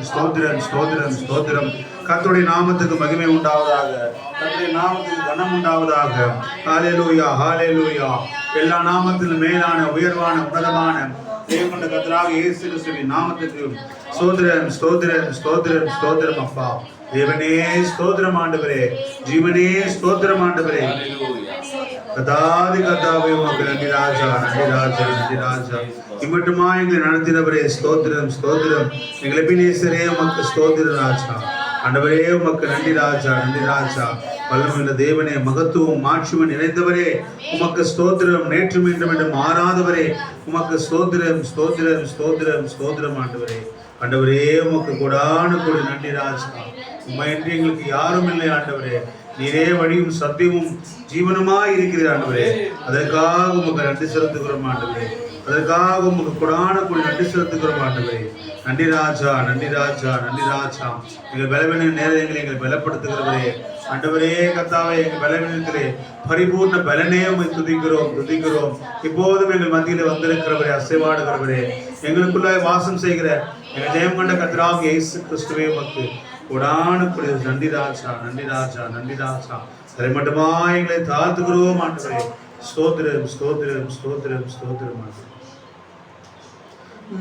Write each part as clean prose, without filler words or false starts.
ஸ்தோத்திரம் ஸ்தோத்திரம் ஸ்தோத்திரம். கர்த்தருடைய நாமத்துக்கு மகிமை உண்டாவதாக, கர்த்தருடைய நாமத்துக்கு கனம் உண்டாவதாக. ஹல்லேலூயா ஹல்லேலூயா. எல்லா நாமத்திலும் மேலான உயர்வான உன்னதமான தேவனுடைய கர்த்தராக இயேசு கிறிஸ்துவின் நாமத்துக்கு ஸ்தோத்திரம் ஸ்தோத்திரம் ஸ்தோத்திரம் ஸ்தோத்திரம். அப்பா தேவனே ஸ்தோத்திரம் ஆண்டவரே, ஜீவனே ஸ்தோத்திரம் ஆண்டவரே. கதாதி கதாவே உமக்கு நன்றி ராஜா, நன்றி ராஜா, நன்றி ராஜா. இம்மட்டுமா எங்களை நடத்தினவரே ஸ்தோத்திரம் ஸ்தோத்திரம். எங்களை பினேசரே உமக்கு ஸ்தோத்திரம் ராஜா. ஆண்டவரே உமக்கு நன்றி ராஜா, நன்றி ராஜா. வல்லமையுள்ள தேவனே, மகத்துவம் மாட்சிமை நிறைந்தவரே உமக்கு ஸ்தோத்திரம். நேற்று மீண்டும் என்று மாறாதவரே உமக்கு ஸ்தோத்திரம் ஸ்தோத்திரம் ஸ்தோத்திரம் ஸ்தோத்திரம் ஆண்டவரே. ஆண்டவரே உமக்கு கொடான கொடு நன்றி ராஜா. உண்மையின்றி எங்களுக்கு யாரும் இல்லை ஆண்டவரே. நீரே வழியும் சத்தியமும் ஜீவனுமாய் இருக்கிற ஆண்டவரே. அதற்காக உமக்கு நன்றி செலுத்துகிறோம் ஆண்டவரே. அதற்காக உமக்கு கொடான கொடு நன்றி செலுத்துகிறோம் ஆண்டவரே. நன்றி ராஜா, நன்றி ராஜா, நன்றி ராஜா. எங்கள் பலவீன நேரங்களை எங்களை பலப்படுத்துகிறவரே ஆண்டவரே. கர்த்தாவே, எங்கள் பலவீனத்திலே பரிபூர்ண பலனே உம்மை துதிக்கிறோம் துதிக்கிறோம். இப்போதும் எங்கள் மத்தியில் வந்திருக்கிறவரே, அசைவாடுகிறவரே, எங்களுக்குள்ளாய் வாசம் செய்கிற எங்கள் ஜெயம் கொண்ட கர்த்தராகிய இயேசு கிறிஸ்துவே உமக்கு கொடான கொடு நன்றி ராஜா, நன்றி ராஜா, நன்றி ராஜா. அதை மட்டுமா எங்களை தாழ்த்துகிறோம் ஆண்டவரே. ஸ்தோத்திரம் ஸ்தோத்திரம் ஸ்தோத்திரம் ஸ்தோத்திரம் ஆண்டவரே.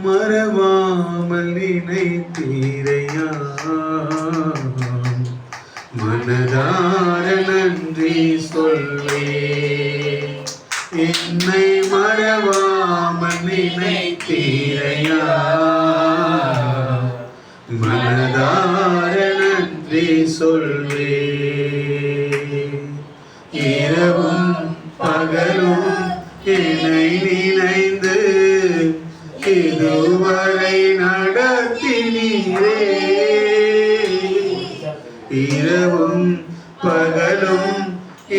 மறவாமல் நினைத்தீரையா, மனதார நன்றி சொல்வே. என்னை மறவாமல் நினைத்தீரையா, மனதார நன்றி சொல்வே. இரவும் பகலும் என்னை நினைந்து இதுவரை நடத்தினீரே. இரவும் பகலும்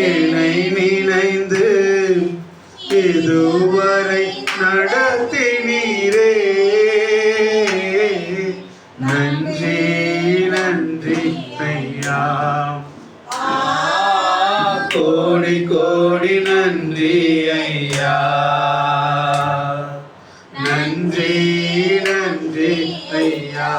என்னை நினைந்து இதுவரை நடத்தினீரே. நன்றி நன்றி ஐயா, கோடி கோடி நன்றி ஐயா. நன்றி நன்றி ஐயா,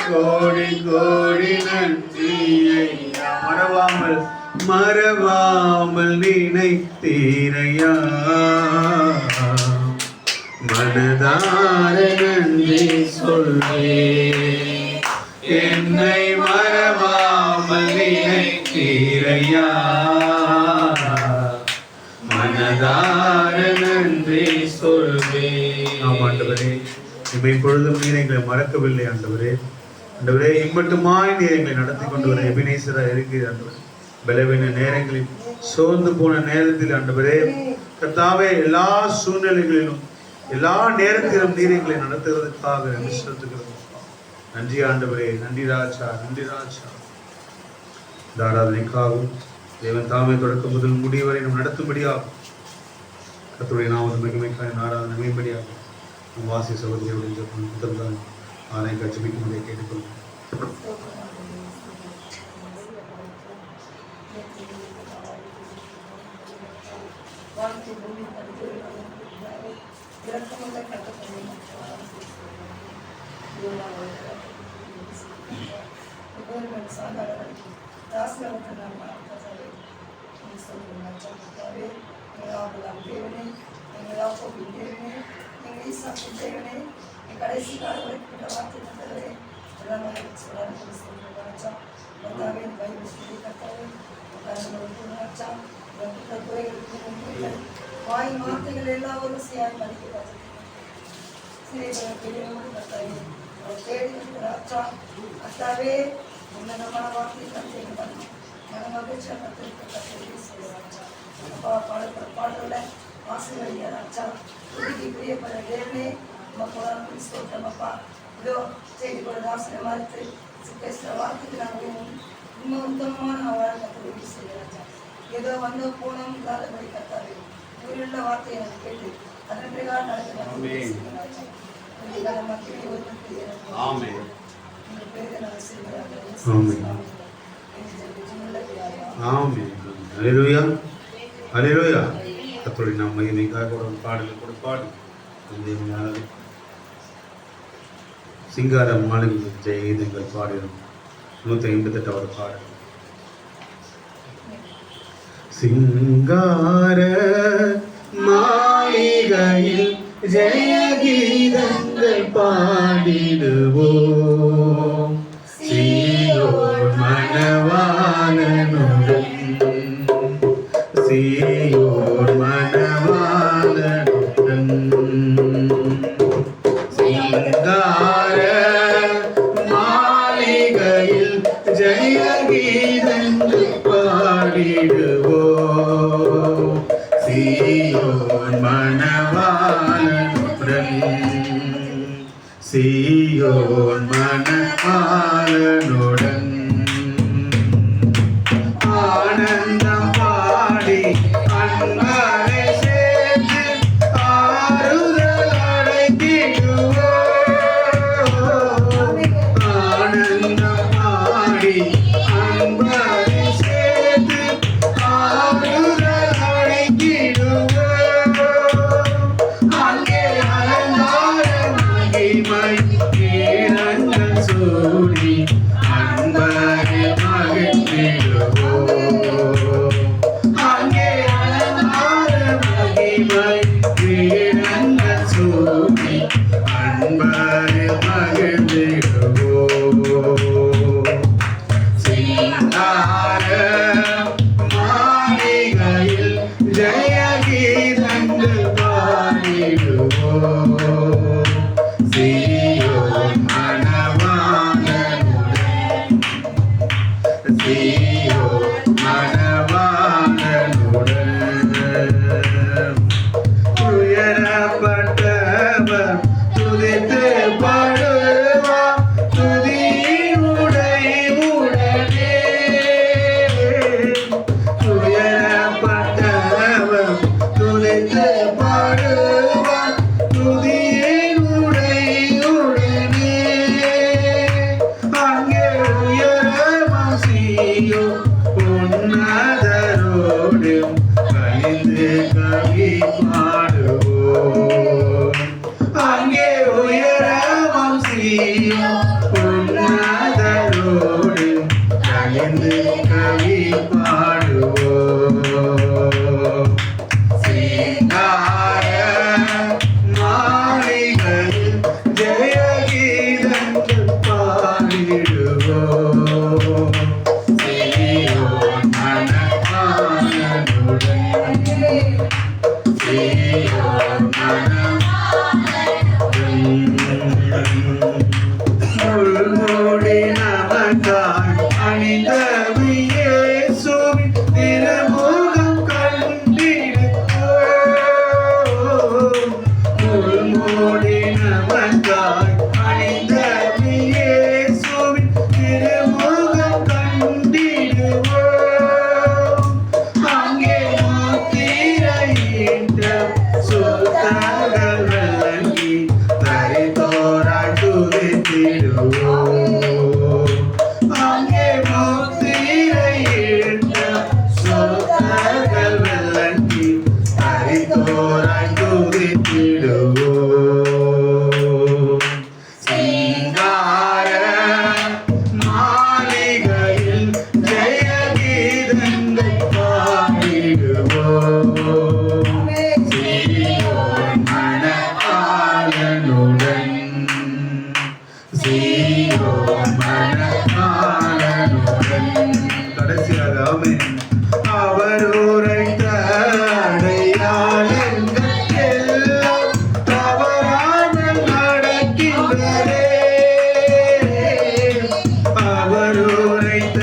கோடி கோடி நன்றி ஐயா. மறவாமல் மறவாமல் நினைத்தீரையா, மனதார நன்றி சொல்வே. என்னை மறவாமல் நினைத்தீரையா, மனதார நன்றி சொல்வே. ஆண்டவரே, இப்பொழுதும் நீர் எங்களை மறக்கவில்லை ஆண்டவரே. ஆண்டவரே, இம்மட்டுமாய் நீர் எங்களை நடத்தி கொண்டு வர எபினேசராக இருக்கிற ஆண்டவரே. பலவீன நேரங்களில் சோர்ந்து போன நேரத்தில் ஆண்டவரே கர்த்தாவே, எல்லா சூழ்நிலைகளிலும் எல்லா நேரத்திலும் நீர் எங்களை நடத்துவதற்காக நன்றி செலுத்துகிறோம். நன்றி ஆண்டவரே, நன்றி ராஜா, நன்றி ராஜா. இந்த ஆராதனைக்காகவும் தேவன் தாமே தொடக்கம் முதல் முடிவரை நம் நடத்தும்படியாகும். கர்த்தருடைய நாமத்தின் மகிமைக்கான ஆராதனை மேம்படியாகும். நம் வாசி சகோதரியுடைய முதல்தான் ஆலயம் கட்சிபிக்கும் முறையை கேட்டுக்கொள்வோம். கடைசி கால வார்த்தை வாய் வார்த்தைகள் எல்லாரும் சியாய் மதிக்கிறார். தேடி அத்தாவே உன்னதமான வார்த்தை தந்தை மன மகிழ்ச்சியாக பாடல ஆசீர்வதிக்கிறாச்சா. பிரியப்பட தேவனே மக்களான ஸ்தோத்திரமப்பா. இதோ செய்தி கொள்ள ஆசனை மறுத்து பேசுகிற வார்த்தைக்கு நாங்கள் இன்னும் உத்தமமான அவரை கத்தோடு செய்கிறாச்சா. ஏதோ வந்து போனோம் இல்லாதபடி கத்தாவே உயிருள்ள வார்த்தையை எனக்கு கேட்டு அதன் பிரகாரம் நடக்கிறாச்சா. கர்த்தருடைய நாம மகிமைக்காக ஒரு பாடலை கூட பாடு. சிங்கார மாளிகை ஜெயகீதங்கள் பாடினோம். 158வது பாடல். சிங்கார மாளிகையில் ஜெயகீதங்கள் பாடிடுவோம், சீயோன் மணவாளனுடன், சீயோன் மணவாளனுடன். சிங்கார மாளிகையில் ஜெயகீதங்கள் பாடிடுவோம், சீயோன் மணவாளனுடன், சீயோன் மணவாளனுடன். ஆனந்தம் பாடி அன்பரை சேர்த்து ஆறுதல் அடைத்திடுவோம். ஆனந்தம் பாடி அன்பரை சேர்த்து ஆறுதல் அடைத்திடுவோம். அங்கே அலங்கார மகிமை கீழங்கள் சூடி அன்பரை மகிழ்ந்திடுவோம். அங்கே அலங்கார மகிமை கீழங்கள் சூடி அன்பரை மகிழ்ந்திடுவோம். சிங்கார மாளிகையில் ஜெயகீதங்கள் பாடிடுவோம், சீயோன் மணவாளனுடன், சீயோன் மணவாளனுடன். உயரப்பட்டவர் துதித்து பாடுவார் துதியுடை உடனே. உயரப்பட்டவர் துதித்து பாடுவார் துதியுடை உடனே. அங்கே உயரமாம் சீயோன் உன்னதரோடு கழிந்து கவி பாடுவோம். அங்கே உயரமாம் சீயோன் உன்னதரோடு கழிந்து கவி பாடுவோம். சிங்கார மாளிகையில் ஜெயகீதங்கள் பாடிடுவோம், சீயோன் மணவாளனுடன், சீயோன் மணவாளனுடன். முள்மூடி நமக்காய் அணிந்த இயேசுவின் திருமுகம் கண்டிடுவோம். முள்மூடி நமக்காய் அணிந்த இயேசுவின் திருமுகம் கண்டிடுவோம். அங்கே முத்திரையிட்ட சுத்தர்கள் விளங்கி தரித்தோராய் துதித்திடுவோம். அங்கே முத்திரையிட்ட சுத்தர்கள் விளங்கி தரித்தோராய் துதித்திடுவோம். சிங்கார மாளிகையில் ஜெயகீதங்கள் பாடிடுவோம், சீயோன் மணவாளனுடன், சீயோன் மணவாளனுடன். கடைசியாக ஆமென். அவர் உரைத்த அடையாளங்கள் எல்லாம் தவறாமல் நடக்கின்றதே. அவர் உரைத்த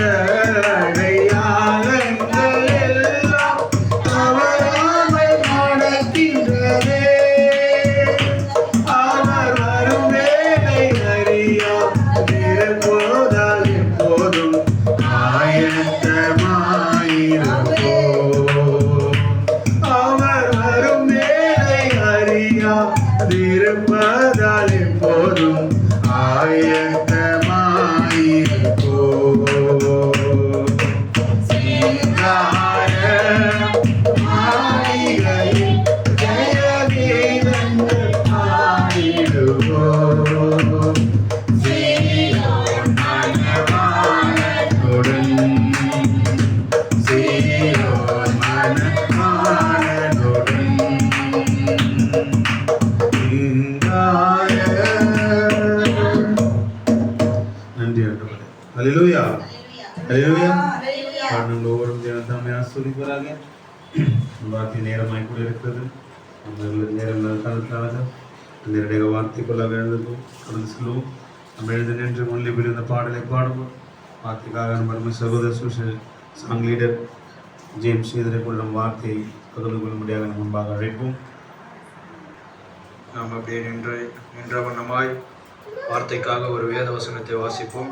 அடையாளங்கள் எல்லாம் தவறாமல் நடக்கின்றதே. அவர் வரும் வேலை அறியா திருப்போதால் எப்போதும் ஆயத்தமாயிருப்போம். அவர் வரும் வேலை அறியா திருப்பதால் எப்போதும் ஹல்லேலூயா ஹல்லேலூயா. ஹல்லேலூயா. நம்மளோடும் தேவன் தாமே ஆசீர்வதிப்பாராக. வார்த்தை நேரமாய் கூட இருக்கிறது. நம்ம நேரம் காலத்தினால நேரடியாக வார்த்தைக்குள்ளாக எழுதுவோம், கடந்து செல்வோம். நம்ம எழுத நின்று முன்னிலையில் இந்த பாடலை பாடுவோம். வார்த்தைக்காக நம்ம சகோதர சாங் லீடர் ஜேம்ஸ் இதனை கூட நம்ம வார்த்தையை பகிர்ந்து கொள்ளும்படியாக நம்ம முன்பாக அழைப்போம். நாம் அப்படியே நின்ற வண்ணமாய் வார்த்தைக்காக ஒரு வேத வசனத்தை வாசிப்போம்.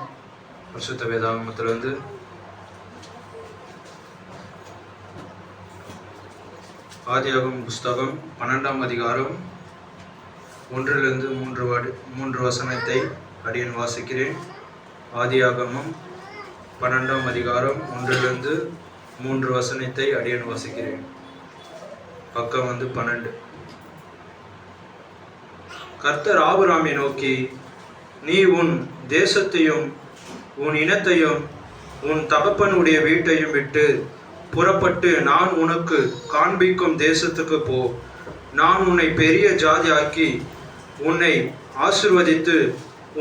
பரிசுத்த வேதாகமத்திலிருந்து ஆதியாகமம் புஸ்தகம் 12ஆம் அதிகாரம் 1 3 வசனத்தை அடியேன் வாசிக்கிறேன். ஆதியாகமம் 12ஆம் அதிகாரம் 1 3 வசனத்தை அடியேன் வாசிக்கிறேன். பக்கம் 12. கர்த்தர் ஆபிரகாமை நோக்கி, நீ உன் தேசத்தையும் உன் இனத்தையும் உன் தகப்பனுடைய வீட்டையும் விட்டு புறப்பட்டு நான் உனக்கு காண்பிக்கும் தேசத்துக்கு போ. நான் உன்னை பெரிய ஜாதியாக்கி உன்னை ஆசீர்வதித்து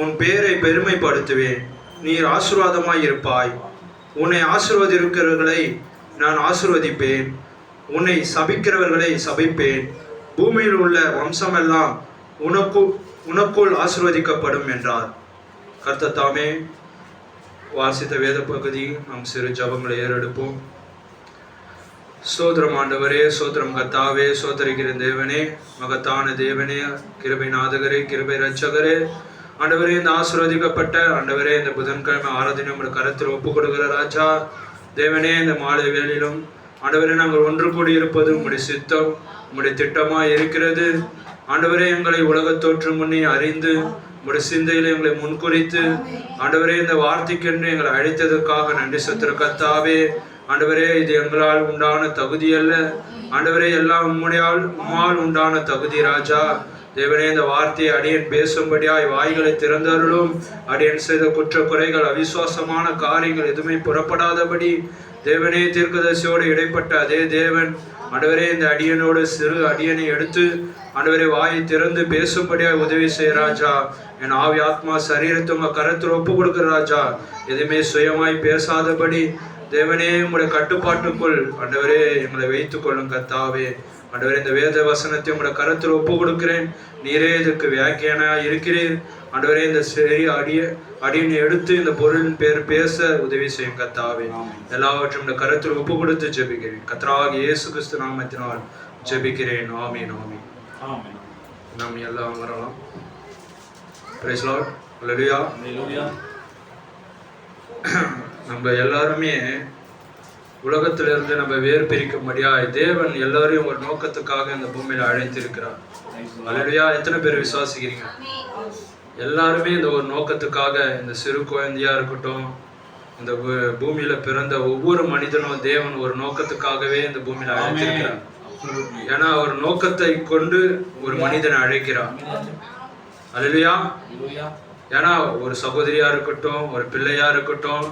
உன் பேரை பெருமைப்படுத்துவேன். நீர் ஆசீர்வாதமாய் இருப்பாய். உன்னை ஆசீர்வதிக்கிறவர்களை நான் ஆசீர்வதிப்பேன், உன்னை சபிக்கிறவர்களை சபிப்பேன். பூமியில் உள்ள வம்சமெல்லாம் உனக்குள் ஆசீர்வதிக்கப்படும் என்றார். கர்த்தர் தாமே வாசித்த வேத பகுதி நாம் சிறு ஜபங்களை ஏறெடுப்போம். ஸ்தோத்திரம் ஆண்டவரே, ஸ்தோத்திரம் கர்த்தாவே, ஸ்தோத்திரிக்கிற தேவனே, மகத்தான தேவனே, கிருபை நாதகரே, கிருபை ரட்சகரே, ஆண்டவரே, இந்த ஆசீர்வதிக்கப்பட்ட ஆண்டவரே, இந்த புதன்கிழமை ஆராதனை உங்களுடைய கருத்தில் ஒப்பு கொடுக்கிற ராஜா தேவனே, இந்த மாலை வேளையிலும் ஆண்டவரே நாங்கள் ஒன்று கூடி இருப்பது உங்களுடைய சித்தம், உங்களுடைய திட்டமாக இருக்கிறது. ஆண்டவரே, எங்களை உலகத் தோற்று முன்னே அறிந்து உங்களுடைய சிந்தையில எங்களை முன்குறித்து ஆண்டவரே இந்த வார்த்தைக்கென்று எங்களை அழைத்ததற்காக நன்றி செலுத்துகிற கர்த்தாவே. ஆண்டவரே, இது எங்களால் உண்டான தகுதி அல்ல ஆண்டவரே, எல்லாம் உம்மால் உண்டான தகுதி ராஜா. தேவனே, இந்த வார்த்தையை அடியேன் பேசும்படியாய் வாய்களை திறந்தருளும். அடியேன் செய்த குற்ற குறைகள் அவிசுவாசமான காரியங்கள் எதுவுமே புறப்படாதபடி தேவனே, தீர்க்கதரிசியோடு இடைப்பட்ட அதே தேவன் ஆண்டவரே இந்த அடியனோடு சிறு அடியனை எடுத்து ஆண்டவரே வாயை திறந்து பேசும்படியாக உதவி செய்ய ராஜா. என் ஆவி ஆத்மா சரீரத்தை உங்க கரத்தில் ஒப்பு கொடுக்கிற ராஜா. எதுவுமே சுயமாய் பேசாதபடி தேவனே உங்களுடைய கட்டுப்பாட்டுக்குள் ஆண்டவரே எங்களை வைத்துக் கொள்ளும் கர்த்தாவே. ஆண்டவரே, இந்த வேத வசனத்தை உங்களுடைய கரத்தில் ஒப்பு கொடுக்கிறேன். நீரே இதற்கு வியாக்கியானா இருக்கிறீர் ஆண்டவரே. இந்த சரி அடியனை எடுத்து இந்த பொருளின் பேர் பேச உதவி செய்யும் கர்த்தாவே. எல்லாவற்றும் இந்த கரத்தில் ஒப்பு கொடுத்து ஜெபிக்கிறேன். கர்த்தராகிய இயேசு கிறிஸ்து நாமத்தினால் ஜெபிக்கிறேன். ஆமீன் ஆமீன். நாம் எல்லாம் வரலாம். Praise Lord. ஹல்லேலூயா. நம்ம எல்லாருமே உலகத்திலிருந்து நம்ம வேறு பிரிக்கும்படியாய் தேவன் எல்லாரையும் ஒரு நோக்கத்துக்காக இந்த பூமியில அழைத்திருக்கிறார். ஹல்லேலூயா. எத்தனை பேர் விசுவாசிக்கிறீங்க? எல்லாருமே இந்த ஒரு நோக்கத்துக்காக, இந்த சிறு குழந்தையா இருக்கட்டும், இந்த பூமியில பிறந்த ஒவ்வொரு மனிதனும் தேவன் ஒரு நோக்கத்துக்காகவே இந்த பூமியில அழைத்திருக்கிறார். ஏன்னா ஒரு நோக்கத்தை கொண்டு ஒரு மனிதனை அழைக்கிறார். ஹல்லேலூயா. ஏன்னா ஒரு சகோதரியா இருக்கட்டும், ஒரு பிள்ளையா இருக்கட்டும்,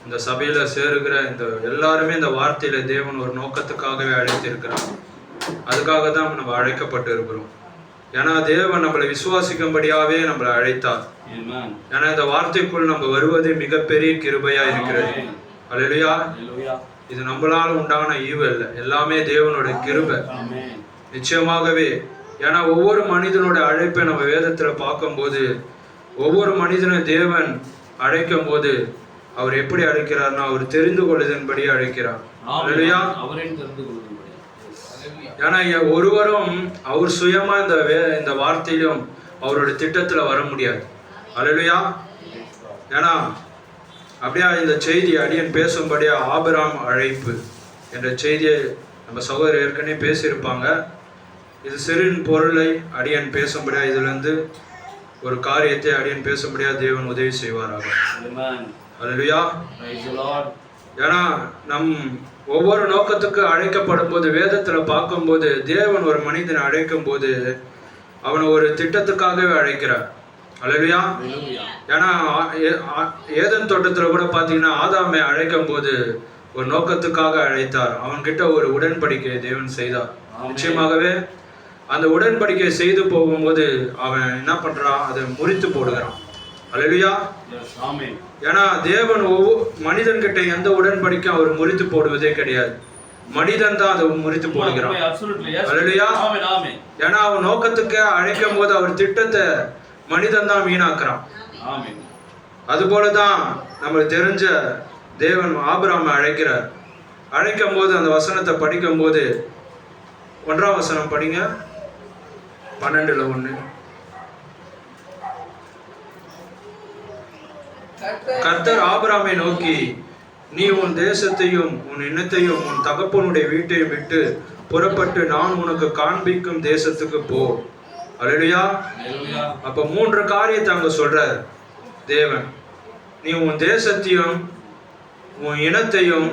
இந்த சபையில சேருகிற இந்த எல்லாருமே இந்த வார்த்தையில தேவன் ஒரு நோக்கத்துக்காகவே அழைத்திருக்கிறார். அதுக்காக தான் நம்ம அழைக்கப்பட்டு இருக்கிறோம். ஏன்னா தேவன் நம்மளை விசுவாசிக்கும்படியாவே நம்மளை அழைத்தார். ஏன்னா இந்த வார்த்தைக்குள் நம்ம வருவது மிகப்பெரிய கிருபையா இருக்கிறது. ஹல்லேலூயா. இது நம்மளால உண்டான ஈவு அல்ல, எல்லாமே தேவனுடைய கிருபை நிச்சயமாகவே. ஏன்னா ஒவ்வொரு மனிதனோட அழைப்பை நம்ம வேதத்துல பார்க்கும்போது, ஒவ்வொரு மனிதனை தேவன் அழைக்கும் போது அவர் எப்படி அழைக்கிறார்னா அவர் தெரிந்து கொள்ளுதன்படி அழைக்கிறார். ஹல்லேலூயா. ஏன்னா ஒருவரும் அவர் சுயமா இந்த வார்த்தையிலும் அவருடைய திட்டத்துல வர முடியாது. ஹல்லேலூயா. ஏன்னா அப்படியா இந்த செய்தி அடியன் பேசும்படியா ஆபிரகாம் அழைப்பு என்ற செய்தியை நம்ம சகோதரர் ஏற்கனவே பேசியிருப்பாங்க. இது சிறின் பொருளை அடியன் பேசும்படியா இதுல இருந்து ஒரு காரியத்தை அடியன் பேசும்படியா தேவன் உதவி செய்வாராக. ஹல்லேலூயா. ஏன்னா நம் ஒவ்வொரு நோக்கத்துக்கு அழைக்கப்படும் போது வேதத்துல பார்க்கும்போது தேவன் ஒரு மனிதனை அழைக்கும் போது அவனை ஒரு திட்டத்துக்காகவே அழைக்கிறார். ஹல்லேலூயா. ஏன்னா ஏதேன் தோட்டத்துல கூட பாத்தீங்கன்னா ஆதாமை அழைக்கும் போது ஒரு நோக்கத்துக்காக அழைத்தார். அவன்கிட்ட ஒரு உடன்படிக்கை தேவன் செய்தார். நிச்சயமாகவே அந்த உடன்படிக்கை செய்து போகும்போது அவன் என்ன பண்றான், அதை முறித்து போடுகிறான். அல்லேலூயா. Yes, amen. ஏன்னா தேவன் மனிதன்கிட்ட எந்த உடன்படிக்கையும் அவர் முறித்து போடுவதே கிடையாது. மனிதன் தான் அதை முறித்து போடுகிறான். Absolutely. Yes. அல்லேலூயா. Amen, amen. ஏன்னா அவன் நோக்கத்துக்கு அழைக்கும் போது அவர் திட்டத்தை மனிதன் தான் வீணாக்குறான். Amen. அதுபோலதான் நம்மளுக்கு தெரிஞ்ச தேவன் ஆபிரகாமை அழைக்கிறார். அழைக்கும் போது அந்த வசனத்தை படிக்கும் போது 1ஆம் வசனம் படிங்க. 12:1. கர்த்தர் ஆபிரகாமை நோக்கி, நீ உன் தேசத்தையும் உன் இனத்தையும் உன் தகப்பனுடைய வீட்டையும் விட்டு புறப்பட்டு நான் உனக்கு காண்பிக்கும் தேசத்துக்கு போ. அல்லேலூயா. அப்ப 3 காரியத்தை அங்க சொல்றார் தேவன். நீ உன் தேசத்தையும் உன் இனத்தையும்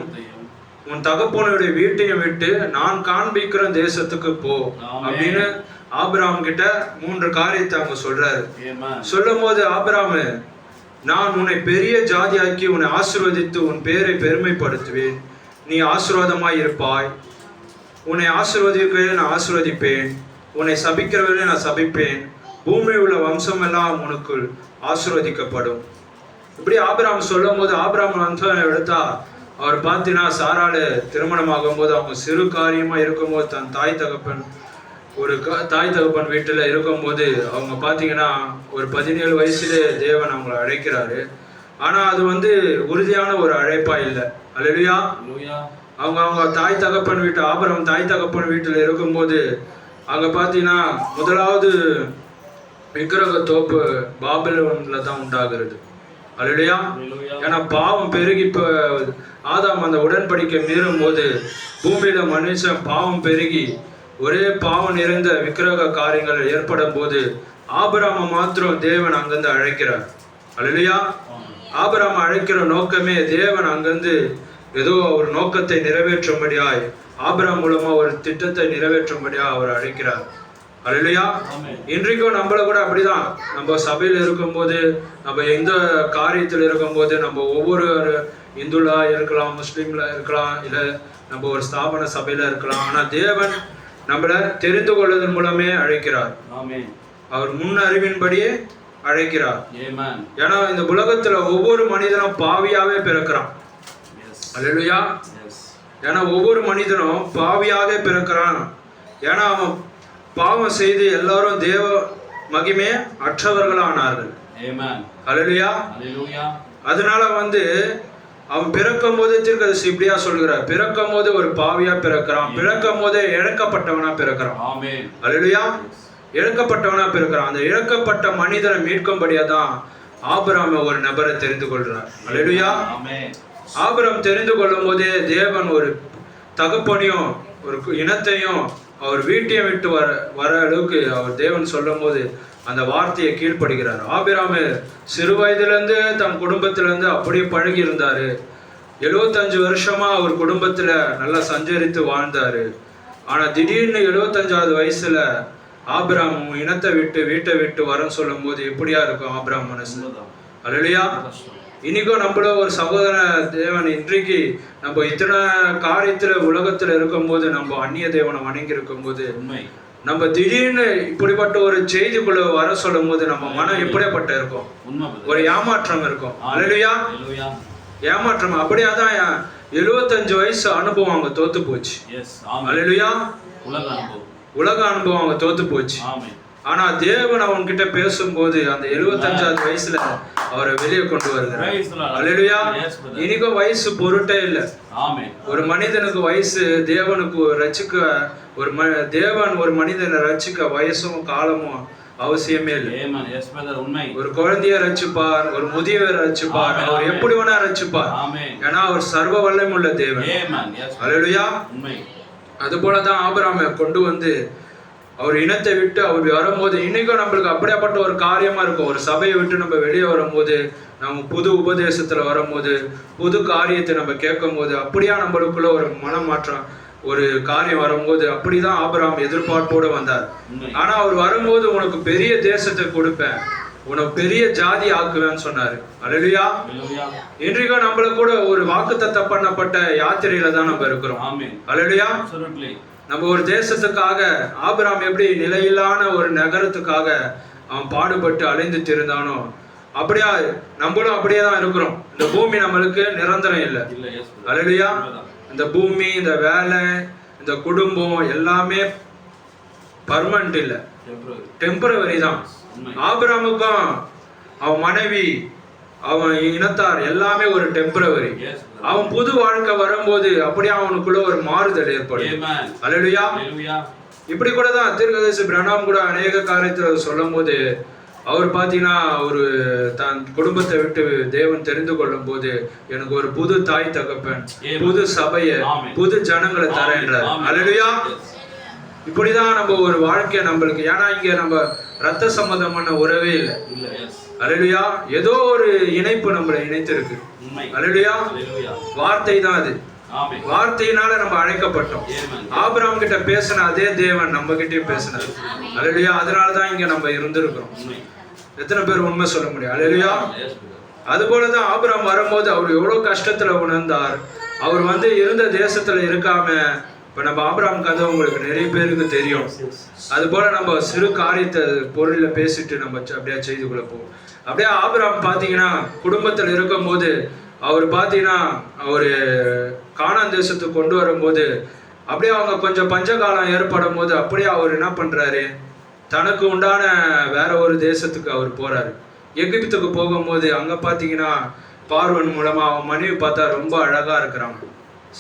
உன் தகப்பனுடைய வீட்டையும் விட்டு நான் காண்பிக்கிற தேசத்துக்கு போ அப்படின்னு ஆபிரகாம் கிட்ட 3 காரியத்தை அவங்க சொல்றாரு. சொல்லும் போது ஆபிரகாம், நான் உன்னை பெரிய ஜாதியாக்கி உன்னை ஆசீர்வதித்து உன் பேரை பெருமைப்படுத்துவேன், நீ ஆசீர்வாதமாய் இருப்பாய், உன்னை ஆசீர்வதிக்கிறவரை நான் ஆசீர்வதிப்பேன், உன்னை சபிக்கிறவரை நான் சபிப்பேன், பூமியில் உள்ள வம்சம் எல்லாம் உனக்கு ஆசீர்வதிக்கப்படும். இப்படி ஆபிரகாம் சொல்லும் போது ஆபிரகாம் வந்து எடுத்தா அவர் பார்த்தீங்கன்னா சாரால திருமணம் ஆகும்போது அவங்க சிறு காரியமா இருக்கும்போது தன் தாய் தகப்பன் வீட்டுல இருக்கும்போது அவங்க பார்த்தீங்கன்னா ஒரு 17 வயசுல தேவன் அவங்களை அழைக்கிறாரு. ஆனா அது வந்து உறுதியான ஒரு அழைப்பா இல்லை. அல்லேலூயா. அவங்க தாய் தகப்பன் வீட்டு ஆபிரகாம் தாய் தகப்பன் வீட்டுல இருக்கும்போது அங்க பார்த்தீங்கன்னா முதலாவது விக்கிரக தோப்பு பாபிலோன்ல தான் உண்டாகிறது. அல்லேலூயா. ஏன்னா பாவம் பெருகி இப்ப ஆதாம் அந்த உடன்படிக்கை மீறும் போது பூமியில மனுஷன் பாவம் பெருகி ஒரே பாவம் நிறைந்த விக்கிரக காரியங்கள் ஏற்படும் போது ஆபிரகாமை மாத்திரம் தேவன் அங்கிருந்து அழைக்கிறார். அல்லேலூயா. ஆபிரகாமை அழைக்கிற நோக்கமே தேவன் அங்கிருந்து ஏதோ ஒரு நோக்கத்தை நிறைவேற்றும்படியாய் ஆபிரகாம் மூலமா ஒரு திட்டத்தை நிறைவேற்றும்படியாய் அவர் அழைக்கிறார். அல்லேலூயா. இன்றைக்கும் நம்மள கூட அப்படிதான். நம்ம சபையில இருக்கும்போது நம்ம எந்த காரியத்தில் இருக்கும்போது நம்ம ஒவ்வொரு இந்துலா இருக்கலாம், முஸ்லீம்ல இருக்கலாம், இல்ல நம்ம ஒரு ஸ்தாபன சபையில இருக்கலாம். ஆனா தேவன் நம்மள தெரிந்து கொள்வதன் மூலமே அழைக்கிறார். அவர் முன் அறிவின்படியே அழைக்கிறார். ஏன்னா இந்த உலகத்துல ஒவ்வொரு மனிதனும் பாவியாவே பிறக்கிறான். அல்லேலூயா. ஏன்னா ஒவ்வொரு மனிதனும் பாவியாவே பிறக்கிறான். ஏன்னா அவன் பாவம் செய்து எல்லாரும் தேவ மகிமே அற்றவர்களானார்கள். அல்லேலூயா. அதனால வந்து அவன் பிறக்கும் போது தீர்க்கதரிசி இப்படியா சொல்கிறார், பிறக்கும் போது ஒரு பாவியா பிறக்கிறான், பிறக்கும் போதே இழக்கப்பட்டவனா பிறக்கிறான். அல்லேலூயா. இழக்கப்பட்டவனா பிறக்கிறான். அந்த இழக்கப்பட்ட மனிதனை மீட்கும்படியா தான் ஆபிரகாம் ஒரு நபரை தெரிந்து கொள்றார். அல்லேலூயா. ஆபிரகாம் தெரிந்து கொள்ளும் போதே தேவன் ஒரு தகப்பனையும் ஒரு இனத்தையும் அவர் வீட்டையும் விட்டு வர அளவுக்கு அவர் தேவன் சொல்லும் போது அந்த வார்த்தையை கீழ்ப்படுகிறார். ஆபிரகாம் சிறு வயதிலிருந்து தன் குடும்பத்திலிருந்து அப்படியே பழகி இருந்தாரு. 75 வருஷமா அவர் குடும்பத்துல நல்லா சஞ்சரித்து வாழ்ந்தாரு. ஆனா திடீர்னு 75வது வயசுல ஆபிரகாம் இனத்தை விட்டு வீட்டை விட்டு வரன்னு சொல்லும் போது எப்படியா இருக்கும் ஆபிரகாம் மனசு? அல்லேலூயா. இன்னைக்கும் நம்மள ஒரு சகோதர தேவன் இன்றைக்கு நம்ம இத்தனை காரியத்துல உலகத்துல இருக்கும் போது நம்ம அந்நிய தேவனை வணங்கி இருக்கும் போது நம்ம திடீர்னு இப்படிப்பட்ட ஒரு செய்திக்குள்ள வர சொல்லும் போது நம்ம மனம் எப்படியாப்பட்ட இருக்கும்? ஒரு ஏமாற்றம் இருக்கும். அல்லேலூயா. ஏமாற்றம். அப்படியாதான் 75 வயசு அனுபவம் அவங்க தோத்து போச்சு. அல்லேலூயா. உலக அனுபவம் அவங்க தோத்து போச்சு. ஆனா தேவன் அவன் கிட்ட பேசும்போது அந்த 75வது வயசுல அவரை வெளியே கொண்டு வருகிறார். அல்லேலூயா. இன்னைக்கும் வயசு பொருட்டே இல்லை. ஒரு மனிதனுக்கு வயசு தேவனுக்கு ரட்சிக்க தேவன் ஒரு மனிதனை ரட்சிக்க வயசும் காலமும் அவசியமே இல்லை. ஒரு குழந்தைய ரட்சிப்பார், ஒரு முதியவர் ரட்சிப்பார், அவர் எப்படி வேணா ரட்சிப்பார். ஏன்னா அவர் சர்வ வல்லமை உள்ள தேவன். அல்லேலூயா. அது போலதான் ஆபிரகாமை கொண்டு வந்து அவர் இனத்தை விட்டு அவர் வரும்போது இன்னைக்கும் நம்மளுக்கு அப்படியாப்பட்ட ஒரு காரியமா இருக்கும். ஒரு சபையை விட்டு நம்ம வெளியே வரும்போது, நம்ம புது உபதேசத்துல வரும்போது, புது காரியத்தை நம்ம கேட்கும் போது அப்படியா நம்மளுக்குள்ள ஒரு மனமாற்றம் ஒரு காரியம் வரும்போது அப்படிதான் ஆபிரகாம் எதிர்பார்ப்போடு வந்தார். ஆனா அவர் வரும்போது உனக்கு பெரிய தேசத்தை கொடுப்பேன், உனக்கு பெரிய ஜாதி ஆக்குவேன்னு சொன்னாரு. அல்லேலூயா. இன்றைக்கும் நம்மள கூட ஒரு வாக்குத்தத்தம் பண்ணப்பட்ட யாத்திரையில தான் நம்ம இருக்கிறோம். அல்லேலூயா. நம்ம ஒரு தேசத்துக்காக ஆபிரகாம் எப்படி நிலையிலான ஒரு நகரத்துக்காக அவன் பாடுபட்டு அலைந்துட்டு இருந்தானோ அப்படியா நம்மளும் அப்படியே தான் இருக்கிறோம். இந்த பூமி நம்மளுக்கு நிரந்தரம் இல்லை. அல்லேலூயா. இந்த பூமி, இந்த வேலை, இந்த குடும்பம் எல்லாமே பர்மனன்ட் இல்லை, டெம்பரவரி தான். ஆபிரகாமுக்கும் அவன் மனைவி, அவன் இனத்தார் எல்லாமே ஒரு டெம்பரவரி. அவன் புது வாழ்க்கை வரும்போது அப்படியே அவனுக்குள்ள ஒரு மாறுதல் ஏற்படும். அல்லேலூயா. இப்படி கூட தான் தீர்க்கதரிசி பிரணாம் கூட அநேக காரியத்தை சொல்லும் போது அவர் பார்த்தீங்கன்னா ஒரு தன் குடும்பத்தை விட்டு தேவன் தெரிந்து கொள்ளும் போது எனக்கு ஒரு புது தாய் தகப்பன், புது சபையை, புது ஜனங்களை தரேன்றார். அல்லேலூயா. இப்படிதான் நம்ம ஒரு வாழ்க்கையை நம்மளுக்கு, ஏன்னா இங்க நம்ம ரத்த சம்பந்தமான உறவே இல்லை. அல்லேலூயா. ஏதோ ஒரு இணைப்பு நம்மளை இணைத்திருக்கு. அல்லேலூயா. வார்த்தை தான் அது. வார்த்தையினால நம்ம அழைக்கப்பட்டோம். ஆபிரகாம் கிட்ட பேசின அதே தேவன் நம்ம கிட்டயும் பேசினார். அல்லேலூயா. அதனாலதான் இங்க நம்ம இருந்திருக்கிறோம். எத்தனை பேர் உண்மை சொல்ல முடியும்? அல்லேலூயா. அது போலதான் ஆபிரகாம் வரும்போது அவர் எவ்வளவு கஷ்டத்துல உணர்ந்தார். அவர் இருந்த தேசத்துல இருக்காம, இப்ப நம்ம ஆபிரகாம் கதை உங்களுக்கு நிறைய பேருக்கு தெரியும். அது போல நம்ம சிறு காரியத்தை பொருள்ல பேசிட்டு நம்ம அப்படியே செய்திக்குள்ள போவோம். அப்படியே ஆபிரகாம் பாத்தீங்கன்னா குடும்பத்துல இருக்கும் போது அவர் பாத்தீங்கன்னா அவரு கானான் தேசத்துக்கு கொண்டு வரும்போது அப்படியே அவங்க கொஞ்சம் பஞ்சகாலம் ஏற்படும் போது அப்படியே அவர் என்ன பண்றாரு, தனக்கு உண்டான வேற ஒரு தேசத்துக்கு அவர் போறாரு. எகிப்துக்கு போகும்போது அங்க பாத்தீங்கன்னா பார்வன் மூலமா அவன் மனைவி பார்த்தா ரொம்ப அழகா இருக்கிறாங்க,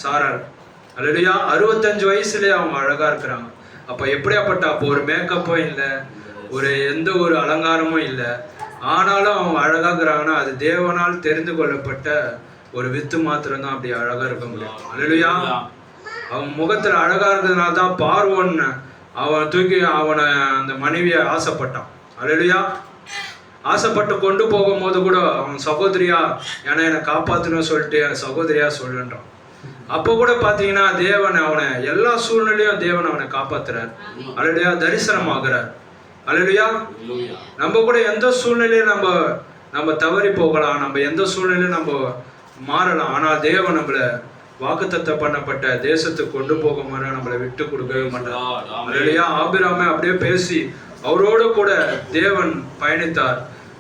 சாராள். அல்லேலூயா. 65 வயசுலயே அவங்க அழகா இருக்கிறாங்க. அப்ப எப்படியாப்பட்ட, அப்போ ஒரு மேக்கப்பும் இல்லை, ஒரு எந்த ஒரு அலங்காரமும் இல்லை, ஆனாலும் அவங்க அழகாகிறாங்கன்னா அது தேவனால் தெரிந்து கொள்ளப்பட்ட ஒரு வித்து மாத்திரம் தான் அப்படி அழகா இருக்க முடியும். அல்லேலூயா. அவன் முகத்துல அழகா இருக்கிறதுனால தான் பார்வோன் அவன் தூக்கி அவனை அந்த மனைவியை ஆசைப்பட்டான். அல்லேலூயா. ஆசைப்பட்டு கொண்டு போகும்போது கூட அவன் சகோதரியா, ஏன்னா என்னை காப்பாத்தணும்னு சொல்லிட்டு என் சகோதரியா சொல்லுன்றான். அப்போ கூட பாத்தீங்கன்னா தேவன் அவனை எல்லா சூழ்நிலையும் தேவன் அவனை காப்பாத்துறார். அல்லேலூயா. தரிசனம் ஆகிறார். அல்லேலூயா. நம்ம கூட எந்த சூழ்நிலையும் நம்ம தவறி போகலாம், நம்ம எந்த சூழ்நிலையும் நம்ம மாறலாம், ஆனா தேவன் நம்மளை வாக்குத்தத்தம் பண்ணப்பட்ட தேசத்துக்கு கொண்டு போக மாதிரி நம்மளை விட்டு கொடுக்கவே மாட்டார். அல்லேலூயா. ஆபிரகாமை அப்படியே பேசி அவரோடு கூட தேவன் பயணித்தார்.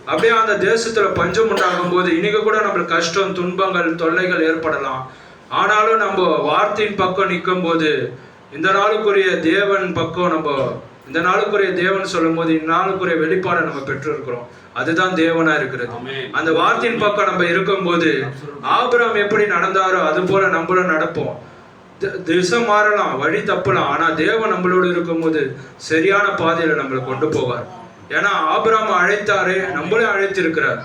அப்படியே அந்த தேசத்துல பஞ்சம் உண்டாகும் போது இன்னைக்கு கூட நம்மளுக்கு கஷ்டம், துன்பங்கள், தொல்லைகள் ஏற்படலாம். ஆனாலும் நம்ம வார்த்தையின் பக்கம் நிற்கும் போது, இந்த நாளுக்குரிய தேவன் பக்கம் நம்ம, இந்த நாளுக்குரிய தேவன் சொல்லும் போது இந்நாளுக்குரிய வெளிப்பாடை நம்ம பெற்றிருக்கிறோம். அதுதான் தேவனா இருக்கிறது. அந்த வார்த்தையின் பக்கம் நம்ம இருக்கும் போது ஆபிரகாம் எப்படி நடந்தாரோ அது போல நம்மளும் நடப்போம். திசை மாறலாம், வழி தப்பலாம், ஆனா தேவன் நம்மளோடு இருக்கும் போது சரியான பாதையில நம்மளை கொண்டு போவார். ஏன்னா ஆபிரகாம் அழைத்தாரே, நம்மளே அழைத்து இருக்கிறார்.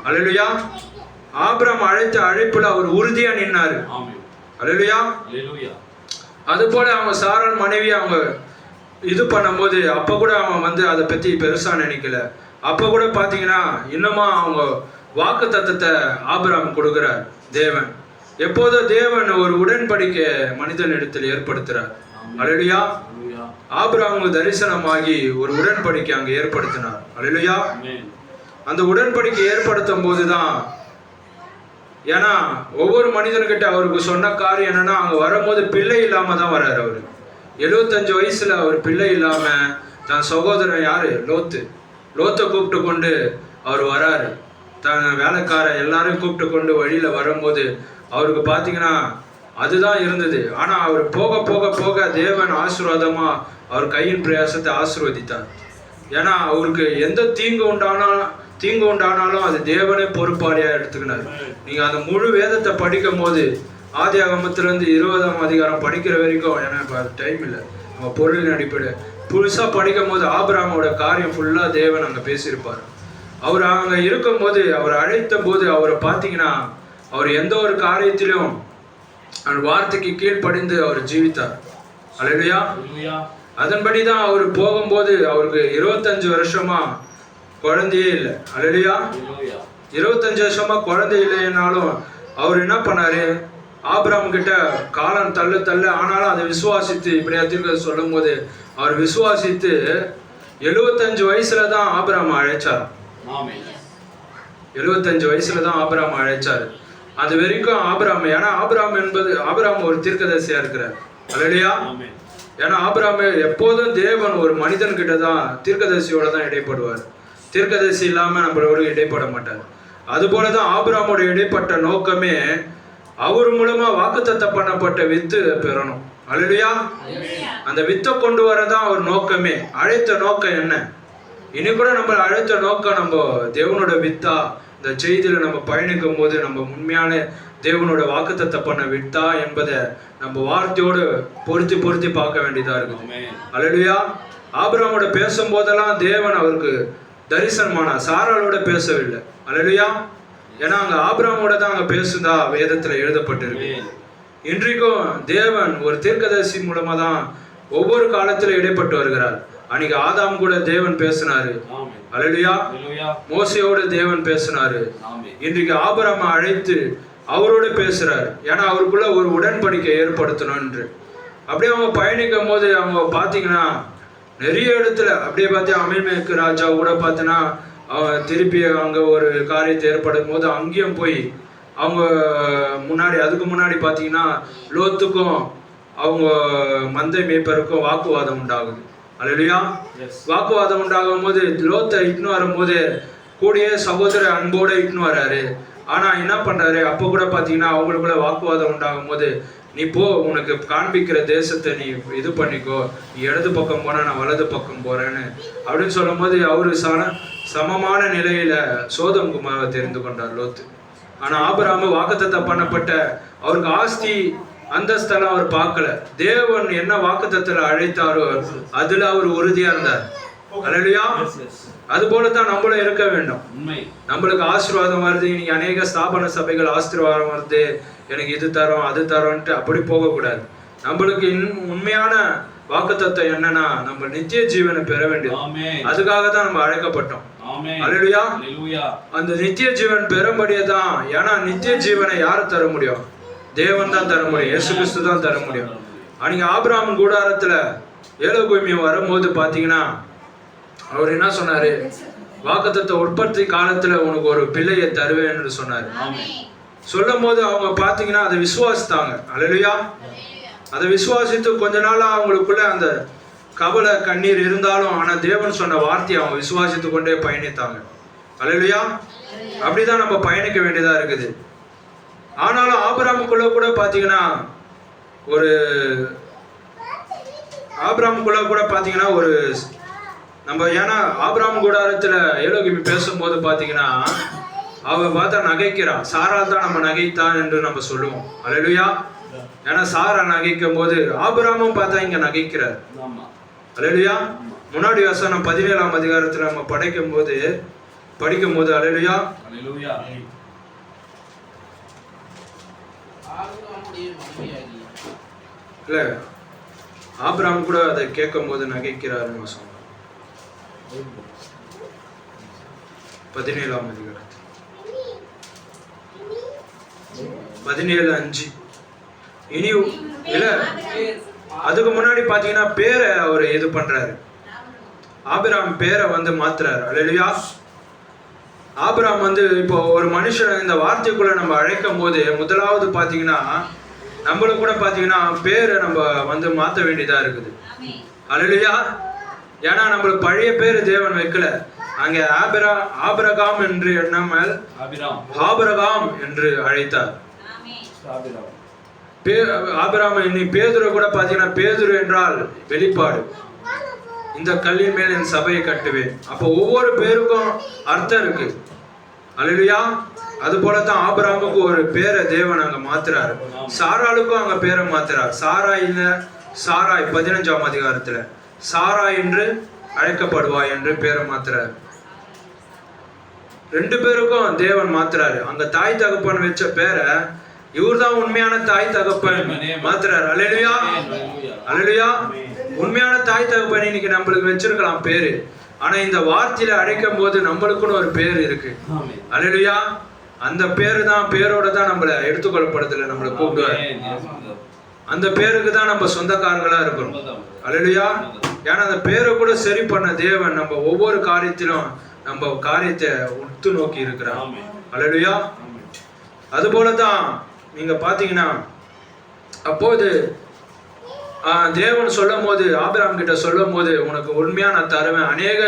அல்லேலூயா. ஆபிரகாம் அழைத்த அழைப்புல அவர் உறுதியா நின்னாரு. அல்லேலூயா. அது போல அவங்க சாராள் மனைவி அவங்க இது பண்ணும்போது அப்ப கூட அவன் அதை பத்தி பெருசா நினைக்கல. அப்ப கூட பாத்தீங்கன்னா இன்னுமா அவங்க வாக்கு தத்தத்தை ஆபிரகாம் கொடுக்கிறார் தேவன். எப்போதும் தேவன் ஒரு உடன்படிக்கை மனிதன் இடத்தில் ஏற்படுத்துறார். அல்லேலூயா. ஆபிரகாமுக்கு தரிசனமாகி ஒரு உடன்படிக்கை அங்க ஏற்படுத்தினார். அல்லேலூயா. அந்த உடன்படிக்கை ஏற்படுத்தும் போதுதான், ஏன்னா ஒவ்வொரு மனிதன்கிட்ட அவருக்கு சொன்ன காரியம் என்னன்னா, அங்க வரும்போது பிள்ளை இல்லாம தான் வர்றாரு. அவரு 75 வயசுல அவர் பிள்ளை இல்லாம தன் சகோதரன் யாரு, லோத்தை கூப்பிட்டு கொண்டு அவர் வராரு. தன் வேலைக்கார எல்லாரையும் கூப்பிட்டு கொண்டு வழியில வரும்போது அவருக்கு பாத்தீங்கன்னா அதுதான் இருந்தது. ஆனா அவர் போக போக போக தேவன் ஆசீர்வாதமா அவர் கையின் பிரயாசத்தை ஆசீர்வதித்தார். ஏன்னா அவருக்கு எந்த தீங்கு உண்டானாலும் அது தேவனே பொறுப்பாளியா எடுத்துக்கினார். நீங்க அந்த முழு வேதத்தை படிக்கும் போது ஆதியாகமத்திலிருந்து 20ஆம் அதிகாரம் படிக்கிற வரைக்கும், ஏன்னா டைம் இல்லை, நம்ம பொருளின் அடிப்படை புதுசா படிக்கும் போது ஆபிரகாமோட காரியம் ஃபுல்லா தேவன் அங்க பேசியிருப்பார். அவர் அங்க இருக்கும் போது, அவர் அழைத்த போது அவரை பாத்தீங்கன்னா அவர் எந்த ஒரு காரியத்திலும் அந்த வார்த்தைக்கு கீழ்ப்படிந்து அவர் ஜீவித்தார். அல்லேலூயா. அதன்படிதான் அவர் போகும்போது அவருக்கு 25 வருஷமா குழந்தையே இல்லை. அல்லேலூயா. 25 வருஷமா குழந்தை இல்லைன்னாலும் அவர் என்ன பண்ணாரு, ஆபிரகாம் கிட்ட காலம் தள்ள ஆனாலும் அதை விசுவாசித்து, இப்படியா தீர்க்க சொல்லும் போது அவர் விசுவாசித்து 75 வயசுல தான் ஆபிரகாம் அழைச்சார். 75 வயசுல தான் ஆபிரகாம் அழைச்சாரு. அது வரைக்கும் ஆபிரகாம், ஏன்னா ஆபிரகாம் ஒரு தீர்க்கதரிசியா இருக்கிறார். அல்லேலூயா. ஏன்னா ஆபிரகாம் எப்போதும் தேவன் ஒரு மனிதன் கிட்ட தான், தீர்க்கதரிசியோட தான் இடைப்படுவார். தீர்க்கதரிசி இல்லாம நம்மளோட இடைப்பட மாட்டார். அது போலதான் ஆபிரகாமோட இடைப்பட்ட நோக்கமே அவர் மூலமா வாக்குத்தத்தம் பண்ணப்பட்ட வித்து பெறணும். அல்லேலூயா. அந்த வித்தை கொண்டு வரதான் அவர் நோக்கமே. அழைத்த நோக்கம் என்ன? இனி கூட நம்ம அழைத்த நோக்கம் நம்ம தேவனோட வித்தா இந்த செய்தியில நம்ம பயணிக்கும் போது நம்ம உண்மையான தேவனோட வாக்குத்தத்தம் பண்ண வித்தா என்பதை நம்ம வார்த்தையோடு பொருத்தி பார்க்க வேண்டியதா இருக்குது. அல்லேலூயா. ஆபிரகாமோட பேசும் போதெல்லாம் தேவன் அவருக்கு தரிசனமானா, சாராளோட பேசவில்லை. அல்லேலூயா. ஏன்னா அங்க ஆபிரகாமோட தான் அங்க பேசுதா வேதத்துல எழுதப்பட்டிருக்கு. இன்றைக்கும் தேவன் ஒரு தீர்க்கதரிசி மூலமா தான் ஒவ்வொரு காலத்துல இடைப்பட்டு வருகிறார். அன்னைக்கு ஆதாம் கூட தேவன் பேசினாரு. அல்லேலூயா. மோசையோட தேவன் பேசினாரு. இன்றைக்கு ஆபிரகாமை அழைத்து அவரோட பேசுறாரு. ஏன்னா அவருக்குள்ள ஒரு உடன்படிக்கை ஏற்படுத்தணும் என்று. அப்படியே அவங்க பயணிக்கும் போது அவங்க பாத்தீங்கன்னா நிறைய இடத்துல அப்படியே பார்த்தா அமீர்மேற்கு ராஜா கூட பார்த்தீங்கன்னா திருப்பி அங்க ஒரு காரியத்தை ஏற்படும் போது அங்கேயும் போய் அவங்க அதுக்கு முன்னாடி பார்த்தீங்கன்னா லோத்துக்கும் அவங்க மந்தை மேய்ப்பருக்கும் வாக்குவாதம் உண்டாகுது. அல்லேலூயா. வாக்குவாதம் உண்டாகும் போது லோத்தை இட்டுன்னு வரும்போது கூடயே சகோதர அன்போட இட்டுன்னு வர்றாரு. ஆனா என்ன பண்றாரு, அப்போ கூட பார்த்தீங்கன்னா அவங்களுக்குள்ள வாக்குவாதம் உண்டாகும் போது நீ போ, உனக்கு காண்பிக்கிற தேசத்தை நீ இது பண்ணிக்கோ, நீ இடது பக்கம் போனா நான் வலது பக்கம் போறேன்னு அப்படின்னு சொல்லும் போது அவரு சமமான நிலையில சோதம் குமாரை தெரிந்து கொண்டார் லோத்து. ஆனா ஆபிரகாம் வாக்குத்தத்தம் பண்ணப்பட்ட அவருக்கு ஆஸ்தி அந்தஸ்தெல்லாம் அவர் பார்க்கல. தேவன் என்ன வாக்குத்தத்தத்துல அழைத்தாரோ அதுல அவர் உறுதியா இருந்தார். அல்லேலூயா. அது போலதான் நம்மளும் இருக்க வேண்டும். நம்மளுக்கு ஆசீர்வாதம் வருது, இன்னைக்கு அநேக ஸ்தாபன சபைகள் ஆசீர்வாதம் வருது, எனக்கு இது தரோம் அது தரோன்ட்டு அப்படி போகக்கூடாது. நம்மளுக்கு உண்மையான வாக்குத்தத்தம் என்னன்னா நம்ம நித்திய ஜீவனை பெற வேண்டியது. அதுக்காக தான் நம்ம அழைக்கப்பட்டோம். அல்லேலூயா. அந்த நித்திய ஜீவன் பெறும்படியே தான். ஏன்னா நித்திய ஜீவனை யாரு தர முடியும்? தேவன் தான் தர முடியும். இயேசு கிறிஸ்து தான் தர முடியும். அன்னைக்கு ஆபிரகாம் கூடாரத்துல ஏலோகோமியம் வரும்போது பாத்தீங்கன்னா அவர் என்ன சொன்னாரு, வாக்குத்தத்த உற்பத்தி காலத்துல உனக்கு ஒரு பிள்ளையை தருவேன் என்று சொன்னாரு. சொல்லும் போது அவங்க பாத்தீங்கன்னா அதை விசுவாசித்தாங்க. அல்லேலூயா. அதை விசுவாசித்து கொஞ்ச நாளா அவங்களுக்குள்ள அந்த கவலை கண்ணீர் இருந்தாலும் ஆனா தேவன் சொன்ன வார்த்தையை அவங்க விசுவாசித்து கொண்டே பயணித்தாங்க. அல்லேலூயா. அப்படிதான் நம்ம பயணிக்க வேண்டியதா இருக்குது. ஆனாலும் ஆபிரகாமுக்குள்ள கூட பாத்தீங்கன்னா ஒரு நம்ம ஏன்னா ஆபிரகாம் கூடாரத்துல ஏலோகிமி பேசும்போது பாத்தீங்கன்னா அவ பார்த்தா நகைக்கிறான். சாரா தான் நம்ம நகைத்தான் என்று நம்ம சொல்லுவோம். அல்லேலூயா. ஏன்னா சாரா நகைக்கும் போது ஆபிரகாமும் பார்த்தா இங்க நகைக்கிறார். அல்லேலூயா. முன்னாடி வசனம் 17ஆம் அதிகாரத்துல நம்ம படிக்கும் போது அல்லேலூயா. இல்ல ஆபிரகாம் கூட அதை கேட்கும் போது நகைக்கிறாருன்னு சொன்னார். 17ஆம் அதிகாரம் 17:5. இனி இல்ல அதுக்கு முன்னாடி பாத்தீங்கன்னா பேரை அவர் இது பண்றாரு. ஆபிரகாம் பேரை மாத்துறாரு. அல்லேலூயா. ஆபிரகாம் இப்போ ஒரு மனுஷனை இந்த வார்த்தைக்குள்ள நம்ம அழைக்கும் போது முதலாவது பாத்தீங்கன்னா நம்மளும் கூட பாத்தீங்கன்னா பேரை நம்ம மாத்த வேண்டியதா இருக்குது. அல்லேலூயா. ஏன்னா நம்மளுக்கு பழைய பேரு தேவன் வைக்கல. அங்க ஆபிரகாம் என்று எண்ணாமல் ஆபிரகாம் என்று அழைத்தார். ஆபிரகாம் இனி பேதுரு கூட பாத்தீங்கன்னா பேதுரு என்றால் வெளிப்பாடு. இந்த கல்லின் மேல் என் சபையை கட்டுவேன். அப்போ ஒவ்வொரு பேருக்கும் அர்த்தம் இருக்கு. அல்லேலூயா. அது போலதான் ஆபிரகாமுக்கு ஒரு பேரை தேவன் அங்க மாத்துறாரு. சாராளுக்கும் அங்க பேரை மாத்துறாரு. சாராய் 15ஆம் அதிகாரத்துல சாரா என்று அழைக்கப்படுவாய் என்று பேரை மாத்துறாரு. 2 பேருக்கும் தேவன் மாத்துறாரு. அங்க தாய் தகப்பன் வச்ச பேரை இவர்தான் உண்மையான தாய் தகப்பன் மாத்துறாரு. அல்லேலூயா. அல்லேலூயா. உண்மையான தாய் தகப்பன் இன்னைக்கு நம்மளுக்கு வச்சிருக்கலாம் பேரு. ஆனா இந்த வார்த்தையில அழைக்கும் போது நம்மளுக்குன்னு ஒரு பேர் இருக்கு. அல்லேலூயா. அந்த பேரு தான், பேரோட தான் நம்மள எடுத்துக்கொள்ளப்படுறதுல நம்மளை கூப்பிடுவாரு. அந்த பேருக்கு தான் நம்ம சொந்தக்காரங்களா இருக்கிறோம். அல்லேலூயா. ஏன்னா அந்த பேரை கூட சரி பண்ண தேவன் நம்ம ஒவ்வொரு காரியத்திலும் நம்ம காரியத்தை உத்து நோக்கி இருக்கிறான். அல்லேலூயா. அது போலதான் நீங்க பாத்தீங்கன்னா அப்போது தேவன் சொல்லும் போது ஆபிரகாம் கிட்ட சொல்லும் போது உனக்கு உண்மையா நான் தருவேன், அநேக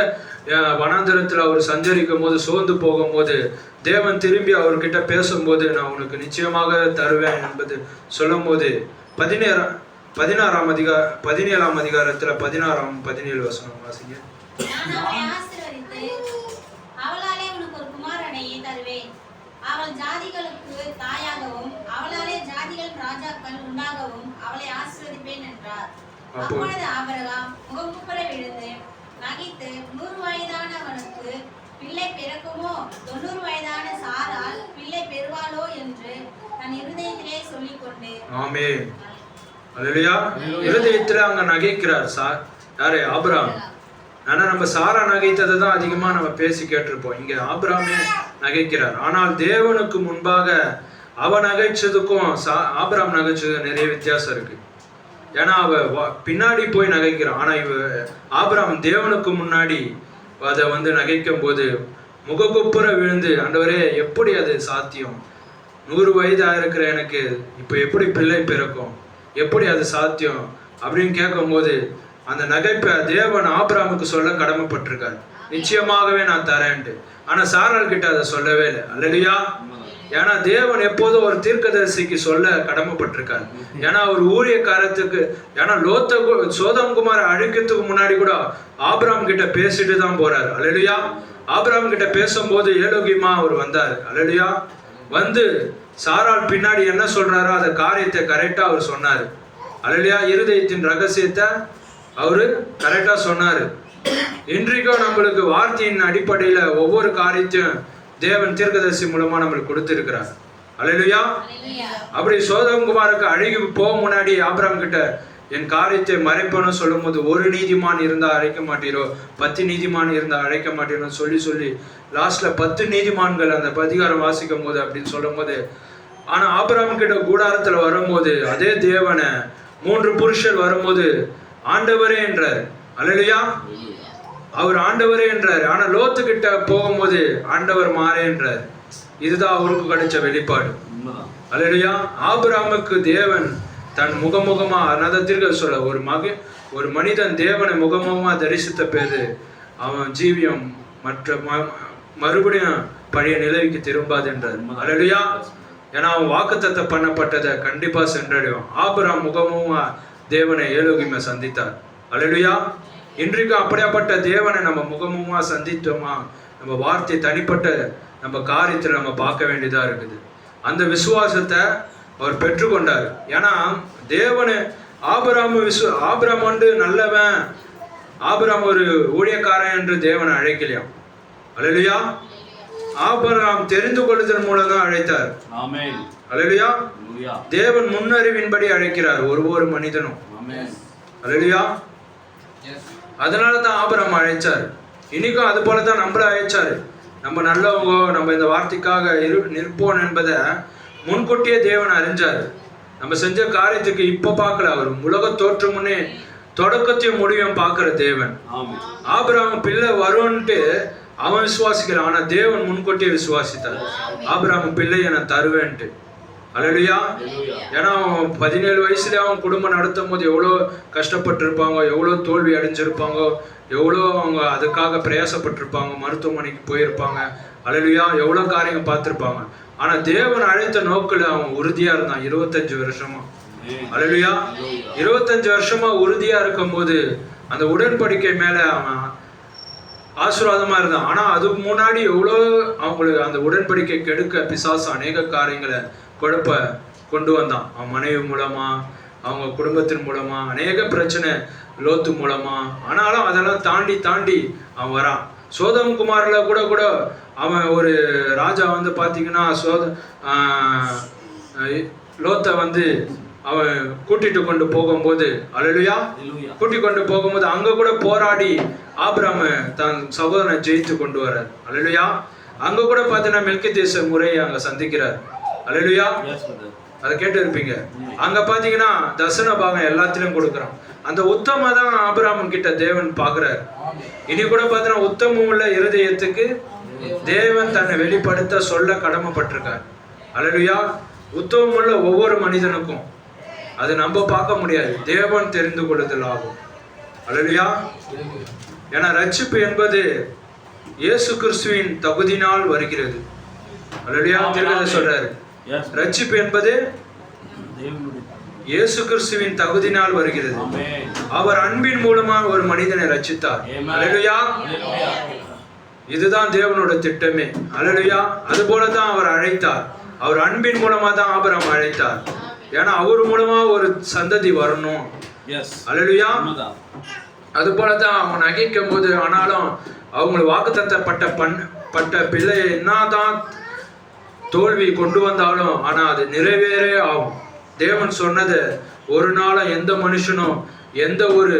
வனாந்தரத்தில் அவர் சஞ்சரிக்கும் போது சோர்ந்து போகும்போது தேவன் திரும்பி அவர்கிட்ட பேசும்போது நான் உனக்கு நிச்சயமாக தருவேன் என்பது சொல்லும் போது 17ஆம் அதிகாரத்துல 16-17 வசனம் வாசிங்க. நான் அவளை ஆசீர்வதித்து அவளாலே உனக்கு ஒரு குமாரனையே தருவேன். அவள் ஜாதிகளுக்கு தாயாகவும் அவளாலே ஜாதிகள் ராஜாக்கள் உண்டாகவும் அவளை ஆசீர்வதிப்பேன் என்றார். அப்பொழுது ஆபிரகாம் முகங்குப்புற விழுந்து நகைத்து 100 வயதானவனுக்கு பிள்ளை பிறக்குமோ 90 வயதான சாரால் பிள்ளை பெறுவாளோ என்று தன் இருதயத்திலே சொல்லிக்கொண்டு. ஆமென். அல்லேலூயா. இருதயத்துல அங்க நகைக்கிறார் யாரு? ஆபிரகாம். ஆனா நம்ம சாரா நகைத்ததை தான் அதிகமா நம்ம பேசி கேட்டிருப்போம். இங்க ஆபிரகாமே நகைக்கிறார். ஆனால் தேவனுக்கு முன்பாக அவ நகைச்சதுக்கும் ஆபிரகாம் நகைச்சதுக்கும் நிறைய வித்தியாசம் இருக்கு. ஏன்னா அவ பின்னாடி போய் நகைக்கிறான். ஆனா ஆபிரகாம் தேவனுக்கு முன்னாடி அதை நகைக்கும் போது முககுப்புற விழுந்து, ஆண்டவரே எப்படி அது சாத்தியம்? 100 வயதா இருக்கிற எனக்கு இப்ப எப்படி பிள்ளை பிறக்கும்? எப்படி அது சாத்தியம் அப்படின்னு கேட்கும் போது அந்த நகைப்பை தேவன் ஆபிரகாமுக்கு சொல்ல கடமைப்பட்டிருக்காரு. நிச்சயமாகவே நான் தரேன்ட்டு. ஆனா சாராள் கிட்ட அதை சொல்லவே இல்லை. அல்லேலூயா. ஏன்னா தேவன் எப்போதும் ஒரு தீர்க்கதரிசிக்கு சொல்ல கடமைப்பட்டிருக்காரு. ஏன்னா ஒரு ஊழியக்காரத்துக்கு, ஏன்னா சோதம் குமாரை அழிக்கிறதுக்கு முன்னாடி கூட ஆபிரகாம் கிட்ட பேசிட்டு தான் போறாரு. அல்லேலூயா. ஆபிரகாம் கிட்ட பேசும்போது ஏலோகிமா அவர் வந்தாரு. அல்லேலூயா. வந்து சாராள் பின்னாடி என்ன சொல்றாரோ அந்த காரியத்தை கரெக்டா அவர் சொன்னாரு. அல்லேலூயா. இருதயத்தின் ரகசியத்தை அவரு கரெக்டா சொன்னாரு. இன்றைக்கும் நம்மளுக்கு வார்த்தையின் அடிப்படையில ஒவ்வொரு காரியத்தையும் தேவன் தீர்க்கதரிசி மூலமா நம்மளுக்கு கொடுத்திருக்கிறார். அல்லேலூயா. அப்படி சோதம் குமாருக்கு அழுகி போக முன்னாடி ஆபிரகாம் கிட்ட என் காரியத்தை மறைப்பன்னு சொல்லும் போது 1 நீதிமான் இருந்தா அழைக்க மாட்டீரோ, 10 நீதிமான் இருந்தா அழைக்க மாட்டீரோ சொல்லி லாஸ்ட்ல 10 நீதிமான்கள் அந்த அதிகாரம் வாசிக்கும் போது அப்படின்னு சொல்லும் போது, ஆனா ஆபிரகாம் கிட்ட கூடாரத்துல வரும்போது அதே தேவனை 3 புருஷர் வரும்போது ஆண்டவரே என்றார். அல்லேலூயா. அவர் ஆண்டவரே என்றார். ஆனா லோத்து கிட்ட போகும்போது ஆண்டவர் மாறே என்றார். இதுதான் அவருக்கு கிடைச்ச வெளிப்பாடு. அல்லேலூயா. ஆபிரகாமுக்கு தேவன் தன் முகமுகமா, அனதத்திற்கு சொல்ல ஒரு மனிதன் தேவனை முகமுகமா தரிசித்த பேரு அவன் ஜீவியம் மறுபடியும் பழைய நிலைக்கு திரும்பாது என்றார். அல்லேலூயா. ஏன்னா அவன் வாக்குத்தத்தம் பண்ணப்பட்டதை கண்டிப்பா சென்றடையும். ஆபிரகாம் முகமுகமா தேவனை ஏலோகிமை சந்தித்தார். அல்லேலூயா. இன்றைக்கும் அப்படியாப்பட்ட தேவனை நம்ம முகமுகமா சந்தித்தோமா, நம்ம வார்த்தை தனிப்பட்ட நம்ம காரியத்தில் நம்ம பார்க்க வேண்டியதா இருக்குது. அந்த விசுவாசத்தை அவர் பெற்றுக்கொண்டார். ஏன்னா தேவனை ஆபிரகாம் வந்து நல்லவன், ஆபிரகாம் ஒரு ஊழியக்காரன் என்று தேவனை அழைக்கலையாம். அல்லேலூயா. ஆபிரகாம் தெரிந்து கொள்ளுதல் மூலம் தான் அழைத்தார். ஆமென். அல்லேலூயா. தேவன் முன்னறிவின்படி அழைக்கிறார் ஒவ்வொரு மனிதனும். அல்லேலூயா. அதனால தான் ஆபிரகாம் அழைச்சார். இன்னைக்கும் அது போலதான் நம்மள அழைச்சாரு. நம்ம நல்லவங்க, நம்ம இந்த வார்த்தைக்காக நிற்போம் என்பதை முன்கூட்டியே தேவன் அறிஞ்சாரு. நம்ம செஞ்ச காரியத்துக்கு இப்ப பார்க்கல, அவர் உலக தோற்று முன்னே தொடக்கத்தையும் முடிவும் பார்க்கிற தேவன். ஆபிரகாம் பிள்ளை வரும்ன்ட்டு அவன் விசுவாசிக்கிறான். ஆனா தேவன் முன்கூட்டியே விசுவாசித்தார். ஆபிரகாம் பிள்ளையை நான் தருவேன்ட்டு. அல்லேலூயா. ஏன்னா அவன் 17 வயசுல அவன் குடும்பம் நடத்தும் போது எவ்வளோ கஷ்டப்பட்டு இருப்பாங்க, எவ்வளோ தோல்வி அடைஞ்சிருப்பாங்க, எவ்வளோ அவங்க அதுக்காக பிரயாசப்பட்டிருப்பாங்க, மருத்துவமனைக்கு போயிருப்பாங்க. அல்லேலூயா. எவ்வளோ காரியங்கள் பார்த்துருப்பாங்க. ஆனா தேவன் அழைத்த நோக்கில் அவன் உறுதியா இருந்தான் 25 வருஷமா. அல்லேலூயா. 25 வருஷமா உறுதியா இருக்கும் போது அந்த உடன்படிக்கை மேல அவன் ஆசீர்வாதமா இருந்தான். ஆனா அதுக்கு முன்னாடி எவ்வளோ அவங்களுக்கு அந்த உடன்படிக்கை கெடுக்க பிசாசு அநேக காரியங்களை குழப்ப கொண்டு வந்தான். அவன் மனைவி மூலமா, அவங்க குடும்பத்தின் மூலமா, அநேக பிரச்சனை லோத்து மூலமா. ஆனாலும் அதெல்லாம் தாண்டி அவன் வரான். சோதம் குமாரில் கூட அவன் ஒரு ராஜா பாத்தீங்கன்னா லோத்தை அவன் கூட்டிட்டு கொண்டு போகும்போது, அல்லேலூயா, கூட்டி கொண்டு போகும்போது அங்க கூட போராடி ஆபிரகாம் தன் சகோதரனை ஜெயித்து கொண்டு வர்றார். அல்லேலூயா. அங்க கூட பார்த்தீங்கன்னா மெல்கிதேச முறையை அங்க சந்திக்கிறார். அல்லேலூயா. அதை கேட்டு இருப்பீங்க. அங்க பாத்தீங்கன்னா தசன பாகம் எல்லாத்திலும் கொடுக்குறான். அந்த உத்தம தான் ஆபிரகாம் கிட்ட தேவன் பாக்குறாரு. இனி கூட பாத்தீங்கன்னா உத்தமம் உள்ள இருதயத்துக்கு தேவன் தன்னை வெளிப்படுத்த சொல்ல கடமைப்பட்டிருக்கார். அல்லேலூயா. உத்தமம் உள்ள ஒவ்வொரு மனிதனுக்கும் அது நம்ம பார்க்க முடியாது, தேவன் தெரிந்து கொள்ளுதல் ஆகும். அல்லேலூயா. ஏன்னா ரட்சிப்பு என்பது இயேசு கிறிஸ்துவின் தகுதியினால் வருகிறது. அல்லேலூயா. தீர்க்கதரிசி சொல்றாரு, ரட்சிப்பு என்பது இயேசு கிறிஸ்துவின் தகுதியினால் வருகிறது. அவர் அன்பின் மூலமா ஒரு மனிதனை ரட்சித்தார். அல்லேலூயா. இதுதான் தேவனோட திட்டமே. அல்லேலூயா. அது போலதான் அவர் அழைத்தார். அவர் அன்பின் மூலமா தான் ஆபிரகாம் அழைத்தார். ஏன்னா அவர் மூலமா ஒரு சந்ததி வரணும். அல்லேலூயா. அது போலதான் அவங்க நகைக்கும் போது, ஆனாலும் அவங்களை வாக்குத்தத்தப்பட்ட பிள்ளை என்னதான் தோல்வி கொண்டு வந்தாலும் ஆனா அது நிறைவேறே ஆகும். தேவன் சொன்னதை ஒரு நாளும் எந்த மனுஷனும் எந்த ஒரு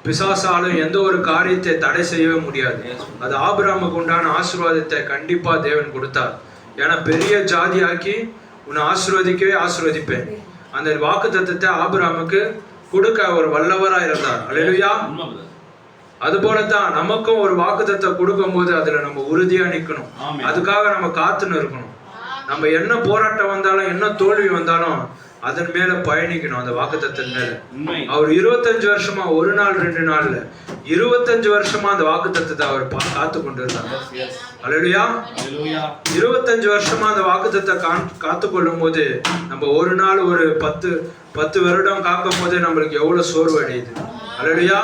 பிசாசாலும் எந்த ஒரு காரியத்தை தடை செய்யவே முடியாது. அது ஆபிரகாமுக்கு உண்டான ஆசீர்வாதத்தை கண்டிப்பா தேவன் கொடுத்தார். ஏன்னா பெரிய ஜாதியாக்கி உன்னை ஆசீர்வதிப்பேன். அந்த வாக்குத்தத்தத்தை ஆபிரகாமுக்கு கொடுக்க ஒரு வல்லவரா இருந்தார். அல்லேலூயா. அது போலதான் நமக்கும் ஒரு வாக்குத்தத்தை கொடுக்கும் போது அதுல நம்ம உறுதியா நிக்கணும். அதுக்காக நம்ம காத்துன்னு இருக்கணும். நம்ம என்ன போராட்டம் வந்தாலும் என்ன தோல்வி வந்தாலும் அதன் மேல பயணிக்கணும். அந்த வாக்குத்தத்தின் மேல அவர் 25 வருஷமா ஒரு நாள் 2 நாள்ல 25 வருஷமா அந்த வாக்குத்தத்தத்தை அவர் காத்து கொண்டு இருந்தார். அல்லேலூயா. 25 வருஷமா அந்த வாக்குத்தத்தை காத்து கொள்ளும் போது நம்ம ஒரு நாள் ஒரு 10 வருடம் காக்கும் போது நம்மளுக்கு எவ்வளவு சோர்வு அடையுது. அல்லேலூயா.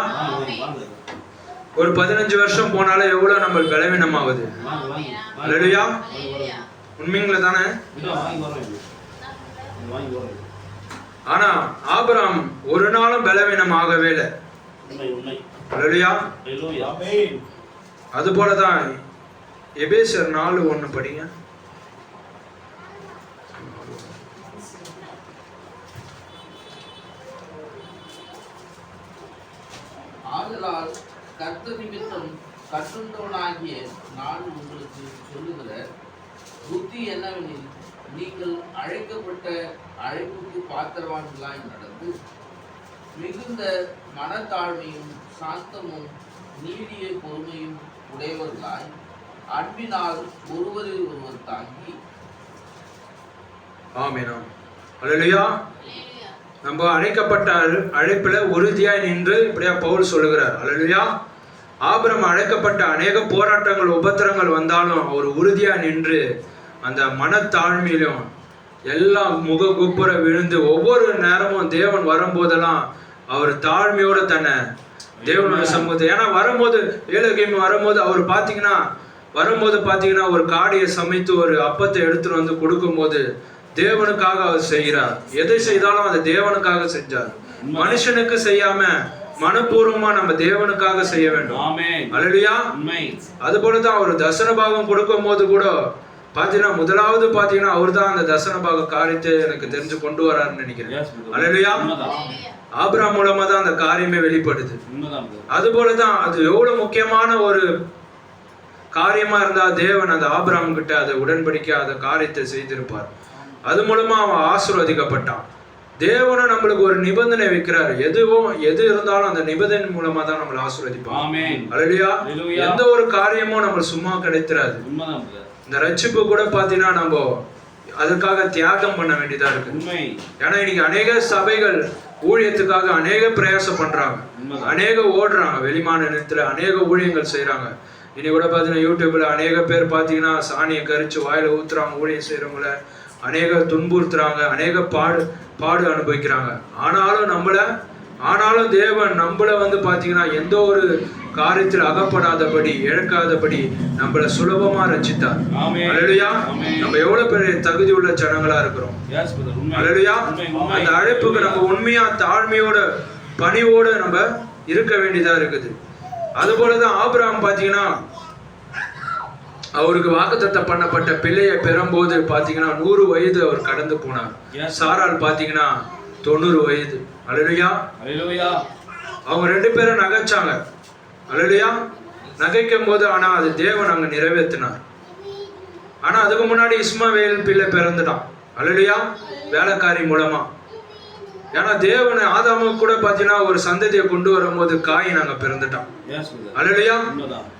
ஒரு 15 வருஷம் போனாலும் எவ்வளவு நம்மளுக்கு பலவீனம் ஆகுது. அல்லேலூயா. உண்மைங்கள தானே. ஆனா ஆபிரகாம் ஒரு நாளும் பலவீனம் ஆகவே இல்லை. அல்லேலூயா. அது போலதான் எபேசியர் 4:1 படிங்க. ஆதலால் கர்த்தர் நிமித்தம் கட்டுண்டவனாகிய நான் உங்களுக்கு சொல்லுகிற புத்தி என்னவெனில், நீங்கள் அழைக்கப்பட்ட அழைப்புக்கு பாத்திரவான்களாய் நடந்து மிகுந்த மனத்தாழ்மையும் சாந்தமும் நீடிய பொறுமையும் உடையவர்களாய் அன்பினால் ஒருவரில் ஒருவர் தாங்கி. ஆமென். அல்லேலூயா. நம்ம அழைக்கப்பட்ட அழைப்புல உறுதியாய் நின்று இப்படியா பவுல் சொல்லுகிறார். அல்லேலூயா. ஆபிரகாம் அழைக்கப்பட்ட அநேக போராட்டங்கள் உபத்திரங்கள் வந்தாலும் அவர் உறுதியா நின்று அந்த மனத்தாழ்மையிலும் எல்லாம் முககுப்புற விழுந்து ஒவ்வொரு நேரமும் தேவன் வரும்போதெல்லாம் அவர் தாழ்மையோட தன்னை தேவனோட சமூகத்தை, ஏன்னா வரும்போது ஏலோகியம் வரும்போது அவர் பார்த்தீங்கன்னா ஒரு காடியை சமைத்து ஒரு அப்பத்தை எடுத்துட்டு வந்து கொடுக்கும் போது தேவனுக்காக அவர் செய்கிறார். எதை செய்தாலும் அதை தேவனுக்காக செஞ்சார். மனுஷனுக்கு செய்யாம மனப்பூர்வமா நம்ம தேவனுக்காக செய்ய வேண்டும். அல்லேலூயா. அது போலதான் ஒரு தசன பாகம் கொடுக்கும் போது கூட பாத்தீங்கன்னா முதலாவது பாத்தீங்கன்னா அவர் தான் அந்த தசன பாக காரியத்தை எனக்கு தெரிஞ்சு கொண்டு வராருன்னு நினைக்கிறேன். அல்லேலூயா. ஆபிரகாம் மூலமா தான் அந்த காரியமே வெளிப்படுது. அது போலதான் அது எவ்வளவு முக்கியமான ஒரு காரியமா இருந்தா தேவன் அந்த ஆபிரகாம் கிட்ட அதை உடன்படிக்கை அந்த காரியத்தை செய்திருப்பார். அது மூலமா அவன் ஆசீர்வதிக்கப்பட்டான். தேவனும் நம்மளுக்கு ஒரு நிபந்தனை வைக்கிறாரு. எது இருந்தாலும் அந்த நிபந்தனை மூலமா தான் நம்மளை ஆசீர்வதிப்பான். அல்லேலூயா. எந்த ஒரு காரியமும் நம்மளுக்கு சும்மா கிடைத்திராது. இந்த ரட்சிப்பு கூட பாத்தீங்கன்னா நம்ம அதுக்காக தியாகம் பண்ண வேண்டியதா இருக்கு. ஏன்னா இன்னைக்கு அநேக சபைகள் ஊழியத்துக்காக அநேக பிரயாசம் பண்றாங்க, அநேக ஓடுறாங்க, வெளிமாநிலத்துல அநேக ஊழியங்கள் செய்யறாங்க. இன்னைக்கு கூட பாத்தீங்கன்னா யூடியூப்ல அநேக பேர் பாத்தீங்கன்னா சாணியை கரிச்சு வாயில ஊத்துறாங்க, ஊழியம் செய்யறவங்கள அநேக துன்புறுத்துறாங்க, அநேக பாடு அனுபவிக்கிறாங்க. ஆனாலும் தேவன் நம்மள பாத்தீங்கன்னா எந்த ஒரு காரியத்தில் அகப்படாதபடி இழக்காதபடி நம்மள சுலபமா ரட்சித்தார். அல்லேலூயா. நம்ம எவ்வளவு பெரிய தகுதி உள்ள ஜனங்களா இருக்கிறோம். அல்லேலூயா. அந்த அழைப்புக்கு நம்ம உண்மையா தாழ்மையோட பணிவோட நம்ம இருக்க வேண்டியதா இருக்குது. அது போலதான் ஆபிரகாம் பாத்தீங்கன்னா அவருக்கு வாக்குத்தத்தம் பண்ணப்பட்ட பிள்ளையை பெறும்போது பாத்தீங்கன்னா 100 வயது அவர் கடந்து போனார். சாராள் பாத்தீங்கன்னா 90 வயது. அல்லேலூயா. அவங்க 2 பேரும் நகைச்சாங்க. அல்லேலூயா. நகைக்கும் போது ஆனா அது தேவன் அங்க நிறைவேற்றினார். ஆனா அதுக்கு முன்னாடி இஸ்மவேல் பிள்ளை பிறந்துட்டான். அல்லேலூயா. வேலைக்காரி மூலமா. ஏன்னா தேவன் ஆதாமுக்கு கூட பாத்தீங்கன்னா ஒரு சந்ததியை கொண்டு வரும்போது காயின் அங்க பிறந்துட்டான். அல்லேலூயா.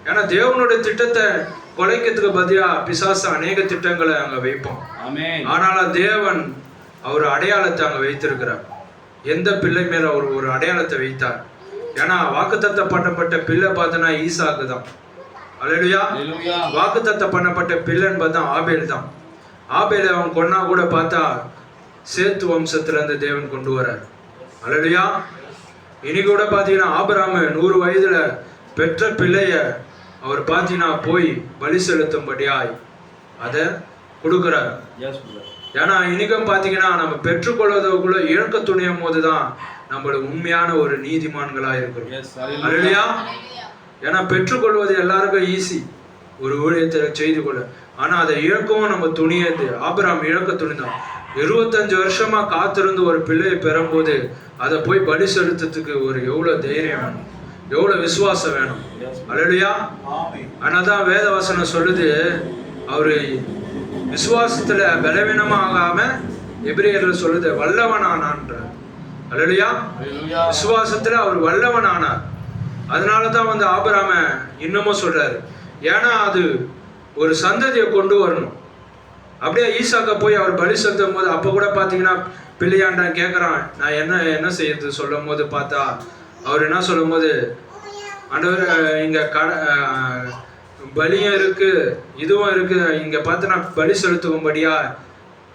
ஏன்னா தேவனுடைய திட்டத்தை கொலைக்கிறதுக்கு பதிலா பிசாசு அநேக திட்டங்களை அங்க வைப்பான். ஆனாலும் தேவன் அவர் அடையாளத்தை அங்க வைத்திருக்கிறார். எந்த பிள்ளை மேல அவர் ஒரு அடையாளத்தை வைத்தார். ஏன்னா வாக்குத்தத்தம் பண்ணப்பட்ட பிள்ளை பார்த்தனா ஈசாக்கு தான். அல்லேலூயா. வாக்குத்தத்தம் பண்ணப்பட்ட பிள்ளைன்னு பார்த்தா ஆபேல் தான். ஆபேலை அவன் கொன்னா கூட பார்த்தா சேத்து வம்சத்துல இருந்து தேவன் கொண்டு வரார். அல்லேலூயா. இனி கூட பார்த்தீங்கன்னா ஆபிரகாம் 100 வயதுல பெற்ற பிள்ளைய அவர் பார்த்தீங்கன்னா போய் பலி செலுத்தும்படியாய் அதை கொடுக்குறார். ஏன்னா இன்னைக்கும் பார்த்தீங்கன்னா நம்ம பெற்றுக்கொள்வதற்குள்ள இழக்க துணியும் போதுதான் நம்மளுக்கு உண்மையான ஒரு நீதிமான்களா இருக்கிறோம். அல்லேலூயா. ஏன்னா பெற்றுக்கொள்வது எல்லாருக்கும் ஈஸி, ஒரு ஊழியத்தை செய்து கொள்ள. ஆனா அதை இழக்கவும் நம்ம துணியது. ஆபிரகாம் இழக்க துணிதான். 25 வருஷமா காத்திருந்து ஒரு பிள்ளையை பெறும்போது அதை போய் பலி செலுத்துறதுக்கு ஒரு எவ்வளவு தைரியம் வேணும், எவ்வளவு விசுவாசம் வேணும். அல்லேலூயா. ஆனாதான் வேத வசனம் சொல்லுது, அவரு விசுவாசத்துல பலவீனமா ஆகாம எபிரேயர்ல சொல்லுது வல்லவன் ஆனான்ற. அல்லேலூயா. விசுவாசத்துல அவர் வல்லவன் ஆனார். அதனாலதான் வந்து ஆபிரகாம இன்னமும் சொல்றாரு, ஏன்னா அது ஒரு சந்ததியை கொண்டு வரணும். அப்படியே ஈசாக்க போய் அவர் பலி செலுத்தும் போது அப்ப கூட பாத்தீங்கன்னா பிள்ளையாண்டான் கேட்கறான், நான் என்ன செய்யறது சொல்லும் போது பார்த்தா அவர் என்ன சொல்லும் போது, ஆண்டவர் இங்க பலியும் இருக்கு இதுவும் இருக்கு, இங்க பார்த்து நான் பலி செலுத்தும்படியா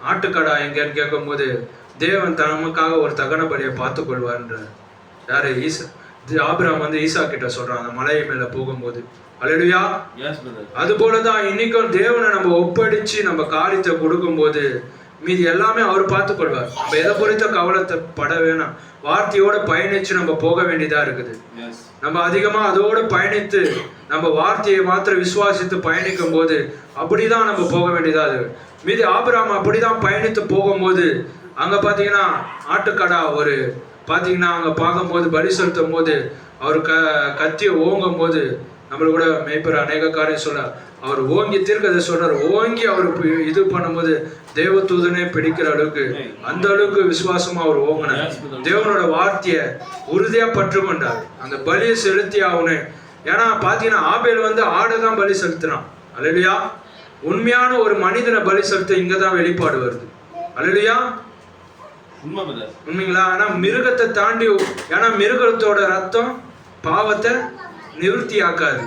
ஆட்டுக்கடா எங்கன்னு கேட்கும் போது தேவன் நமக்காக ஒரு தகன பலியை பார்த்து கொள்வார்ன்ற. யாரு? ஆபிரகாம் வந்து ஈசா கிட்ட சொல்றான் அந்த மலை மேல போகும்போது. அல்லேலூயா. அது போலதான் இன்னைக்கும் தேவனை நம்ம ஒப்படைச்சு நம்ம காரியத்தை கொடுக்கும் போது மீதி எல்லாமே அவர் பார்த்து கொள்வார். நம்ம எதை குறித்த கவலைத்தை பட வேணாம். வார்த்தையோட பயணிச்சு நம்ம போக வேண்டியதா இருக்குது. நம்ம அதிகமா அதோட பயணித்து நம்ம வார்த்தையை மாத்திரம் விசுவாசித்து பயணிக்கும் போது அப்படிதான் நம்ம போக வேண்டியதா இருக்கு. மீதி ஆபிரகாம் அப்படிதான் பயணித்து போகும்போது அங்க பாத்தீங்கன்னா ஆட்டுக்கடா ஒரு பாத்தீங்கன்னா அங்க பார்க்கும்போது பலி செலுத்தும் போது அவர் கத்திய ஓங்கும் போது நம்மள கூட மேய்ப்பர் அநேக காரியம் சொல்ல அவர் ஓங்கி தீர்க்கதை சொல்றாரு. ஓங்கி அவர் இது பண்ணும்போது தேவதூதனே பிடிக்கிற அளவுக்கு அந்த அளவுக்கு விசுவாசமா அவர் ஓங்கினார். தேவனோட வார்த்தைய உறுதியா பற்று கொண்டார். அந்த பலியை செலுத்தி ஆகணும். ஏன்னா பாத்தீங்கன்னா ஆபேல் வந்து ஆடுதான் பலி செலுத்தினான். அல்லேலூயா. உண்மையான ஒரு மனிதனை பலி செலுத்த இங்கதான் வெளிப்பாடு வருது. அல்லேலூயா. உண்மைங்களா? ஆனா மிருகத்தை தாண்டி, ஏன்னா மிருகத்தோட ரத்தம் பாவத்தை நிவர்த்தி ஆக்காது,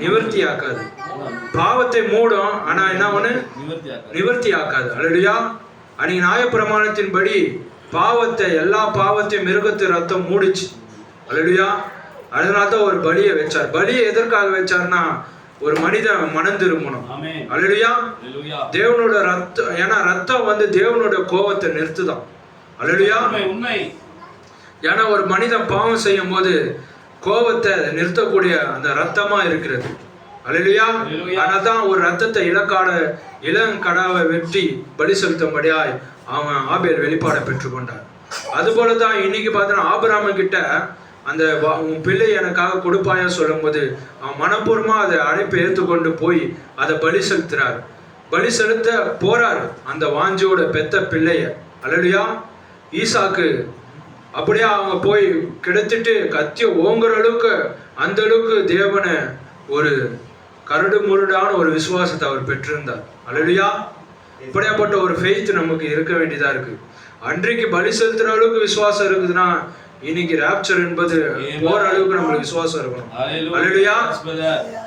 நிவர்த்தி ஆக்காது. பாவத்தை மூடும், ஆனா என்ன ஒண்ணு நிவர்த்தி ஆக்காது. அல்லேலூயா. அன்னைக்கு நியாயப்பிரமாணத்தின்படி பாவத்தை எல்லா பாவத்தையும் மிருகத்து ரத்தம் மூடிச்சு. அல்லேலூயா. அதனால்தான் ஒரு பலியை வச்சார். பலியை எதற்காக வச்சார்னா ஒரு மனிதன் மனம் திரும்பணும். அல்லேலூயா. தேவனோட ரத்தம், ஏன்னா ரத்தம் வந்து தேவனோட கோபத்தை நிறுத்துதான். அல்லேலூயா. ஏன்னா ஒரு மனிதன் பாவம் செய்யும் போது கோபத்தை நிறுத்தக்கூடிய அந்த ரத்தமா இருக்கிறது. அல்லேலூயா. ஆனாதான் ஒரு ரத்தத்தை இளங்கடாவை வெட்டி பலி செலுத்தும்படியாய் அவன் ஆபேல் வெளிப்பாடை பெற்றுக்கொண்டார். அது போலதான் இன்னைக்கு பார்த்தோன்னா ஆபிரகாம் கிட்ட அந்த உன் பிள்ளை எனக்காக கொடுப்பாயா சொல்லும் போது அவன் மனப்பூர்வமா அதை அழைப்பு ஏற்றுக்கொண்டு போய் அதை பலி செலுத்துறாரு. பலி செலுத்த போறாரு அந்த வாஞ்சியோட பெத்த பிள்ளைய. அல்லேலூயா. ஈசாக்கு அப்படியே அவங்க போய் கிடைத்துட்டு கத்திய ஓங்குற அளவுக்கு அந்த அளவுக்கு தேவனை ஒரு கரடு முரடான ஒரு விசுவாசத்தை அவர் பெற்றிருந்தார். அல்லேலூயா. இப்படியாப்பட்ட ஒரு ஃபெய்த் நமக்கு இருக்க வேண்டியதா இருக்கு. அன்றைக்கு பலி செலுத்துற அளவுக்கு விசுவாசம் இருக்குதுன்னா இன்னைக்கு ராப்சர் என்பது போற அளவுக்கு நம்மளுக்கு விசுவாசம் இருக்கணும். அல்லேலூயா.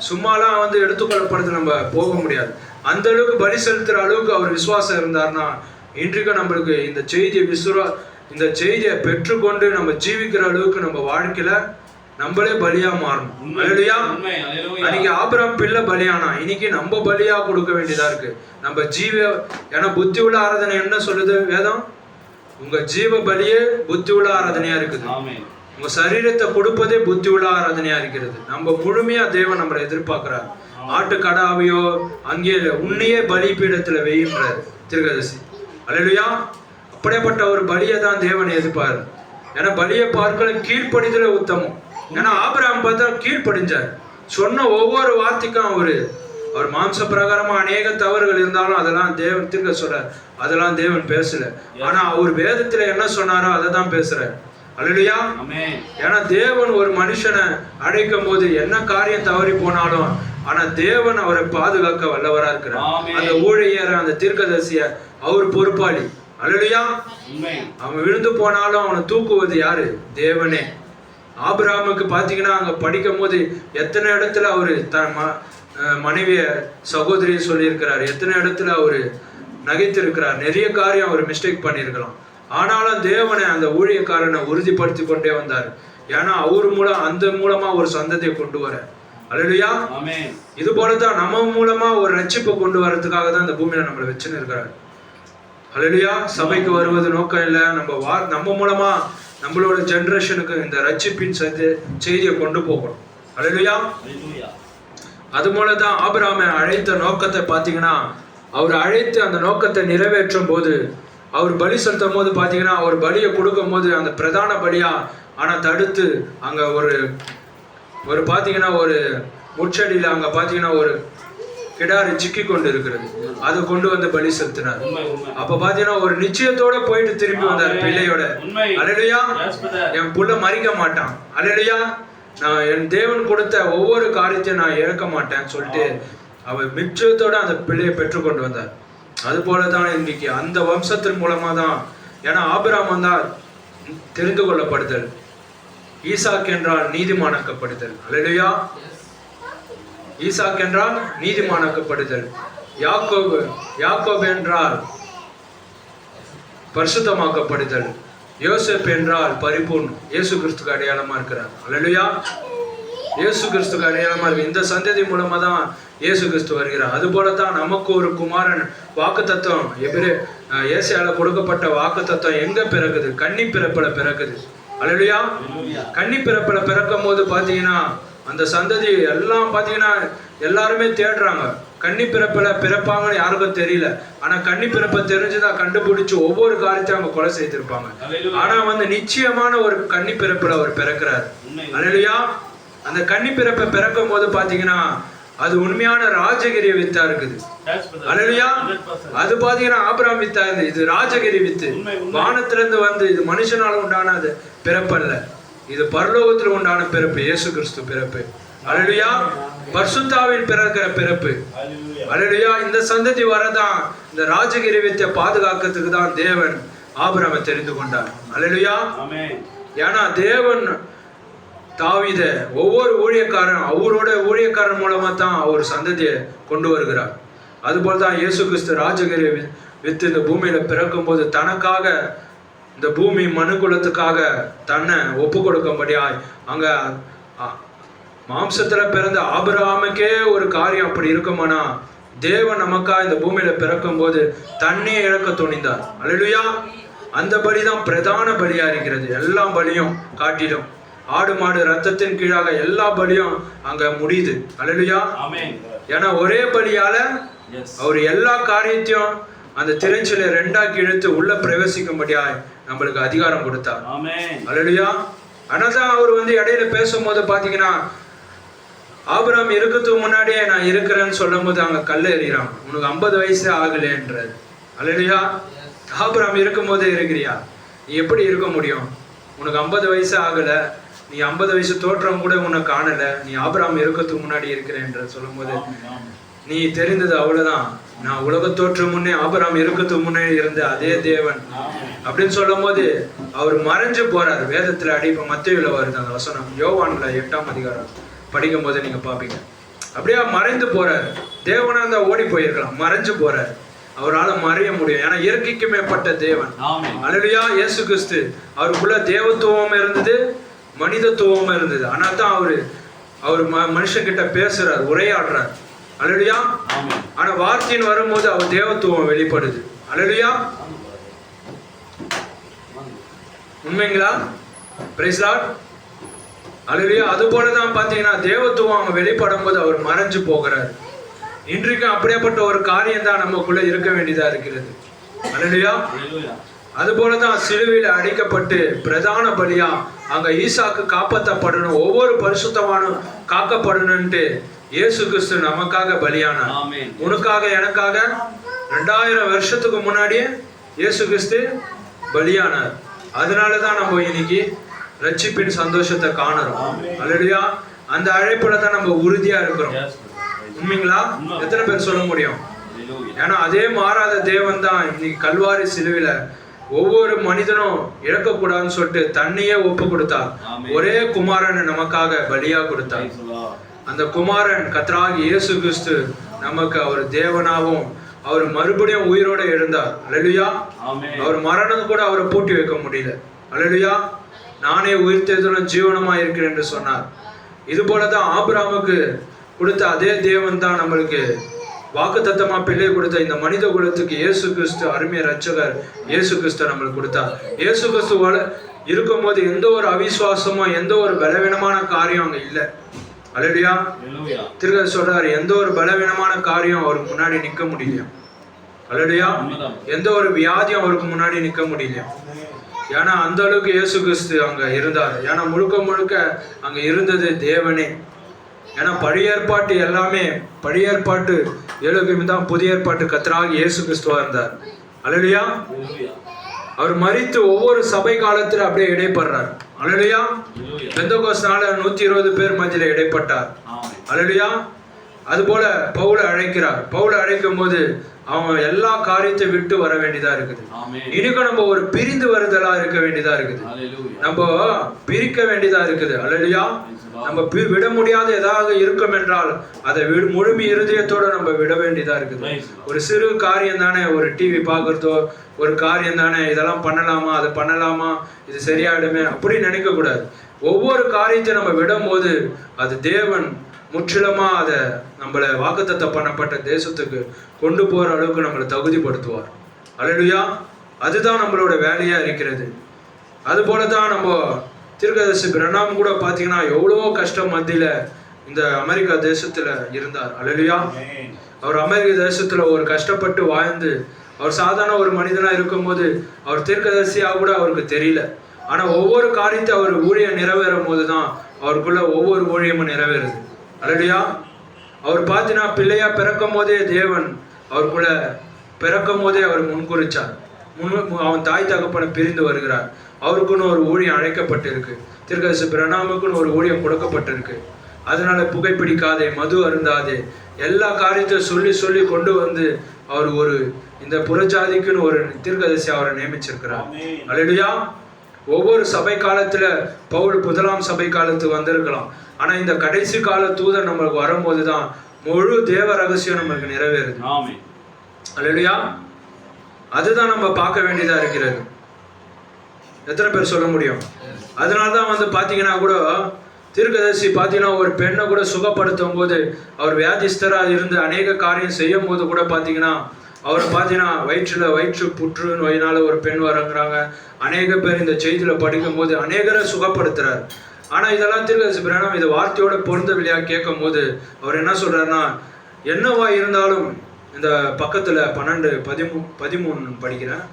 சும்மாலாம் வந்து எடுத்துக்கொள்ளப்படுறது நம்ம போக முடியாது. அந்த அளவுக்கு பலி செலுத்துற அளவுக்கு அவர் விசுவாசம் இருந்தார்னா இன்றைக்கு நம்மளுக்கு இந்த செய்தியை பெற்றுக்கொண்டு நம்ம ஜீவிக்கிற அளவுக்கு நம்ம வாழ்க்கையில நம்மளே பலியா மாறணும். அல்லேலூயா. அன்னைக்கு ஆபிரகாம் பிள்ளை பலியானா இன்னைக்கு நம்ம பலியா கொடுக்க வேண்டியதா இருக்கு. நம்ம ஏன்னா புத்தி உள்ள ஆராதனை என்ன சொல்லுது வேதம்? உங்க ஜீவ பலியே புத்தி உள்ள ஆராதனையா இருக்குது. உங்க சரீரத்தை கொடுப்பதே புத்தி உள்ள ஆராதனையா இருக்கிறது. நம்ம முழுமையா தேவன் நம்மளை எதிர்பார்க்கிறார். ஆட்டுக்கடாவையோ அங்கே உன்னையே பலி பீடத்துல வெய்யுன்றார் தீர்க்கதரிசி. அல்லேலூயா. அப்படிப்பட்ட ஒரு பலியை தான் தேவனை எதிர்ப்பாரு. ஏன்னா பலியை பார்க்கல கீழ்ப்படிதல உத்தமம். ஏன்னா ஆபிரகாம் பார்த்தா கீழ்ப்படிஞ்சார். சொன்ன ஒவ்வொரு வார்த்தைக்கும் அவர் மாம்ச பிரகாரமா அநேக தவறுகள் இருந்தாலும் அதெல்லாம் தேவன் தீர்க்க சொல்றார். அதெல்லாம் தேவன் பேசல. ஆனா அவர் வேதத்துல என்ன சொன்னாரோ அதை தான் பேசுறார். அல்லேலூயா. ஏன்னா தேவன் ஒரு மனுஷனை அழைக்கும் போது என்ன காரியம் தவறி போனாலும் ஆனா தேவன் அவரை பாதுகாக்க வல்லவரா இருக்கிறார். அந்த ஊழியர் அந்த தீர்க்கதரிசிய அவர் பொறுப்பாளி. அல்லேலூயா. உண்மை. அவன் விழுந்து போனாலும் அவனை தூக்குவது யாரு? தேவனே. ஆபிரகாமுக்கு பாத்தீங்கன்னா அங்க படிக்கும் போது எத்தனை இடத்துல அவரு தன் மனைவிய சகோதரியை சொல்லியிருக்கிறார், எத்தனை இடத்துல அவரு நகைத்திருக்கிறார், நிறைய காரியம் அவர் மிஸ்டேக் பண்ணியிருக்கலாம். ஆனாலும் தேவனை அந்த ஊழியக்காரனை உறுதிப்படுத்தி கொண்டே வந்தார். ஏன்னா அவர் அந்த மூலமா ஒரு சந்ததியை கொண்டு வர. அல்லேலூயா. இது போலதான் நம்ம மூலமா ஒரு ரட்சிப்பை கொண்டு வர்றதுக்காக தான் இந்த பூமியில நம்மளை வச்சுன்னு இருக்கிறார். அல்லேலூயா. சபைக்கு வருவது நோக்கம் இல்லை, நம்ம மூலமா நம்மளோட ஜெனரேஷனுக்கு இந்த ரட்சிப்பின் செய்தியை கொண்டு போகணும். அல்லேலூயா. அது போலதான் ஆபிரகாமை அழைத்த நோக்கத்தை பாத்தீங்கன்னா, அவர் அழைத்து அந்த நோக்கத்தை நிறைவேற்றும் போது, அவர் பலி செலுத்தும் போது பாத்தீங்கன்னா, அவர் பலியை கொடுக்கும் போது அந்த பிரதான பலியா ஆனா தடுத்து அங்க ஒரு பாத்தீங்கன்னா ஒரு முச்சடியில அங்க பாத்தீங்கன்னா ஒரு கிடாரி சிக்கி கொண்டு இருக்கிறது, அதை கொண்டு வந்து பலி செலுத்தினார். அப்ப பாத்தீங்கன்னா ஒரு நிச்சயத்தோட போயிட்டு திரும்பி வந்தார் பிள்ளையோட. அல்லேலூயா. என் புள்ள மறிக்க மாட்டான், அல்லேலூயா, நான் என் தேவன் கொடுத்த ஒவ்வொரு காரியத்தையும் நான் இழக்க மாட்டேன்னு சொல்லிட்டு அவர் நிச்சயத்தோட அந்த பிள்ளையை பெற்றுக்கொண்டு வந்தார். அது போலதான் இன்னைக்கு அந்த வம்சத்தின் மூலமா தான், ஏன்னா ஆபிரகாம் தான் தெரிந்து கொள்ளப்படுதல், ஈசாக் என்றால் நீதிமானாக்கப்படுதல். அல்லேலூயா. ஈசாக் என்றால் நீதிமானாக்கப்படுதல், யாக்கோபு என்றால் பரிசுத்தமாக்கப்படுதல், யோசேப் என்றால் பரிபூர்ணம். இயேசு கிறிஸ்துக்கு அடையாளமா இருக்கிறார். அல்லேலூயா. இயேசு கிறிஸ்துக்கு அடையாளமா இருக்கு. இந்த சந்ததி மூலமா தான் இயேசு கிறிஸ்து வருகிறார். அது போலதான் நமக்கு ஒரு குமாரன் வாக்குத்தத்தம், ஏசாயால கொடுக்கப்பட்ட வாக்குத்தத்தம் எங்க பிறகுது? கன்னி பிறப்புல பிறக்குது. அல்லேலூயா. கன்னி பிறப்புல பிறக்கும் போது பாத்தீங்கன்னா அந்த சந்ததி எல்லாம் பாத்தீங்கன்னா எல்லாருமே தேடுறாங்க. கன்னி பிறப்புல பிறப்பாங்கன்னு யாருக்கும் தெரியல. ஆனா கன்னி பிறப்பை தெரிஞ்சுதான் கண்டுபிடிச்சு ஒவ்வொரு காரியத்தையும் அவங்க கொலை செய்திருப்பாங்க. ஆனா நிச்சயமான ஒரு கன்னி பிறப்புல அவர் பிறக்கிறார். அல்லேலூயா. அந்த கன்னி பிறப்பை பிறக்கும் போது பாத்தீங்கன்னா அது உண்மையான ராஜகிரி வித்தா இருக்குது. அல்லேலூயா. அது பாத்தீங்கன்னா ஆபிரகாம் வித்தா இருந்து, இது ராஜகிரி வித்து. வானத்திலிருந்து வந்து இது மனுஷனால உண்டான அது பிறப்பல்ல, இது பரலோகத்தில் உண்டான பிறப்பு, இயேசு கிறிஸ்து பிறப்பு. அல்லேலூயா. பரிசுத்தாவில் பிறக்கிற பிறப்பு. அல்லேலூயா. இந்த சந்ததி வரதான் இந்த ராஜகிரி வித்தை பாதுகாக்கிறதுக்கு தான் தேவன் ஆபிரகாமை தெரிந்து கொண்டார். அல்லேலூயா. ஏன்னா தேவன் தாவீத ஒவ்வொரு ஊழியக்காரன் அவரோட ஊழியக்காரன் மூலமா தான் அவர் சந்ததியை கொண்டு வருகிறார். அதுபோல்தான் இயேசு கிறிஸ்து ராஜகிரி வித்து இந்த பூமியில பிறக்கும் போது தனக்காக இந்த பூமி மனுக்குலத்துக்காக தன்னை ஒப்பு கொடுக்கும்படியாய் அங்க மாம்சத்துல பிறந்த ஆபிரகாமுக்கே ஒரு காரியம் அப்படி இருக்குமானா, தேவன் நமக்கா இந்த பூமியில பிறக்கும் போது தன்னையே இழக்க துணிந்தார். அல்லேலூயா. அந்த பலிதான் பிரதான பலியா இருக்கிறது. எல்லா பலியும் காட்டிலும் ஆடு மாடு ரத்தத்தின் கீழாக எல்லா பலியும் அங்க முடியுது. அல்லேலூயா. ஏன்னா ஒரே பலியால அவர் எல்லா காரியத்தையும் அந்த திரைச்சிலை ரெண்டாக்கி இழுத்து உள்ள பிரவேசிக்கும்படியாய் நம்மளுக்கு அதிகாரம் கொடுத்தார். அல்லேலூயா. ஆனாதான் அவர் இடையில பேசும்போது பாத்தீங்கன்னா, ஆபிரகாம் இருக்கிறதுக்கு முன்னாடியே நான் இருக்கிறேன்னு சொல்லும் போது அங்க கல்ல எறிகிறான், உனக்கு 50 வயசே ஆகலேன்றாரு. அல்லேலூயா. ஆபிரகாம் இருக்கும் போதே இருக்கிறியா? நீ எப்படி இருக்க முடியும்? உனக்கு 50 வயசு ஆகல, நீ 50 வயசு தோற்றம் கூட உனக்கு காணல, நீ ஆபிரகாம் இருக்கிறதுக்கு முன்னாடி இருக்கிறேன்ற சொல்லும் போது நீ தெரிந்தது அவ்வளவுதான், நான் உலக தோற்றம் முன்னே ஆபிரகாம் இருக்கிறதுக்கு முன்னே இருந்த அதே தேவன் அப்படின்னு சொல்லும் போது அவர் மறைஞ்சு போறாரு. வேதத்துல மத்தேயுல வருது அந்த வசனம், யோவான்ல 8ஆம் அதிகாரம் படிக்கும் போது நீங்க பாப்பீங்க. அப்படியே மறைந்து போறாரு. தேவனா இருந்தா ஓடி போயிருக்கலாம், மறைஞ்சு போறாரு. அவரால் மறைய முடியும், ஏன்னா இயற்கைக்கு மேற்பட்ட தேவன். அல்லேலூயா. இயேசு கிறிஸ்து அவருக்குள்ள தேவத்துவம் இருந்தது, மனிதத்துவம் இருந்தது. ஆனா தான் அவர் மனுஷங்கிட்ட பேசுறார், உரையாடுறார். அல்லேலூயா. ஆனா வார்த்தையின் வரும்போது அவர் தேவத்துவம் வெளிப்படுது. அல்லேலூயா. உண்மைங்களா? Praise Lord. அல்லேலூயா. அது போலதான் பாத்தீங்கன்னா தேவத்துவம் அவங்க வெளிப்படும் போது அவர் மறைஞ்சு போகிறார். இன்றைக்கும் அப்படியேப்பட்ட ஒரு காரியம் தான் நமக்குள்ள இருக்க வேண்டியதா இருக்கிறது. அல்லேலூயா. அது போலதான் சிலுவையில அடிக்கப்பட்டு பிரதான பலியா அங்க ஈசாக்கு காப்பாற்றப்படணும், ஒவ்வொரு பரிசுத்தவானும் காக்கப்படணும்ட்டு இயேசு கிறிஸ்து நமக்காக பலியானார். உனக்காக எனக்காக 2000 வருஷத்துக்கு முன்னாடியே இயேசு கிறிஸ்து பலியானார். அதனாலதான் நம்ம இன்னைக்கு ரட்சிப்பின் சந்தோஷத்தை காணறோம். அல்லேலூயா. அந்த அழைப்புல தான் நம்ம உறுதியா இருக்கிறோம். உண்மைங்களா? எத்தனை பேர் சொல்ல முடியும்? ஏன்னா அதே மாறாத தேவன் தான் இன்னைக்கு கல்வாரி சிலுவையில ஒவ்வொரு மனிதனும் இழக்கக்கூடாதுன்னு சொல்லிட்டு தன்னையே ஒப்பு கொடுத்தார். ஒரே குமாரன் நமக்காக பலியா கொடுத்தார். அந்த குமாரன் கர்த்தராகிய இயேசு கிறிஸ்து நமக்கு அவர் தேவனாகவும் அவர் மறுபடியும் உயிரோட எழுந்தார். அல்லேலூயா. அவர் மரணம் கூட அவரை பூட்டி வைக்க முடியல. அல்லேலூயா. நானே உயிர்த்தெழுதலும் ஜீவனமா இருக்கிறேன் என்று சொன்னார். இது போலதான் ஆபிரகாமுக்கு கொடுத்த அதே தேவன் தான் நம்மளுக்கு வாக்குத்தத்தமா பிள்ளை கொடுத்த இந்த மனித குலத்துக்கு இயேசு கிறிஸ்து அருமைய ரட்சகர் இயேசு கிறிஸ்து நம்மளுக்கு கொடுத்தார். இயேசு கிறிஸ்து இருக்கும் போது எந்த ஒரு அவிசுவாசமோ எந்த ஒரு பலவீனமான காரியம் அங்க இல்லை. அல்லேலூயா. திருக்க சொல்றாரு, எந்த ஒரு பலவீனமான காரியம் அவருக்கு முன்னாடி நிக்க முடியலையா. அல்லேலூயா. எந்த ஒரு வியாதியும் அவருக்கு முன்னாடி நிக்க முடியலையா. ஏன்னா அந்த அளவுக்கு இயேசு கிறிஸ்து அங்க இருந்தார். ஏன்னா முழுக்க முழுக்க அங்க இருந்தது தேவனே. ஏன்னா பழைய ஏற்பாட்டு எல்லாமே பழைய ஏற்பாட்டு ஏழுக்கும் தான் புதிய ஏற்பாட்டு கர்த்தராகிய இயேசு கிறிஸ்துவா இருந்தார். அல்லேலூயா. அவர் மரித்து ஒவ்வொரு சபை காலத்துல அப்படியே இடைப்படுறார். அல்லேலூயா. பெந்தெகோஸ்தே 120 பேர் மத்தியில இடைப்பட்டார். அல்லேலூயா. அது போல பவுலை அழைக்கிறார். பவுலை அழைக்கும் போது அவன் எல்லா காரியத்தை விட்டு வர வேண்டியதா இருக்குது. இன்னைக்கு நம்ம ஒரு பிரிந்து வருதலா இருக்க வேண்டியதா இருக்குது. நம்ம பிரிக்க வேண்டியதா இருக்குது. அல்லேலூயா. நம்ம விட முடியாத ஏதாவது இருக்கும் என்றால் அதை முழுமை இருதயத்தோட நம்ம விட வேண்டியதா இருக்குது. ஒரு சிறு காரியம் தானே, ஒரு டிவி பாக்குறதோ ஒரு காரியம் தானே, இதெல்லாம் பண்ணலாமா அது பண்ணலாமா இது சரியாயிடுமே அப்படி நினைக்க கூடாது. ஒவ்வொரு காரியத்தை நம்ம விடும் போது அது தேவன் முற்றிலுமா அதை நம்மளை வாக்குத்தத்தம் பண்ணப்பட்ட தேசத்துக்கு கொண்டு போற அளவுக்கு நம்மளை தகுதிப்படுத்துவார். அல்லேலூயா. அதுதான் நம்மளோட வேலையா இருக்கிறது. அது போலதான் நம்ம தீர்க்கதரிசி பிரணாம் கூட பாத்தீங்கன்னா எவ்வளவோ கஷ்டம் மத்தியில இந்த அமெரிக்கா தேசத்துல இருந்தார். அல்லேலூயா. அவர் அமெரிக்க தேசத்துல ஒரு கஷ்டப்பட்டு வாழ்ந்து அவர் சாதாரண ஒரு மனிதனா இருக்கும்போது அவர் தீர்க்கதரிசியா கூட அவருக்கு தெரியல. ஆனா ஒவ்வொரு காரியத்தை அவர் ஊழியம் நிறைவேறும் போதுதான் அவருக்குள்ள ஒவ்வொரு ஊழியமும் நிறைவேறுது. அல்லேலூயா. அவர் பார்த்தீங்கன்னா பிள்ளையா பிறக்கும் போதே தேவன் அவருக்குள்ள பிறக்கும் போதே அவர் முன்குறிச்சார். அவன் தாய் தகப்பனை பிரிந்து வருகிறார். அவருக்குன்னு ஒரு ஊழியம் அழைக்கப்பட்டிருக்கு. தீர்க்கதரிசி பிரணாமுக்குன்னு ஒரு ஊழியம் கொடுக்கப்பட்டிருக்கு. அதனால புகைப்பிடிக்காதே, மது அருந்தாதே, எல்லா காரியத்தையும் சொல்லி சொல்லி கொண்டு வந்து அவர் ஒரு இந்த புறஜாதிக்குன்னு ஒரு தீர்க்கதரிசி அவரை நியமிச்சிருக்கிறார். அல்லேலூயா. ஒவ்வொரு சபை காலத்துல பவுல் முதலாம் சபை காலத்துக்கு வந்திருக்கலாம். ஆனா இந்த கடைசி கால தூதர் நம்மளுக்கு வரும்போதுதான் முழு தேவ ரகசியம் நம்மளுக்கு நிறைவேறுது. அல்லேலூயா. அதுதான் நம்ம பார்க்க வேண்டியதா இருக்கிறது. எத்தனை பேர் சொல்ல முடியும்? அதனாலதான் பாத்தீங்கன்னா கூட தீர்க்கதரிசி பாத்தீங்கன்னா ஒரு பெண்ணை கூட சுகப்படுத்தும் போது அவர் வியாதிஸ்தரா இருந்து அநேக காரியம் செய்யும் போது கூட பாத்தீங்கன்னா அவர் பாத்தீங்கன்னா வயிற்று புற்று நோயினால ஒரு பெண் வரங்கிறாங்க. அநேக பேர் இந்த செய்தியில படிக்கும் போது அநேகரை சுகப்படுத்துறாரு. ஆனா இதெல்லாம் தீர்க்கதரிசி பிரணாம் இது வார்த்தையோட பொருந்தவில்லையா கேட்கும் போது அவர் என்ன சொல்றாருன்னா, என்னவா இருந்தாலும் இந்த பக்கத்துல 12-13 படிக்கிறேன்.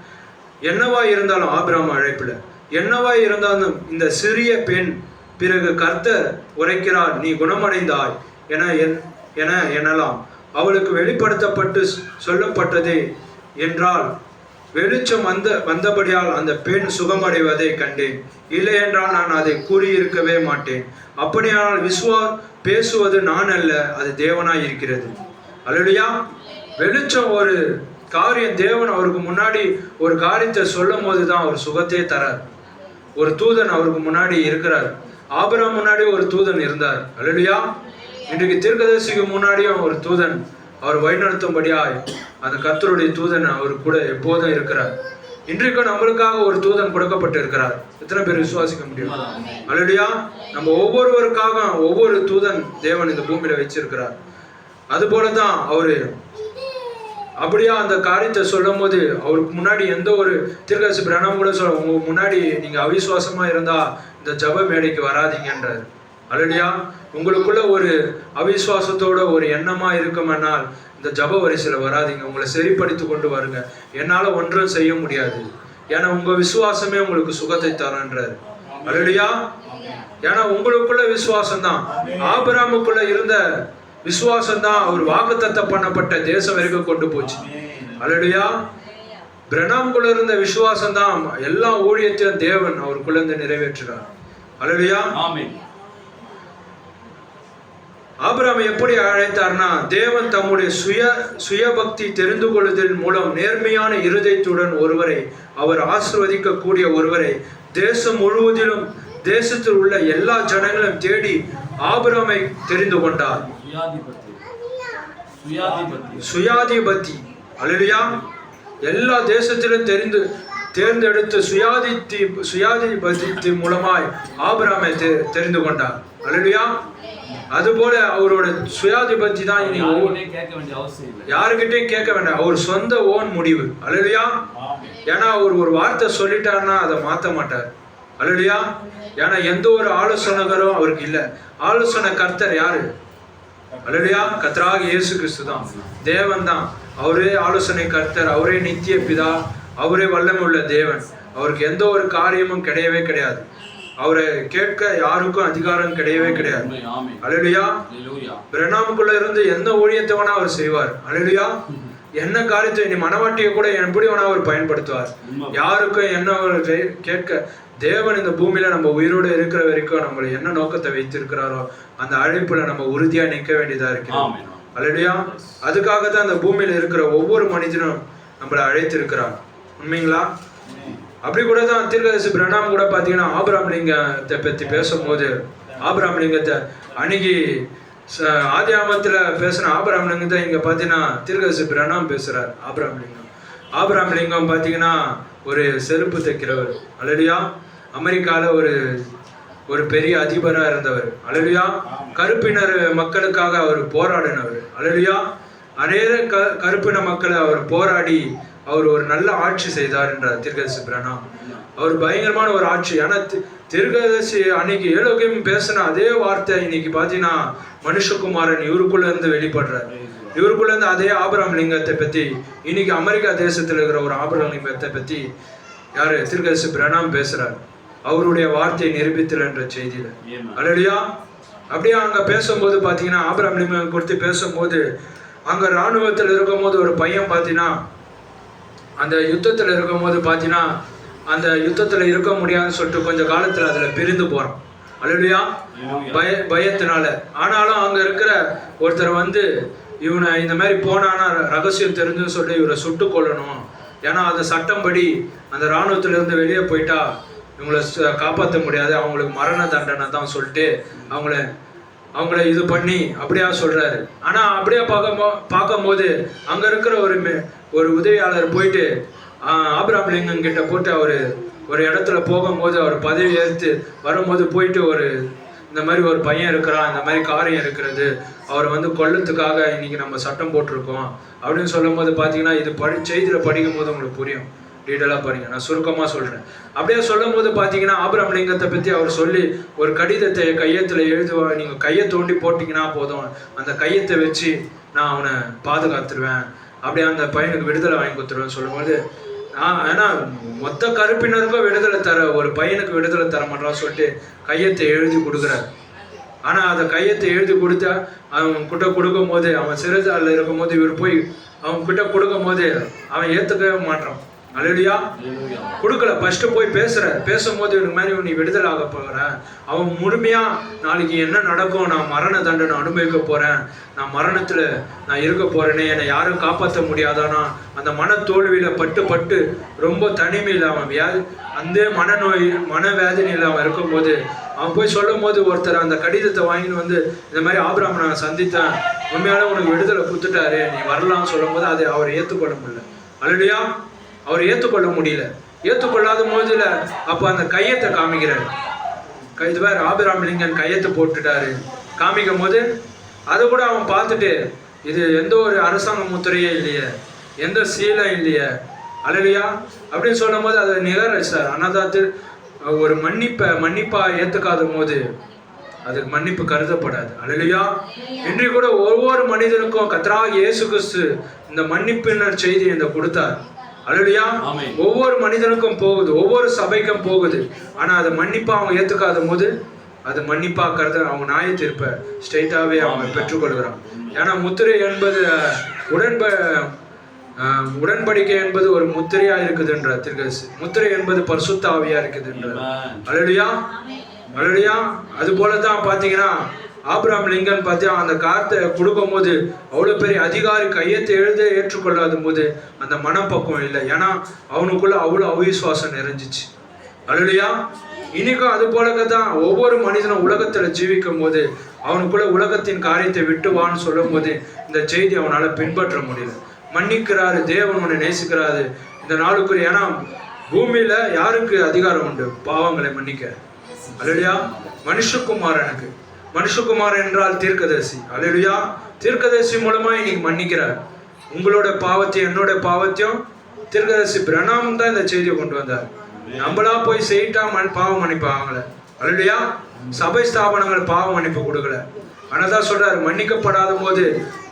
என்னவா இருந்தாலும் ஆபிரகாம் அழைப்புல என்னவா இருந்தாலும் இந்த சிறிய பெண் பிறகு கர்த்தர் உரைக்கிறார், நீ குணமடைந்தாய் என எனலாம். அவளுக்கு வெளிப்படுத்தப்பட்டு சொல்லப்பட்டதே என்றால் வெளிச்சம் வந்தபடியால் அந்த பெண் சுகமடைவதை கண்டேன். இல்லை என்றால் நான் அதை கூறியிருக்கவே மாட்டேன். அப்படியானால் பேசுவது நான் அல்ல, அது தேவனாய் இருக்கிறது. அல்லேலூயா. வெளிச்சம் ஒரு காரியம் தேவன் அவருக்கு முன்னாடி ஒரு காரியத்தை சொல்லும் போதுதான் அவர் சுகத்தையே தரார். ஒரு தூதன் அவருக்கு முன்னாடி இருக்கிறார். ஆபிரகாம் முன்னாடி ஒரு தூதன் இருந்தார். அல்லேலூயா. இன்றைக்கு தீர்க்கதரிசிக்கு முன்னாடியும் ஒரு தூதன் அவர் வழிநடத்தும்படியாய் அந்த கர்த்தருடைய தூதன் அவர் கூட எப்போதும் இருக்கிறார். இன்றைக்கு நம்மளுக்காக ஒரு தூதன் கொடுக்கப்பட்டு இருக்கிறார். எத்தனை பேர் விசுவாசிக்க முடியும்? அல்லேலூயா. நம்ம ஒவ்வொருவருக்காக ஒவ்வொரு தூதன் தேவன் இந்த பூமியில வச்சிருக்கிறார். அது போலதான் அவரு அப்படியா அந்த காரியத்தை சொல்லும் போது அவருக்கு முன்னாடி எந்த ஒரு தீர்க்கதரிசி பிரணாம் கூட சொல்ல, உங்க முன்னாடி நீங்க அவிசுவாசமா இருந்தா இந்த ஜப மேடைக்கு வராதீங்கன்றார். அல்லேலூயா. உங்களுக்குள்ள ஒரு அவிசுவாசத்தோட ஒரு எண்ணமா இருக்குமென்னால் இந்த ஜப வரிசையில வராதிங்க. உங்களை சரிப்படுத்தி கொண்டு வருங்க. என்னால ஒன்றும் செய்ய முடியாது. ஏன்னா உங்க விசுவாசமே உங்களுக்கு சுகத்தை தரன்றார். அல்லேலூயா. ஏன்னா உங்களுக்குள்ள விசுவாசம் தான். ஆபிரகாமுக்குள்ள இருந்த விசுவாசம் தான் அவர் வாக்குத்தத்தம் பண்ணப்பட்ட தேசம் வரைக்கும் கொண்டு போச்சு. அல்லேலூயா. பிரணாமுக்குள்ள இருந்த விசுவாசம் தான் எல்லா ஊழியத்தையும் தேவன் அவருக்குள்ள இருந்து நிறைவேற்றுறார். அல்லேலூயா. ஆபிரகாமை எப்படி அழைத்தார்னா, தேவன் தம்முடைய சுயபக்தி தெரிந்து கொள்வதன் மூலம் நேர்மையான இருதயத்துடன் ஒருவரை, அவர் ஆசீர்வதிக்கக்கூடிய ஒருவரை தேசம் முழுவதிலும் தேசத்தில் உள்ள எல்லா ஜனங்களும் தேடி ஆபிரகாமை தெரிந்து கொண்டார். சுயாதிபதி. அல்லேலூயா. எல்லா தேசத்திலும் தேர்ந்தெடுத்து சுயாதிபதி மூலமாய் ஆபிரகாமை தெரிந்து கொண்டார். அல்லேலூயா. அதுபோல அவரோட சுயாதிபதி தான் இனி யாருக்கிட்டையும் கேட்க வேண்டாம். அவர் சொந்த ஓன் முடிவு. அல்லேலூயா. ஏன்னா அவர் ஒரு வார்த்தை சொல்லிட்டாருன்னா அதை மாற்ற மாட்டார். அல்லேலூயா. ஏன்னா எந்த ஒரு ஆலோசனைகளும் அவருக்கு இல்லை. ஆலோசனை கர்த்தர் யாரு? அல்லேலூயா. கர்த்தராகிய இயேசு கிறிஸ்து தான், தேவன் தான். அவரே ஆலோசனை கர்த்தர், அவரே நித்திய பிதா, அவரே வல்லமை உள்ள தேவன். அவருக்கு எந்த ஒரு காரியமும் கிடையவே கிடையாது. அவரை கேட்க யாருக்கும் அதிகாரம் கிடையவே கிடையாது. அல்லேலூயா. பிரணாமுக்குள்ள இருந்து எந்த ஊழியத்தை வேணா அவர் செய்வார். அல்லேலூயா. என்ன காரியத்தை நீ மனவாட்டியை கூட எப்படி வேணா அவர் பயன்படுத்துவார். யாருக்கும் என்ன கேட்க தேவன் இந்த பூமியில நம்ம உயிரோடு இருக்கிற வரைக்கும் நம்மளை என்ன நோக்கத்தை வைத்திருக்கிறாரோ அந்த அழைப்புல நம்ம உறுதியா நிற்க வேண்டியதா இருக்கிறோம். அல்லேலூயா. அதுக்காக தான் அந்த பூமியில இருக்கிற ஒவ்வொரு மனிதனும் நம்மளை அழைத்திருக்கிறார். உண்மைங்களா? அப்படி கூட தான் தீர்க்கதரிசி பிரணாம் கூட பாத்தீங்கன்னா ஆபிரகாம் லிங்கத்தை பத்தி பேசும்போது, ஆபிரகாம் லிங்கத்தை அன்னைக்கு ஆதி ஆமத்துல பேசின ஆபிரகாம் லிங்கத்தை இங்க பாத்தீங்கன்னா தீர்க்கதரிசி பிரணாம் பேசுறார். ஆபிரகாம் லிங்கம் பாத்தீங்கன்னா ஒரு செருப்பு தைக்கிறவர். அல்லேலூயா. அமெரிக்கால ஒரு பெரிய அதிபரா இருந்தவர். அல்லேலூயா. கருப்பினர் மக்களுக்காக அவர் போராடினவர். அல்லேலூயா. அநேக கருப்பின மக்களை அவர் போராடி அவர் ஒரு நல்ல ஆட்சி செய்தார் என்றார் தீர்க்கதரிசி பிரணாம். அவர் பயங்கரமான ஒரு ஆட்சி. ஆனா தீர்க்கதரிசி அன்னைக்கு ஏலோகியம் பேசின அதே வார்த்தை இன்னைக்கு பாத்தீங்கன்னா மனுஷகுமாரன் இவருக்குள்ள இருந்து வெளிப்படுறார். இவருக்குள்ள இருந்து அதே ஆபிரகாம் லிங்கத்தை பத்தி இன்னைக்கு அமெரிக்கா தேசத்துல இருக்கிற ஒரு ஆபிரகாம் லிங்கத்தை பத்தி யாரு? தீர்க்கதரிசி பிரணாம் பேசுறார். அவருடைய வார்த்தையை நிரூபித்தல் என்ற செய்தியில. அல்லேலூயா. அப்படியே அங்க பேசும்போது பாத்தீங்கன்னா ஆபிரகாம் லிங்கம் குறித்து பேசும்போது அங்க இராணுவத்தில் இருக்கும் போது ஒரு பையன் பாத்தீங்கன்னா அந்த யுத்தத்துல இருக்கும் போது பாத்தீங்கன்னா அந்த யுத்தத்துல இருக்க முடியாதுன்னு சொல்லிட்டு கொஞ்ச காலத்துல அதுல பிரிந்து போறான். அல்லேலூயா. பயத்தினால. ஆனாலும் அங்க இருக்கிற ஒருத்தர் வந்து இவனை இந்த மாதிரி போனானா ரகசியம் தெரிஞ்சுன்னு சொல்லி இவரை சுட்டு கொள்ளணும். ஏன்னா அந்த சட்டம்படி அந்த இராணுவத்துல இருந்து வெளியே போயிட்டா இவங்களை காப்பாற்ற முடியாது, அவங்களுக்கு மரண தண்டனை தான் சொல்லிட்டு அவங்கள இது பண்ணி அப்படியா சொல்றாரு. ஆனா அப்படியே பார்க்கும்போது அங்க இருக்கிற ஒரு உதவியாளர் போயிட்டு ஆபிரகாம் லிங்கம் கிட்ட போட்டு ஒரு இடத்துல போகும்போது அவர் பதவி ஏற்று வரும்போது போயிட்டு இந்த மாதிரி ஒரு பையன் இருக்கிறான், இந்த மாதிரி காரியம் இருக்கிறது, அவரை வந்து கொல்லத்துக்காக இன்னைக்கு நம்ம சட்டம் போட்டிருக்கோம் அப்படின்னு சொல்லும் போது பார்த்தீங்கன்னா இது செய்தியில் படிக்கும் போது உங்களுக்கு புரியும். டீட்டெயிலாக பாருங்க, நான் சுருக்கமாக சொல்கிறேன். அப்படியே சொல்லும் போது பார்த்தீங்கன்னா ஆபிரகாம் லிங்கத்தை பற்றி அவர் சொல்லி ஒரு கடிதத்தை கையத்தில் எழுதுவா, நீங்கள் கையை தோண்டி போட்டிங்கன்னா போதும், அந்த கையத்தை வச்சு நான் அவனை பாதுகாத்துருவேன், அப்படியே அந்த பையனுக்கு விடுதலை வாங்கி கொடுத்துருவேன் சொல்லும்போது ஏன்னா மொத்த கருப்பினருக்கும் விடுதலை தர ஒரு பையனுக்கு விடுதலை தர மாட்டான்னு சொல்லிட்டு கையத்தை எழுதி கொடுக்குறாரு. ஆனால் அந்த கையத்தை எழுதி கொடுத்தா அவன் கிட்ட கொடுக்கும் போது அவன் சிறைச்சாலையில் இருக்கும் போது இவர் போய் அவன் கிட்ட கொடுக்கும் போது அவன் ஏற்றுக்கவே மாட்டான். அல்லேலூயா. கொடுக்கல. ஃபர்ஸ்ட் போய் பேசும்போது இவனுக்கு மாதிரி நீ விடுதலை ஆக போகிற, அவன் முழுமையா நாளைக்கு என்ன நடக்கும், நான் மரண தண்டனை அனுபவிக்க போறேன், நான் மரணத்துல நான் இருக்க போறேனே, என்னை யாரும் காப்பாற்ற முடியாதானா அந்த மன தோல்வியில பட்டு ரொம்ப தனிமையில் அவன் அந்த மனவேதனையில் அவன் இருக்கும்போது அவன் போய் சொல்லும் போது ஒருத்தர் அந்த கடிதத்தை வாங்கின்னு வந்து இந்த மாதிரி ஆபிரகாம் நான் சந்தித்தேன், உண்மையால உனக்கு விடுதலை கொடுத்துட்டாரு, நீ வரலாம்னு சொல்லும் போது அதை அவர் ஏற்றுக்கொள்ள முடியல. அல்லேலூயா. அவர் ஏற்றுக்கொள்ள முடியல. ஏற்றுக்கொள்ளாத போதுல அப்போ அந்த கையத்தை காமிக்கிறாரு. இது வேற ஆபிரகாம் லிங்கன் கையத்தை போட்டுட்டாரு காமிக்கும் போது அதை கூட அவன் பார்த்துட்டு இது எந்த ஒரு அரசாங்க முத்திரையே இல்லையே, எந்த சீலம் இல்லையே, அல்லேலூயா அப்படின்னு சொல்லும் போது அதை நிகழ்ச்சார். அன்னதாத்து ஒரு மன்னிப்பா ஏற்றுக்காத போது அதுக்கு மன்னிப்பு கருதப்படாது. அல்லேலூயா. இன்று கூட ஒவ்வொரு மனிதனுக்கும் கர்த்தராகிய இயேசு கிறிஸ்து இந்த மன்னிப்பினர் செய்தி இந்த கொடுத்தார். அல்லேலூயா. ஒவ்வொரு மனிதனுக்கும் போகுது, ஒவ்வொரு சபைக்கும் போகுது. ஆனா அதை மன்னிப்பா அவங்க ஏத்துக்காத போது அது மன்னிப்பா கருத அவங்க நியாய தீர்ப்பை ஸ்ட்ரெயிட்டாவே அவங்க பெற்றுக்கொள்கிறான். ஏன்னா முத்திரை என்பது உடன்படிக்கை என்பது ஒரு முத்திரையா இருக்குதுன்ற தீர்க்கதரிசி, முத்திரை என்பது பரிசுத்த ஆவியா இருக்குதுன்ற. அல்லேலூயா. அல்லேலூயா. அது போலதான் பாத்தீங்கன்னா ஆபிரகாம் லிங்கன் பார்த்தியா அந்த கார்த்தை கொடுக்கும் போது அவ்வளோ பெரிய அதிகாரி கையெழுத்து எழுத ஏற்றுக்கொள்ளாத போது அந்த மனப்பக்குவம் இல்லை. ஏன்னா அவனுக்குள்ள அவ்வளோ அவிசுவாசம் நிறைஞ்சிச்சு. அல்லேலூயா. இன்னைக்கும் அது போலதான் ஒவ்வொரு மனிதனும் உலகத்துல ஜீவிக்கும் போது அவனுக்குள்ள உலகத்தின் காரியத்தை விட்டுவான்னு சொல்லும் போது இந்த செய்தி அவனால பின்பற்ற முடியல. மன்னிக்கிறாரு தேவன், உன்னை நேசிக்கிறாரு இந்த நாளுக்குரிய. ஏன்னா பூமியில யாருக்கு அதிகாரம் உண்டு பாவங்களை மன்னிக்க? அல்லேலூயா. மனுஷகுமாரனுக்கு. மனுஷகுமாரன் என்றால் தீர்க்கதரிசி. அல்லேலூயா. தீர்க்கதரிசி மூலமா இன்னைக்கு மன்னிக்கிறார். உங்களோட பாவத்தையும் என்னோட பாவத்தையும் தீர்க்கதரிசி பிரணாமம் தான் இந்த செய்தியை கொண்டு வந்தார். நம்மளா போய் செய்யிட்டா பாவ மன்னிப்பு ஆகல. அல்லேலூயா. சபை ஸ்தாபனங்கள் பாவ மன்னிப்பு கொடுக்கல. ஆனாதான் சொல்றாரு, மன்னிக்கப்படாத போது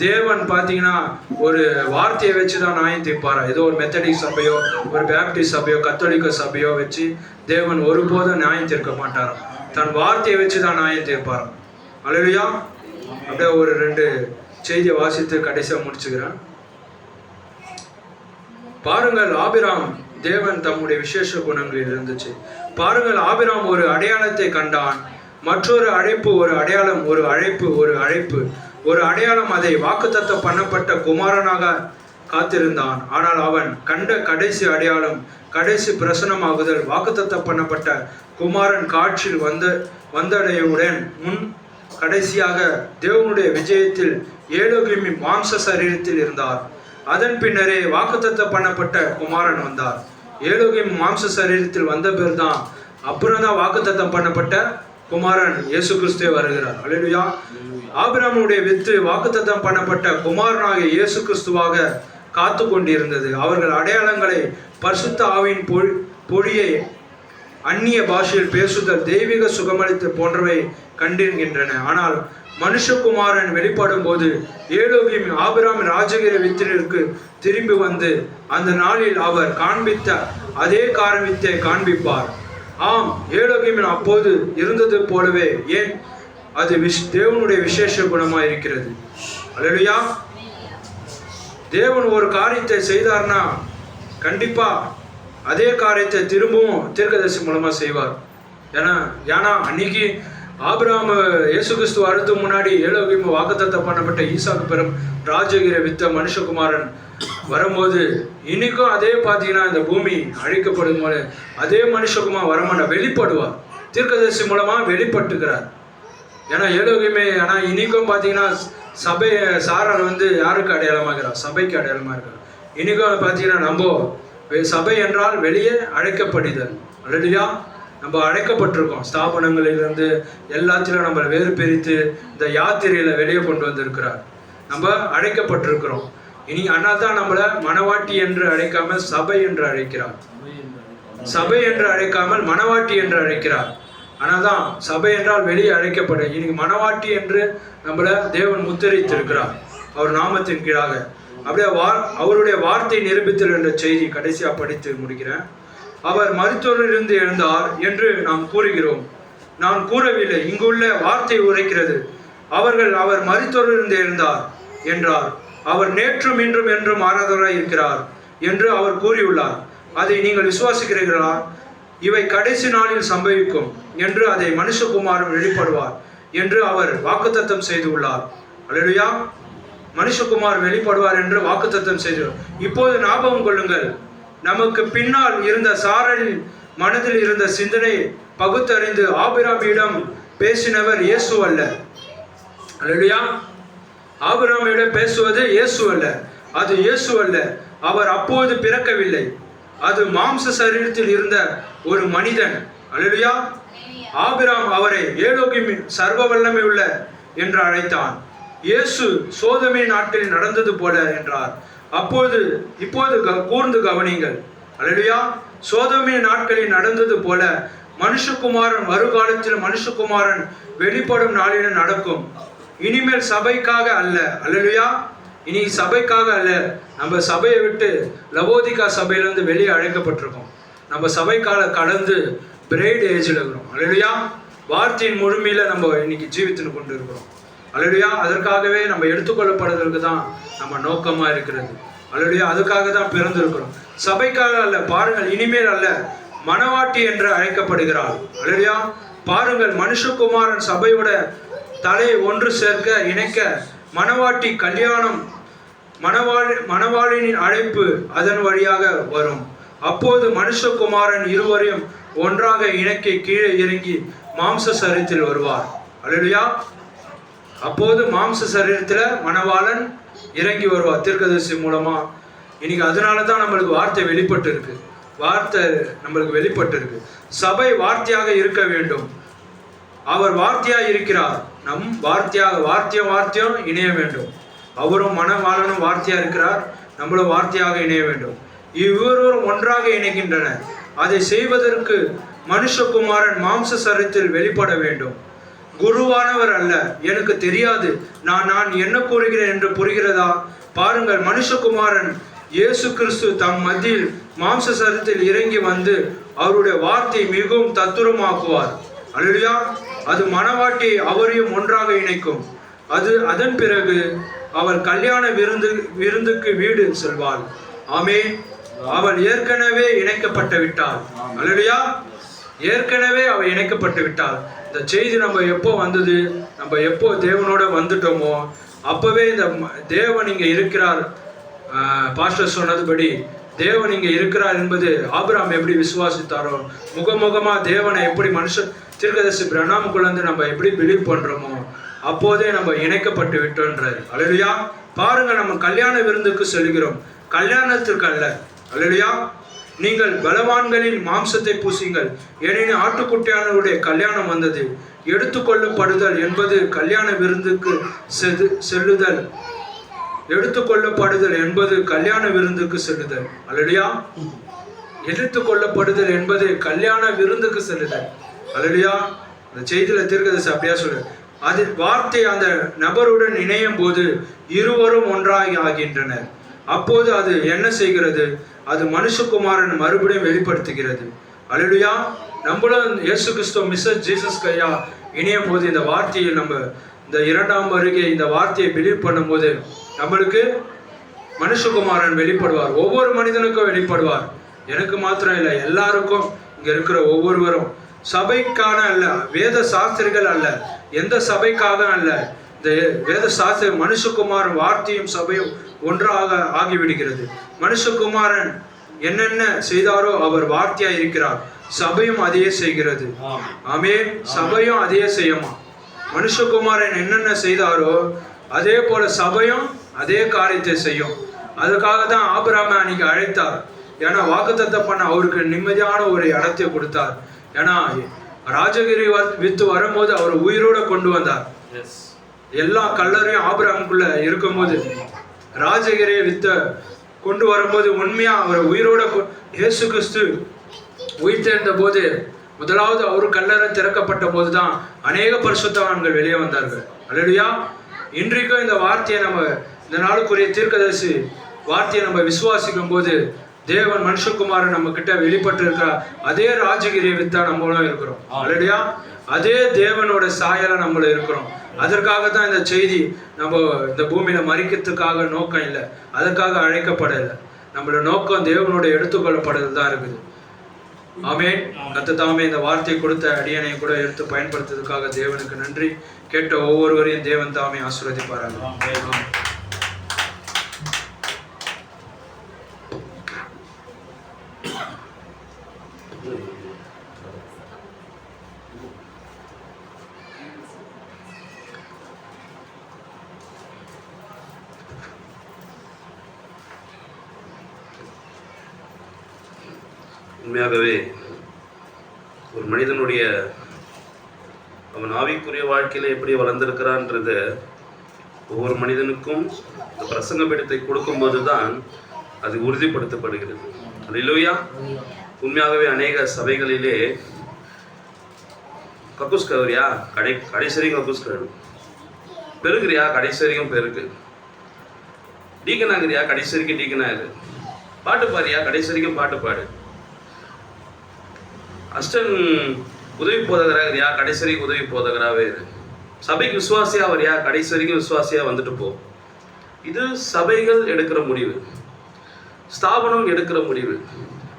தேவன் பாத்தீங்கன்னா ஒரு வார்த்தையை வச்சுதான் நியாயம் தீர்ப்பாரா. ஏதோ ஒரு மெத்தடிக் சபையோ ஒரு பேப்டிஸ்ட் சபையோ கத்தோலிக்க சபையோ வச்சு தேவன் ஒருபோதும் நியாயம் தீர்க்க மாட்டாராம். தன் வார்த்தையை வச்சுதான் நியாயம் தீர்ப்பாராம். அல்லேலூயா. அப்படியே ஒரு 2 செய்தியை வாசித்து கடைசியா முடிச்சுக்கிறேன். பாருங்கள், ஆபிராம் தேவன் தம்முடைய விசேஷ குணங்களில் இருந்துச்சு. பாருங்கள், ஆபிராம் ஒரு அடையாளத்தை கண்டான். மற்றொரு அழைப்பு, ஒரு அடையாளம், ஒரு அழைப்பு, ஒரு அழைப்பு, ஒரு அடையாளம். அதை வாக்குத்தத்தம் பண்ணப்பட்ட குமாரனாக காத்திருந்தான். ஆனால் அவன் கண்ட கடைசி அடையாளம், கடைசி பிரசனமாகுதல், வாக்குத்தத்தம் பண்ணப்பட்ட குமாரன் காட்சியில் வந்தடையுடன் முன் கடைசியாக தேவனுடைய விஜயத்தில் ஏலோகிமி மாம்ச சரீரத்தில் இருந்தார். அதன் பின்னரே வாக்குத்தத்தம் பண்ணப்பட்ட குமாரன் வந்தார். ஏலோகிமி மாம்ச சரீரத்தில் வந்த பேர் தான் அப்புறம் தான் வாக்குத்தத்தம் பண்ணப்பட்ட குமாரன் இயேசு கிறிஸ்துவே வருகிறார். அல்லேலூயா. ஆபிரகாமுடைய வித்து வாக்குத்தத்தம் பண்ணப்பட்ட குமாரனாகிய இயேசு கிறிஸ்துவாக காத்து கொண்டிருந்தது. அவர்கள் அடையாளங்களை, பரிசுத்த ஆவியின் பொழியை, அந்நிய பாஷையில் பேசுதல், தெய்வீக சுகமளித்தல் போன்றவை கண்டிருக்கின்றன. ஆனால் மனுஷகுமாரன் வெளிப்படும் போது ஏலோகிம் ஆபிரகாமின் ராஜகிர வித்திற்கு திரும்பி வந்து அந்த நாளில் அவர் காண்பித்த அதே காரணத்தை காண்பிப்பார். ஆம், ஏலோகிமின் அப்போது இருந்தது போலவே. ஏன்? அது தேவனுடைய விசேஷ குணமா இருக்கிறது. அல்லேலூயா. தேவன் ஒரு காரியத்தை செய்தார்னா கண்டிப்பா அதே காரியத்தை திரும்பவும் தீர்க்கதரிசி மூலமா செய்வார். ஏன்னா அன்னைக்கு ஆபிரகாம் இயேசு கிறிஸ்து வரதுக்கு முன்னாடி ஏலோகிம் வாக்குத்தத்தம் பண்ணப்பட்ட ஈசாக்கு பெரும் ராஜகிர வித்த மனுஷகுமாரன் வரும்போது இன்னைக்கும் அதே பார்த்தீங்கன்னா இந்த பூமி அழிக்கப்படும் போது அதே மனுஷகுமார் வரமாட்டா, வெளிப்படுவார். தீர்க்கதரிசி மூலமா வெளிப்பட்டுக்கிறார். ஏன்னா ஏலோகிமே. ஆனா இன்னைக்கும் பார்த்தீங்கன்னா சபை சாரல் யாருக்கு அடையாளமாக இருக்கிறார்? சபைக்கு அடையாளமா இருக்கிறார். இன்னைக்கும் பார்த்தீங்கன்னா நம்ம சபை என்றால் வெளியே அழைக்கப்படுதல். அல்லேலூயா. நம்ம அழைக்கப்பட்டிருக்கோம். ஸ்தாபனங்களிலிருந்து எல்லாத்திலும் நம்ம வேறு பிரித்து இந்த யாத்திரையில வெளியே கொண்டு வந்திருக்கிறார். நம்ம அழைக்கப்பட்டிருக்கிறோம். இனி தான் நம்மளை மனவாட்டி என்று அழைக்காமல் சபை என்று அழைக்கிறார். சபை என்று அழைக்காமல் மனவாட்டி என்று அழைக்கிறார். ஆனாதான் சபை என்றால் வெளியே அழைக்கப்பட, இன்னைக்கு மனவாட்டி என்று நம்மளை தேவன் முத்திரைத்திருக்கிறார் அவர் நாமத்தின் கீழாக. அப்படியே அவருடைய வார்த்தை நிரூபித்தல் என்ற செய்தி கடைசியா படித்து முடிக்கிறேன். அவர் மருத்துவரிலிருந்து எழுந்தார் என்று நாம் கூறுகிறோம். நான் கூறவில்லை, இங்குள்ள வார்த்தை உரைக்கிறது. அவர் மருத்துவரிலிருந்து எழுந்தார் என்றார். அவர் நேற்றும் இன்றும் என்றும் மாறாதவராய் இருக்கிறார் என்று அவர் கூறியுள்ளார். அதை நீங்கள் விசுவாசிக்கிறீர்களா? இவை கடைசி நாளில் சம்பவிக்கும் என்று அதை மனுஷகுமாரன் வெளிப்படுவார் என்று அவர் வாக்குத்தத்தம் செய்துள்ளார். அல்லேலூயா. மனுஷகுமார் வெளிப்படுவார் என்று வாக்குத்தத்தம் செய்துள்ளார். இப்போது ஞாபகம் கொள்ளுங்கள், நமக்கு பின்னால் இருந்த சாரலின் மனதில் இருந்த சிந்தனை பகுத்தறிந்து ஆபிரகாமிடம் பேசினவர் இயேசு அல்ல. அல்லேலூயா. ஆபிரகாமிடம் பேசுவது இயேசு அல்ல, அது இயேசு அல்ல. அவர் அப்போது பிறக்கவில்லை. அது மாம்ச சரீரத்தில் இருந்த ஒரு மனிதன். அல்லேலூயா. ஆபிரகாம் அவரை ஏலோகிம் சர்வ வல்லமை உள்ள என்று அழைத்தான். இயேசு சோதமை நாட்டில் நடந்தது போல என்றார். இப்போது கூர்ந்து கவனிங்கள். அல்லேலூயா. சோதமை நாட்களில் நடந்தது போல மனுஷகுமாரன் வருகாலத்தில் மனுஷகுமாரன் வெளிப்படும் நாளில் நடக்கும். இனிமேல் சபைக்காக அல்ல. அல்லேலூயா. இனி சபைக்காக அல்ல. நம்ம சபையை விட்டு லவோதிகா சபையிலிருந்து வெளியே அழைக்கப்பட்டிருக்கோம். நம்ம சபைக்கால கடந்து பிரைட் ஏஜில் இருக்கிறோம். அல்லேலூயா. வார்த்தையின் முழுமையில நம்ம இன்னைக்கு ஜீவித்துன்னு கொண்டு இருக்கிறோம். அல்லேலூயா. அதற்காகவே நம்ம எடுத்துக்கொள்ளப்படுவதற்கு தான் நம்ம நோக்கமா இருக்கிறது. அல்லேலூயா. அதுக்காக தான் பிறந்திருக்கிறோம், சபைக்காக அல்ல. பாருங்கள், இனிமேல் அல்ல, மனவாட்டி என்று அழைக்கப்படுகிறார். அல்லேலூயா. பாருங்கள், மனுஷகுமாரன் சபையோட தலையை ஒன்று சேர்க்க இணைக்க மணவாட்டி கல்யாணம் மணவாளினின் அழைப்பு அதன் வழியாக வரும். அப்போது மனுஷகுமாரன் இருவரையும் ஒன்றாக இணைக்க கீழே இறங்கி மாம்ச சரீரத்தில் வருவார். அல்லேலூயா. அப்போது மாம்ச சரீரத்துல மணவாளன் இறங்கி வருவார் தீர்க்கதரிசி மூலமா. இன்னைக்கு அதனால தான் நம்மளுக்கு வார்த்தை வெளிப்பட்டு இருக்கு. வார்த்தை நம்மளுக்கு வெளிப்பட்டு இருக்கு. சபை வார்த்தையாக இருக்க வேண்டும். அவர் வார்த்தையாக இருக்கிறார். நம் வார்த்தையும் இணைய வேண்டும். அவரும் மணவாளனும் வார்த்தையா இருக்கிறார். நம்மளும் வார்த்தையாக இணைய வேண்டும். இவ்விருவரும் ஒன்றாக இணைகின்றனர். அதை செய்வதற்கு மனுஷகுமாரன் மாம்ச சரீரத்தில் வெளிப்பட வேண்டும். குருவானவர் அல்ல, எனக்கு தெரியாது, நான் என்ன கூறுகிறேன் என்று புரிகிறதா? பாருங்கள், மனுஷகுமாரன் இயேசு கிறிஸ்து தம் மத்தியில் மாம்ச சரீரத்தில் இறங்கி வந்து அவருடைய வார்த்தை மிகவும் தத்துரமாக்குவார். அல்லேலூயா. அது மணவாட்டி அவரையும் ஒன்றாக இணைக்கும். அதன் பிறகு அவள் கல்யாண விருந்துக்கு வீடு செல்வாள். ஆமென். அவள் ஏற்கனவே இணைக்கப்பட்டு விட்டாள். அல்லேலூயா. ஏற்கனவே அவள் இணைக்கப்பட்டு விட்டாள். இந்த செய்தி நம்ம எப்போ வந்தது, நம்ம எப்போ தேவனோட வந்துட்டோமோ அப்பவே இந்த தேவன் இங்க இருக்கிறார். பாஸ்டர் சொன்னதுபடி தேவன் இங்க இருக்கிறார் என்பது ஆபிரகாம் எப்படி விசுவாசித்தாரோ, முகமுகமா தேவனை எப்படி மனுஷன் தீர்க்கதரிசி பிரணாமுக்குள்ளேருந்து நம்ம எப்படி பிலீவ் பண்றோமோ அப்போதே நம்ம இணைக்கப்பட்டு விட்டோன்றார். அல்லேலூயா. பாருங்க, நம்ம கல்யாண விருந்துக்கு செல்கிறோம், கல்யாணத்திற்கு அல்ல. அல்லேலூயா. நீங்கள் பலவான்களின் மாம்சத்தை பூசிங்கள், ஏனெனில் ஆட்டுக்குட்டியானவருடைய கல்யாணம் வந்தது. எடுத்துக்கொள்ளப்படுதல் என்பது கல்யாண விருந்துக்கு செல்லுதல். எடுத்துக்கொள்ளப்படுதல் என்பது கல்யாண விருந்துக்கு செல்லுதல். அல்லேலூயா. எடுத்துக்கொள்ளப்படுதல் என்பது கல்யாண விருந்துக்கு செல்லுதல். அல்லேலூயா. அந்த செய்தியில தீர்க்கதரிசி அப்படியா சொல்லு. அது வார்த்தை அந்த நபருடன் இணையும் போது இருவரும் ஒன்றாகி ஆகின்றனர். அப்போது அது என்ன செய்கிறது? அது மனுஷகுமாரன் மறுபடியும் வெளிப்படுத்துகிறது. அல்லேலூயா. நம்மளும் இயேசு கிறிஸ்து மிஸ்ஸஸ் ஜீசஸ் கையா இணையும் போது இந்த வார்த்தையை நம்ம இந்த இரண்டாம் வருகை இந்த வார்த்தையை பிலீவ் பண்ணும் போது நம்மளுக்கு மனுஷகுமாரன் வெளிப்படுவார். ஒவ்வொரு மனிதனுக்கும் வெளிப்படுவார். எனக்கு மாத்திரம் இல்லை, எல்லாருக்கும் இங்க இருக்கிற ஒவ்வொருவரும். சபைக்கான அல்ல, வேத சாஸ்திரிகள் அல்ல, எந்த சபைக்காக அல்ல. இந்த வேத சாஸ்திர மனுஷகுமாரன் வார்த்தையும் சபையும் ஒன்றாக ஆகிவிடுகிறது. மனுஷகுமாரன் என்னென்ன செய்தாரோ அவர் வார்த்தையா இருக்கிறார். சபையும் அதையே செய்கிறது. ஆமென். சபையும் அதையே செய்யுமா. மனுஷகுமாரன் என்னென்ன செய்தாரோ அதே போல சபையும் அதே காரியத்தை செய்யும். அதுக்காக தான் ஆபிரகாமை அன்னைக்கு அழைத்தார். ஏன்னா வாக்குத்தத்தம் பண்ண அவருக்கு நிம்மதியான ஒரு இடத்தை கொடுத்தார். ஏன்னா ராஜகிரி வித்து வரும்போது அவர் உயிரோட கொண்டு வந்தார். எல்லா கல்லறையும் ஆபிரகாமுக்குள்ள இருக்கும்போது ராஜகிரியை வித்த கொண்டு வரும்போது உண்மையா அவர் உயிரோட இயேசு கிறிஸ்து உயிர் தெரிந்த போது முதலாவது அவர் கல்லறை திறக்கப்பட்ட போதுதான் அநேக பரிசுத்தவான்கள் வெளியே வந்தார்கள். அல்லேலூயா. இன்றைக்கும் இந்த வார்த்தையை நம்ம இந்த நாளுக்குரிய தீர்க்கதரிசி வார்த்தையை நம்ம விசுவாசிக்கும் போது தேவன் மனுஷகுமாரன் நம்ம கிட்ட வெளிப்பட்டு இருக்கிற அதே ராஜகிரியை வித்தா நம்மளும் இருக்கிறோம். அல்லேலூயா. அதே தேவனோட சாயல நம்மளும் இருக்கிறோம். அதற்காக தான் இந்த செய்தி நம்ம இந்த பூமியில மறிக்கிறதுக்காக நோக்கம் இல்லை, அதற்காக அழைக்கப்படலை. நம்மளோட நோக்கம் தேவனோட எடுத்துக்கொள்ளப்படுறது தான் இருக்குது. ஆமென். கர்த்தர் இந்த வார்த்தை கொடுத்த அடியனை கூட எடுத்து பயன்படுத்துறதுக்காக தேவனுக்கு நன்றி. கேட்ட ஒவ்வொருவரையும் தேவன் தாமே ஆசீர்வதிப்பாராங்க. உண்மையாகவே ஒரு மனிதனுடைய அவன் ஆவிக்குரிய வாழ்க்கையில எப்படி வளர்ந்திருக்கிறான்றத ஒவ்வொரு மனிதனுக்கும் இந்த பிரசங்க பீடத்தை கொடுக்கும்போது தான் அது உறுதிப்படுத்தப்படுகிறது. அல்லேலூயா. உண்மையாகவே அநேக சபைகளிலே கக்கூஸ் கவரியா கடைசி வரைக்கும் கக்கூஸ் கழுவு, பெருகுறியா கடைசி வரைக்கும் பெருக்கு, டீக்கனாகிறியா கடைசி வரைக்கும் டீக்கனாகு, பாட்டு பாரியா கடைசி வரைக்கும் பாட்டு பாடு, அஸ்டன் உதவி போதகராகிறியா கடைசி வரைக்கும் உதவி போதகராகவே இரு, சபைக்கு விசுவாசியா வரியா கடைசி வரைக்கும் விசுவாசியா வந்துட்டு போ. இது சபைகள் எடுக்கிற முடிவு, ஸ்தாபனம் எடுக்கிற முடிவு.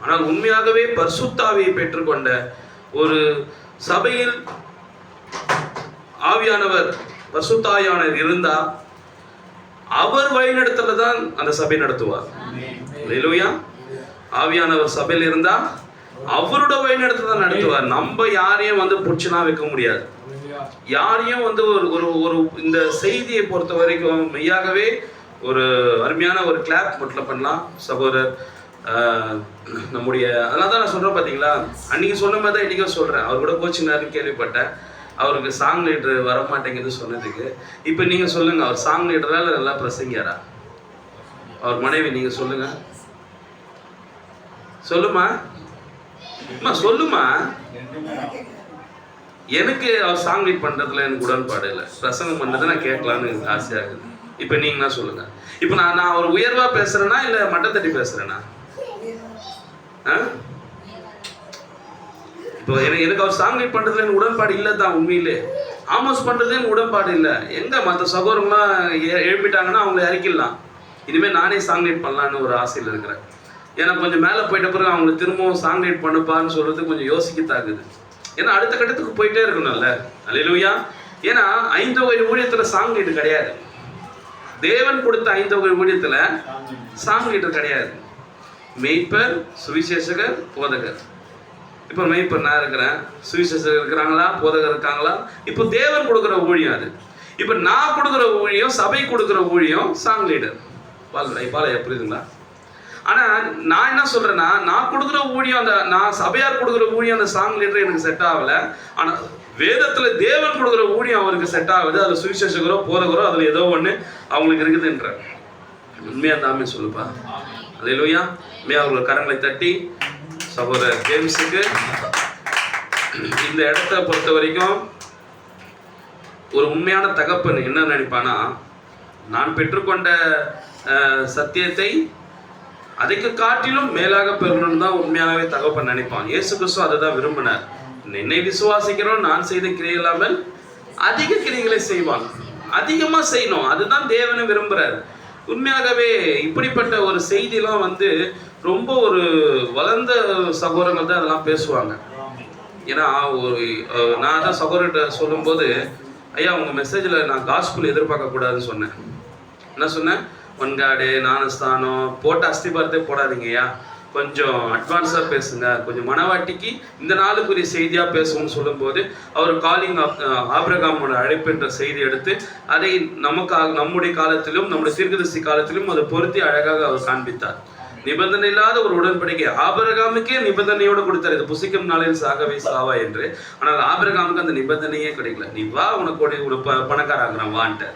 ஆனால் உண்மையாகவே பரிசுத்தாவியை பெற்றுக்கொண்ட ஒரு சபையில் ஆவியானவர் பரிசுத்தாவியானவர் இருந்தா அவர் வழிநடத்தல தான் அந்த சபை நடத்துவார். அல்லேலூயா. ஆவியானவர் சபையில் இருந்தா அவரோட வழிநடத்தல தான் நடத்துவார். நம்ம யாரையும் வந்து புடிச்சுனா வைக்க முடியாது. யாரையும் வந்து ஒரு இந்த செய்தியை பொறுத்த வரைக்கும் மெய்யாகவே ஒரு அருமையான ஒரு கிளாப் மட்டும் பண்ணலாம் சகோதரர். நம்முடைய அதனால தான் நான் சொல்றேன் பார்த்தீங்களா, அன்னைக்கு சொன்ன மாதிரி தான் இன்னைக்கும் சொல்றேன். அவர் கூட கோச்சிங்னாருன்னு கேள்விப்பட்டேன். அவருக்கு சாங் லீடர் வரமாட்டேங்குது சொன்னதுக்கு. இப்போ நீங்க சொல்லுங்க, அவர் சாங் லீடரா இல்லை நல்லா பிரசங்கியாரா? அவர் மனைவி நீங்க சொல்லுங்க. சொல்லுமா அம்மா, சொல்லுமா. எனக்கு அவர் சாங் லீட் பண்றதுல எனக்கு உடன்பாடு இல்லை. பிரசங்கம் பண்றதை நான் கேட்கலான்னு எனக்கு ஆசையாக இருக்குது. இப்போ நீங்கன்னா சொல்லுங்க. இப்போ நான் ஒரு உயர்வா பேசுறேனா இல்லை மட்டம் தட்டி பேசுறேனா? இப்போ எனக்கு அவர் சாங் லீட் பண்றதுல எனக்கு உடன்பாடு இல்லை தான். உண்மையிலே ஆமோஸ் பண்றதுல எனக்கு உடன்பாடு இல்லை. எங்க மற்ற சகோதரங்களாம் எழுப்பிட்டாங்கன்னா அவங்களை இறக்கிடலாம். இனிமேல் நானே சாங் லீட் பண்ணலான்னு ஒரு ஆசையில் இருக்கிறேன். ஏன்னா கொஞ்சம் மேலே போயிட்ட பிறகு அவங்களுக்கு திரும்பவும் சாங் லீட் பண்ணுப்பான்னு சொல்றது கொஞ்சம் யோசிக்கத்தாக்குது. ஏன்னா அடுத்த கட்டத்துக்கு போயிட்டே இருக்கணும்ல. அல்லேலூயா. ஏன்னா 5 வகை ஊழியத்துல சாங் லீடர் கிடையாது. தேவன் கொடுத்த 5 வகை ஊழியத்துல சாங் லீடர் கிடையாது. மெய்ப்பர், சுவிசேஷகர், போதகர். இப்போ மெய்ப்பர் நான் இருக்கிறேன், சுவிசேஷகர் இருக்கிறாங்களா, போதகர் இருக்காங்களா? இப்போ தேவன் கொடுக்குற ஊழியம் அது. இப்போ நான் கொடுக்குற ஊழியம், சபை கொடுக்குற ஊழியம் சாங் லீடர். பாலையா புரியுதுங்களா? ஆனா நான் என்ன சொல்றேன்னா, நான் கொடுக்குற ஊழியம், அந்த நான் சபையார் கொடுக்குற ஊழியம் அந்த சாங் லீடர் எனக்கு செட் ஆகல. ஆனா வேதத்துல தேவன் கொடுக்குற ஊழியம் அவருக்கு செட் ஆகுது. அதுல சுவிசேஷகரோ போதகரோ அதுல ஏதோ ஒண்ணு அவங்களுக்கு இருக்குதுன்ற உண்மையா தாமே சொல்லுப்பா. அல்லேலூயா. அவர்கள் கரங்களை தட்டி சகோதரர் ஜேம்ஸுக்கு இந்த இடத்தை பொறுத்த வரைக்கும் ஒரு உண்மையான தகப்பன் என்ன நினைப்பானா, நான் பெற்றுக்கொண்ட சத்தியத்தை அதுக்கு காட்டிலும் மேலாக பெறணும்னு தான் உண்மையாகவே தகப்பன் நினைப்பான். இயேசு கிறிஸ்து அதை தான் விரும்பினார். என்னை விசுவாசிக்கிறோம், நான் செய்த கிரியை இல்லாமல் அதிக கிரிகளை செய்வான். அதிகமா செய்யணும், அதுதான் தேவனை விரும்புறார். உண்மையாகவே இப்படிப்பட்ட ஒரு செய்திலாம் வந்து ரொம்ப ஒரு வளர்ந்த சகோதரர்கள் தான் அதெல்லாம் பேசுவாங்க. ஏன்னா நான் தான் சகோதரர்கிட்ட சொல்லும்போது, ஐயா உங்க மெசேஜில் நான் காஸ்பிள் எதிர்பார்க்க கூடாதுன்னு சொன்னேன். என்ன சொன்னேன்? ஒன்காடு, ஞானஸ்தானம் போட்ட அஸ்திபாரத்தை போடாதீங்கய்யா, கொஞ்சம் அட்வான்ஸாக பேசுங்க, கொஞ்சம் மனவாட்டிக்கு இந்த நாளுக்குரிய செய்தியாக பேசுவோம்னு சொல்லும்போது அவர் காலிங் ஆபிரகாமோட அழைப்பு என்ற செய்தி எடுத்து அதை நம்முடைய காலத்திலும் நம்முடைய தீர்க்கதரிசி காலத்திலும் அதை பொருத்தி அழகாக அவர் காண்பித்தார். நிபந்தனை இல்லாத ஒரு உடன்படிக்கை ஆபிரகாமுக்கே நிபந்தனையோடு கொடுத்தார், இது புசிக்கும் நாளில் சாகவே சாவா என்று. ஆனால் ஆபிரகாமுக்கு அந்த நிபந்தனையே கிடைக்கல. நீ வா, உனக்கு பணக்காராங்கிறான் வான்ட்ட,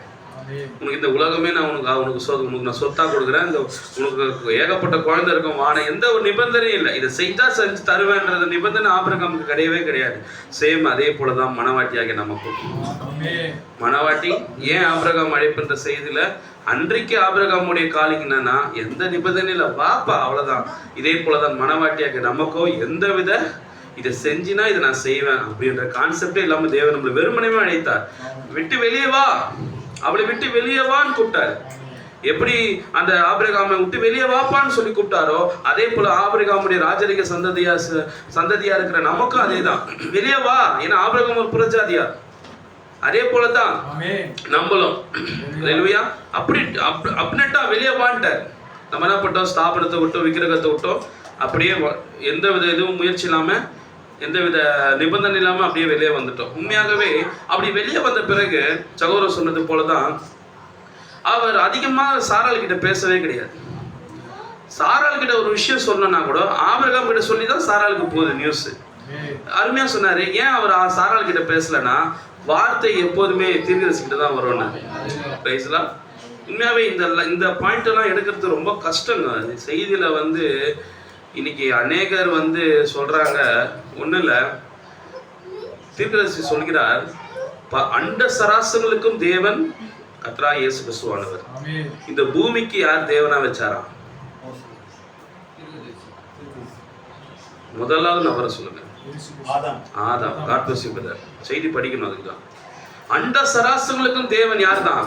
உனக்கு இந்த உலகமே நான் உனக்கு நான் சொத்தா கொடுக்குறேன், இந்த உனக்கு ஏகப்பட்ட குழந்தை இருக்கும் வான, எந்த ஒரு நிபந்தனையும் இல்லை. இதை செய்தா செஞ்சு தருவேன்றது நிபந்தனை ஆபிரகாமுக்கு கிடையவே கிடையாது. சேம் அதே போலதான் மனவாட்டியாக நமக்கு. மனவாட்டி ஏன் ஆபிரகாம் அழைப்புன்ற செய்தியில அன்றைக்கு ஆபிரகாமுடைய காலிங் என்னன்னா எந்த நிபந்தனையில வாப்பா அவ்வளவுதான். இதே போலதான் மனவாட்டியாக நமக்கோ எந்த வித இதை செஞ்சினா இதை நான் செய்வேன் அப்படின்ற கான்செப்டே இல்லாம தேவன் நம்மளை வெறுமனவே அழைத்தார். விட்டு வெளியே வா, அவளை விட்டு வெளியே வான்னு கூப்பிட்டாரு. எப்படி அந்த ஆபிரகாமை விட்டு வெளியே வாப்பான்னு சொல்லி கூப்பிட்டாரோ அதே போல ஆபிரகாமுடைய ராஜரிக சந்ததியா இருக்கிற நமக்கும் அதே தான், வெளியே வா. ஏன்னா ஆபிரகாம் ஒரு புறஜாதியார், அதே போலதான் நம்மளும் அப்படின்ட்டா வெளியே வான்ட்டார். நம்ம என்ன பண்ணோம்? ஸ்தாபனத்தை விட்டோம், விக்கிரகத்தை விட்டோம், அப்படியே எந்த வித இதுவும் முயற்சி இல்லாம எந்த வித நிபந்தனை இல்லாம அப்படியே வெளியே வந்துட்டோம். உண்மையாகவே அப்படி வெளியே வந்த பிறகு சகோதரர் சொன்னது போலதான் அவர் அதிகமா சாராள் கிட்ட பேசவே கிடையாது. சாராள் கிட்ட ஒரு விஷயம் சொன்னா கூட ஆபிரகாம் கிட்ட சொல்லிதான் சாராளுக்கு போகுது நியூஸ். அருமையா சொன்னாரு. ஏன் அவர் சாராள் கிட்ட பேசலன்னா வார்த்தை எப்போதுமே தீர்க்கதரிசிக்கிட்ட தான் வரும்னு. உண்மையாவே இந்த பாயிண்ட் எல்லாம் எடுக்கிறது ரொம்ப கஷ்டங்க. செய்தியில வந்து இன்னைக்கு அநேகர் வந்து சொல்றாங்க, ஒண்ணு இல்ல, தீர்க்கதரிசி சொல்கிறார் அண்ட சராசங்களுக்கும் தேவன் கர்த்தராகிய இயேசு கிறிஸ்துவானவர். இந்த பூமிக்கு யார் தேவனா வச்சாராம்? முதலாவது நபரை சொல்லுங்க. ஆதாம். God bless you brother. செய்தி படிக்கணும். அதுக்குதான் அண்ட சராசங்களுக்கும் தேவன் யார் தான்?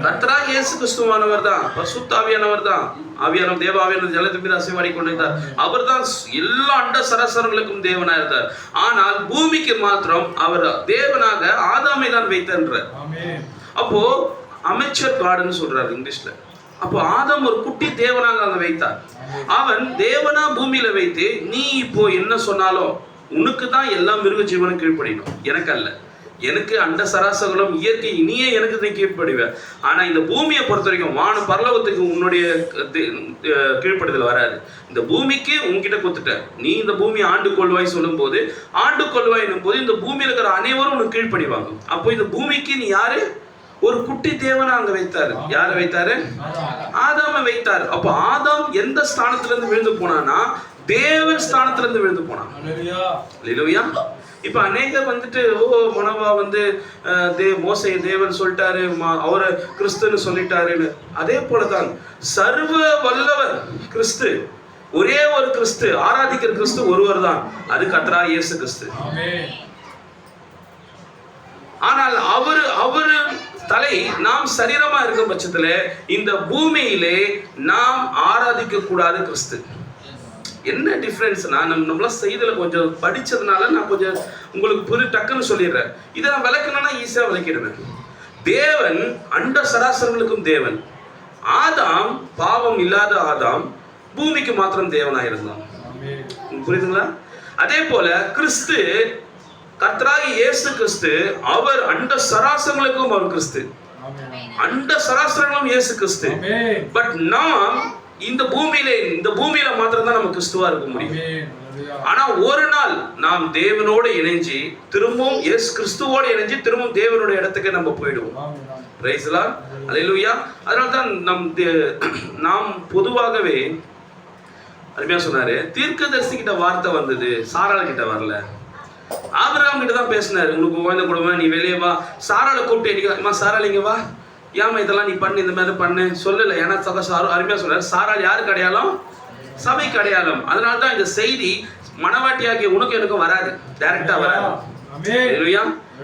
கர்த்தராகிய இயேசு கிறிஸ்துவானவர் தான், பரிசுத்த ஆவியானவர் தான். ஆவியானவர் தேவ ஆவியானவர் ஜலத்தின் மீது அசைவாடி கொண்டிருந்தார். அவர் தான் எல்லா அண்ட சராசரங்களுக்கும் தேவனா இருந்தார். ஆனால் பூமிக்கு மாத்திரம் அவர் தேவனாக ஆதாமை தான் வைத்தார். அப்போ அமைச்சர் காடுன்னு சொல்றாரு இங்கிலீஷ்ல. அப்போ ஆதாம் ஒரு குட்டி தேவனாக அங்க வைத்தார். அவன் தேவனா பூமியில வைத்து, நீ இப்போ என்ன சொன்னாலும் உனக்கு தான் எல்லா மிருக ஜீவனும் கீழ்ப்படியணும், எனக்கு அல்ல. எனக்கு அண்ட சராசரங்களும் இயற்கை இனியே எனக்கு தான் கீழ்ப்படிவேன். ஆனா இந்த பூமியை பொறுத்த வரைக்கும் வான பரலோகத்துக்கு உன்னுடைய கீழ்ப்படுதல் வராது. இந்த பூமிக்கு உன்கிட்ட கொடுத்துட்டேன், நீ இந்த பூமியை ஆண்டு கொள்வாய் சொல்லும் போது, ஆண்டு கொள்வாய் என்னும் போது இந்த பூமியில இருக்கிற அனைவரும் உனக்கு கீழ்ப்படிவாங்க. அப்போ இந்த பூமிக்கு நீ யாரு? ஒரு குட்டி தேவனை அங்க வைத்தாரு. யாரை வைத்தாரு? ஆதாமை வைத்தாரு. அப்போ ஆதாம் எந்த ஸ்தானத்துல இருந்து விழுந்து போனானா? தேவன் ஸ்தானத்துல இருந்து விழுந்து போனான். அல்லேலூயா. இப்ப அநேகர் வந்துட்டு மனவா வந்து மோசே தேவன் சொல்லிட்டாரு, அவரை கிறிஸ்துன்னு சொல்லிட்டாருன்னு. அதே போலதான் சர்வ வல்லவர் கிறிஸ்து, ஒரே ஒரு கிறிஸ்து, ஆராதிக்கிற கிறிஸ்து ஒருவர் தான், அது கர்த்தராகிய இயேசு கிறிஸ்து. ஆனால் அவரு தலை, நாம் சரீரமா இருக்கும் பட்சத்துல இந்த பூமியிலே நாம் ஆராதிக்க கூடாது கிறிஸ்து. என்ன டிஃபரன்ஸ்னா, நம்மளாம் செய்தல கொஞ்சம் படிச்சதுனால நான் கொஞ்சம் உங்களுக்கு டக்குன்னு சொல்லிடுறேன். இதை நான் விளக்கணும்னா ஈஸியா விளக்கிடுவேன். தேவன் அண்ட சராசரங்களுக்கும் தேவன். ஆதாம் பாவம் இல்லாத ஆதாம் பூமிக்கு மாத்திரம் தேவனாயிருந்தான். புரியுதுங்களா? அதே போல கிறிஸ்து, கர்த்தராகிய இயேசு கிறிஸ்து, அவர் அண்ட சராசரங்களுக்கும் அவர் கிறிஸ்து, அண்ட சராசரங்களும் இயேசு கிறிஸ்து. பட் நாம் இந்த பூமியில மாத்திரம் தான் நம்ம கிறிஸ்துவா இருக்க முடியும். ஆனா ஒரு நாள் நாம் தேவனோட இணைஞ்சு திரும்பவும் இயேசு கிறிஸ்துவோட இணைஞ்சு திரும்பவும் தேவனோட இடத்துக்கு நம்ம போயிடுவோம். Praise the Lord. அல்லேலூயா. அதனால்தான் நாம் பொதுவாகவே அருமையா சொன்னாரு, தீர்க்கதரிசி கிட்ட வார்த்தை வந்தது, சாராள் கிட்ட வரல. ஆபிரகாம் கிட்ட தான் பேசினாரு, உனக்கு குழந்தை கொடுவேன், நீ வெளியே வா. சாராளை கூப்பிட்டு, சாராள் இங்க வா, ஏமா இதெல்லாம் நீ பண்ணு, இந்த மாதிரி பண்ணு சொல்லல. ஏன்னா அருமையா சொல்றாரு, சாராள் யாருக்கு அடையாளம்? சபைக்கு அடையாளம். அதனால்தான் இந்த செய்தி மனவாட்டியாகிய உனக்கு எனக்கும் வராது, டைரக்டா வராது.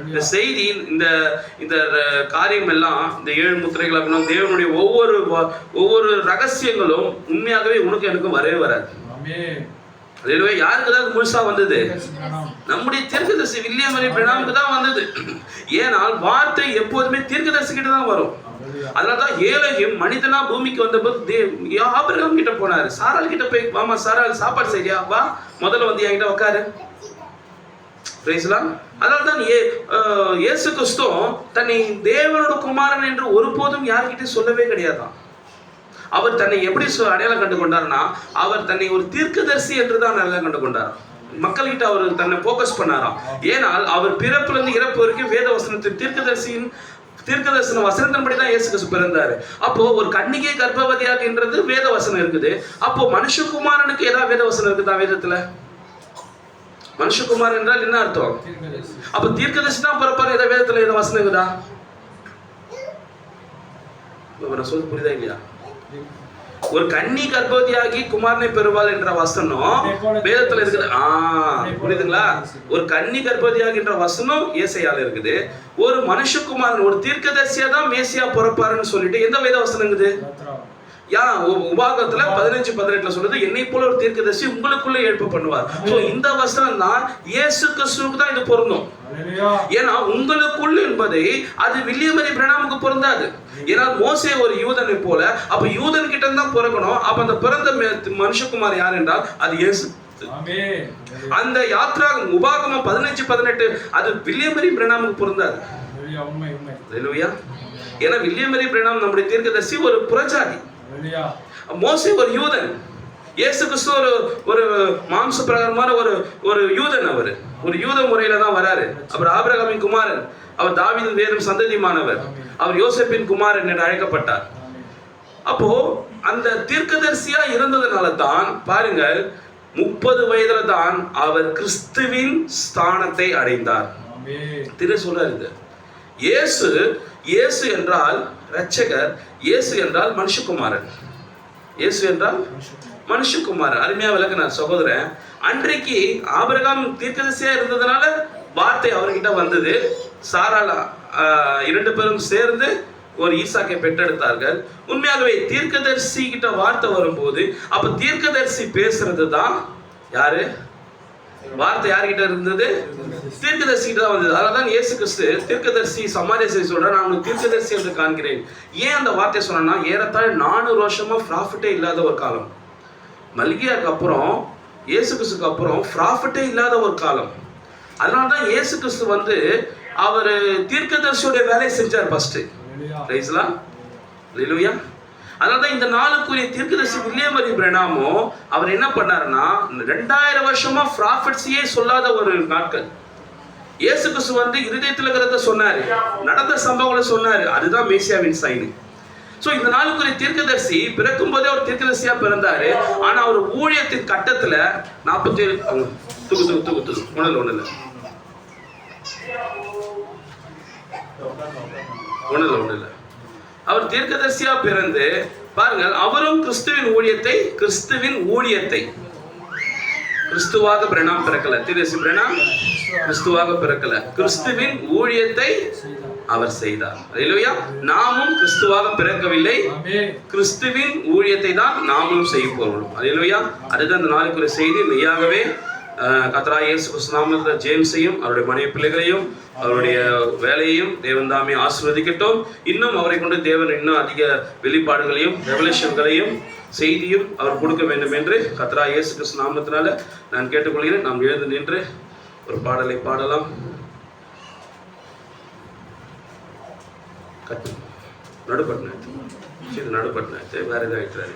இந்த செய்தி, இந்த காரியம் எல்லாம், இந்த 7 முத்திரைகள் அப்படின்னா தேவனுடைய ஒவ்வொரு ரகசியங்களும் உண்மையாகவே உனக்கு எனக்கும் வரவே வராது. யாருக்கு தான் முழுசா வந்தது? நம்முடைய தீர்க்கதரிசி வில்லியம் மரி பிரணாமுக்கு தான் வந்தது. ஏனால் வார்த்தை எப்போதுமே தீர்க்கதரிசி கிட்ட தான் வரும். அதனாலதான் ஏலோகிம் மனிதனா பூமிக்கு வந்தபோது ஆபிரகாம் கிட்ட போனாரு. சாராள் கிட்ட போய், வாமா சாராள் சாப்பாடு செய்யா, வா முதல்ல வந்து என்கிட்ட உட்காரு. அதனால்தான் இயேசு கிறிஸ்து தன்னை தேவனோட குமாரன் என்று ஒருபோதும் யார்கிட்ட சொல்லவே கிடையாதான். அவர் தன்னை எப்படி அடையாளம் கண்டு கொண்டார்னா, அவர் தன்னை ஒரு தீர்க்கதரிசி என்று தான் அடையாளம் கண்டு கொண்டார். மக்கள்கிட்ட அவர் தன்னை போக்கஸ் பண்ணாராம். ஏனால் அவர் பிறப்புல இருந்து இறப்பு வரைக்கும் வேத வசனத்தின் தீர்க்கதரிசன வசனத்தின்படி தான் இயேசு கிறிஸ்து பிறந்தாரு. அப்போ ஒரு கன்னிகை கர்ப்பவதியாகின்றது வேத வசனம் இருக்குது. அப்போ மனுஷகுமாரனுக்கு ஏதாவது வேத வசனம் இருக்குதா வேதத்துல? மனுஷகுமாரன் என்றால் என்ன அர்த்தம்? அப்ப தீர்க்கதரிசி தான் பிறப்பாரு. ஏதாவது வேதத்துல ஏதாவது வசனம் இருக்குதா? நான் சொல்ல புரியுதா இல்லையா? ஒரு கன்னி கர்ப்பவதியாகி குமாரனை பெறுவாள் என்ற வசனம் வேதத்துல இருக்குது. புரியுதுங்களா? ஒரு கன்னி கர்ப்பவதியாகின்ற வசனம் ஏசாயால இருக்குது. ஒரு மனுஷகுமாரன், ஒரு தீர்க்கதரிசியா தான் மேசியா பிறப்பாருன்னு சொல்லிட்டு எந்த வேத வசனம் இருக்குது? உபாகத்துல 15:18 சொல்றது, என்னை போல ஒரு தீர்க்கதரிசி உங்களுக்குள்ள எழுப்ப பண்ணுவார். சோ இந்த வசனம் தான் இயேசு கிறிஸ்துவுக்கு தான் இது பொருந்தும். ஏன்னா உங்களுக்குள்ள என்பதை அது வில்லியம் மரி பிரணாமுக்கு பொருந்தாது. ஏன்னா மோசே ஒரு யூதனை போல, அப்ப யூதன் கிட்ட தான் பிறக்கணும். அப்ப அந்த பிறந்த மனுஷகுமார் யார் என்றால் அது இயேசு. அந்த யாத்ரா உபாகமம் 15:18 அது வில்லியம் மரி பிரணாமுக்கு பொருந்தாது. ஏன்னா வில்லியம் மரி பிரணாம் நம்முடைய தீர்க்கதரிசி ஒரு புறஜாதி, மோசே ஒரு யூதன், இயேசு கிறிஸ்து ஒரு மாம்ச பிரகாரமான ஒரு யூதன். அவர் ஒரு யூத முறையில தான் வராரு. அவர் ஆபிரகாமின் குமாரன், அவர் தாவீது வேறும் சந்ததிமானவர், அவர் யோசேப்பின் குமாரன் என்று அழைக்கப்பட்டார். அப்போ அந்த தீர்க்கதரிசியா இருந்ததுனால தான் பாருங்கள், 30 வயதுல தான் அவர் கிறிஸ்துவின் ஸ்தானத்தை அடைந்தார். திரு சொல்றாரு, இயேசு என்றால் இரட்சகர், இயேசு என்றால் மனுஷகுமாரன். இயேசு என்றால் மனுஷகுமாரன். அருமையா விளக்குனார் சகோதரன். அன்றைக்கு ஆபிரகாம் தீர்க்கதரிசியா இருந்ததுனால வார்த்தை அவர்கிட்ட வந்தது. சாராள் 2 பேரும் சேர்ந்து ஒரு ஈசாக்கை பெற்றெடுத்தார்கள். உண்மையாகவே தீர்க்கதரிசி கிட்ட வார்த்தை வரும்போது அப்ப தீர்க்கதரிசி பேசுறது தான் யாரு? வார்த்தை யார்கிட்ட இருந்தது? தீர்க்கதரிசி கிட்ட தான் வந்தது. அதனால்தான் இயேசு கிறிஸ்து தீர்க்கதரிசி சமாரியத்தை சொல்றார், நான் உங்களுக்கு தீர்க்கதரிசி என்று காண்கிறேன். ஏன் அந்த வார்த்தையை சொன்னா, ஏறத்தாழ 400 வருஷமா ப்ராஃபிட்டே இல்லாத ஒரு காலம். மல்கியாக்கு அப்புறம் இயேசு கிறிஸ்துக்கு அப்புறம் ப்ராஃபிட்டே இல்லாத ஒரு காலம். அதனால்தான் இயேசு கிறிஸ்து வந்து அவர் தீர்க்கதரிசியோட வேலையை செஞ்சார் ஃபர்ஸ்ட். பிரைஸ்லாம் ஹல்லேலூயா. அதனால்தான் இந்த நாளுக்குரிய தீர்க்கதரிசி வில்லியம் மரி பிரெனாமோ அவர் என்ன பண்ணாருன்னா 2000 வருஷமா ப்ராஃபிட்ஸையே சொல்லாத ஒரு நாட்கள். இயேசு கிறிஸ்து வந்து இருதயத்தில் இருக்கிறத சொன்னாரு, நடந்த சம்பவங்களை சொன்னாரு. அதுதான் மேசியாவின் சைன். ஸோ இந்த நாளுக்குரிய தீர்க்கதரிசி பிறக்கும் போதே ஒரு தீர்க்கதரிசியா பிறந்தாரு. ஆனா அவர் ஊழியத்தின் கட்டத்துல 47 ஒண்ணுல அவர் தீர்க்கதரிசியா பிறந்து பாருங்கள், அவரும் கிறிஸ்துவின் ஊழியத்தை கிறிஸ்துவாக பிரணாம் பிறக்கல. தீர்க்கதரிசி பிரணாம் கிறிஸ்துவாக பிறக்கல, கிறிஸ்துவின் ஊழியத்தை அவர் செய்தார். ஹல்லேலூயா. நாமும் கிறிஸ்துவாக பிறக்கவில்லை, கிறிஸ்துவின் ஊழியத்தை தான் நாமும் செய்ய போகிறோம். ஹல்லேலூயா. அதுதான் இந்த நாளுக்குரிய செய்தி. மெய்யாகவே கர்த்தராகிய இயேசு கிறிஸ்து நாமத்தில் ஜேம்ஸையும் அவருடைய மனைவி பிள்ளைகளையும் அவருடைய வேலையையும் தேவன் தாமே ஆசீர்வதிக்கட்டும். இன்னும் அவரை கொண்டு தேவன் இன்னும் அதிக வெளிப்பாடுகளையும் ரெவலேஷன்களையும் செய்தியும் அவர் கொடுக்க வேண்டும் என்று கர்த்தராகிய இயேசு கிறிஸ்து நாமத்தினால நான் கேட்டுக்கொள்கிறேன். நாம் எழுந்து நின்று ஒரு பாடலை பாடலாம். நடுப்பட்டினத்து வேற ஏதாவது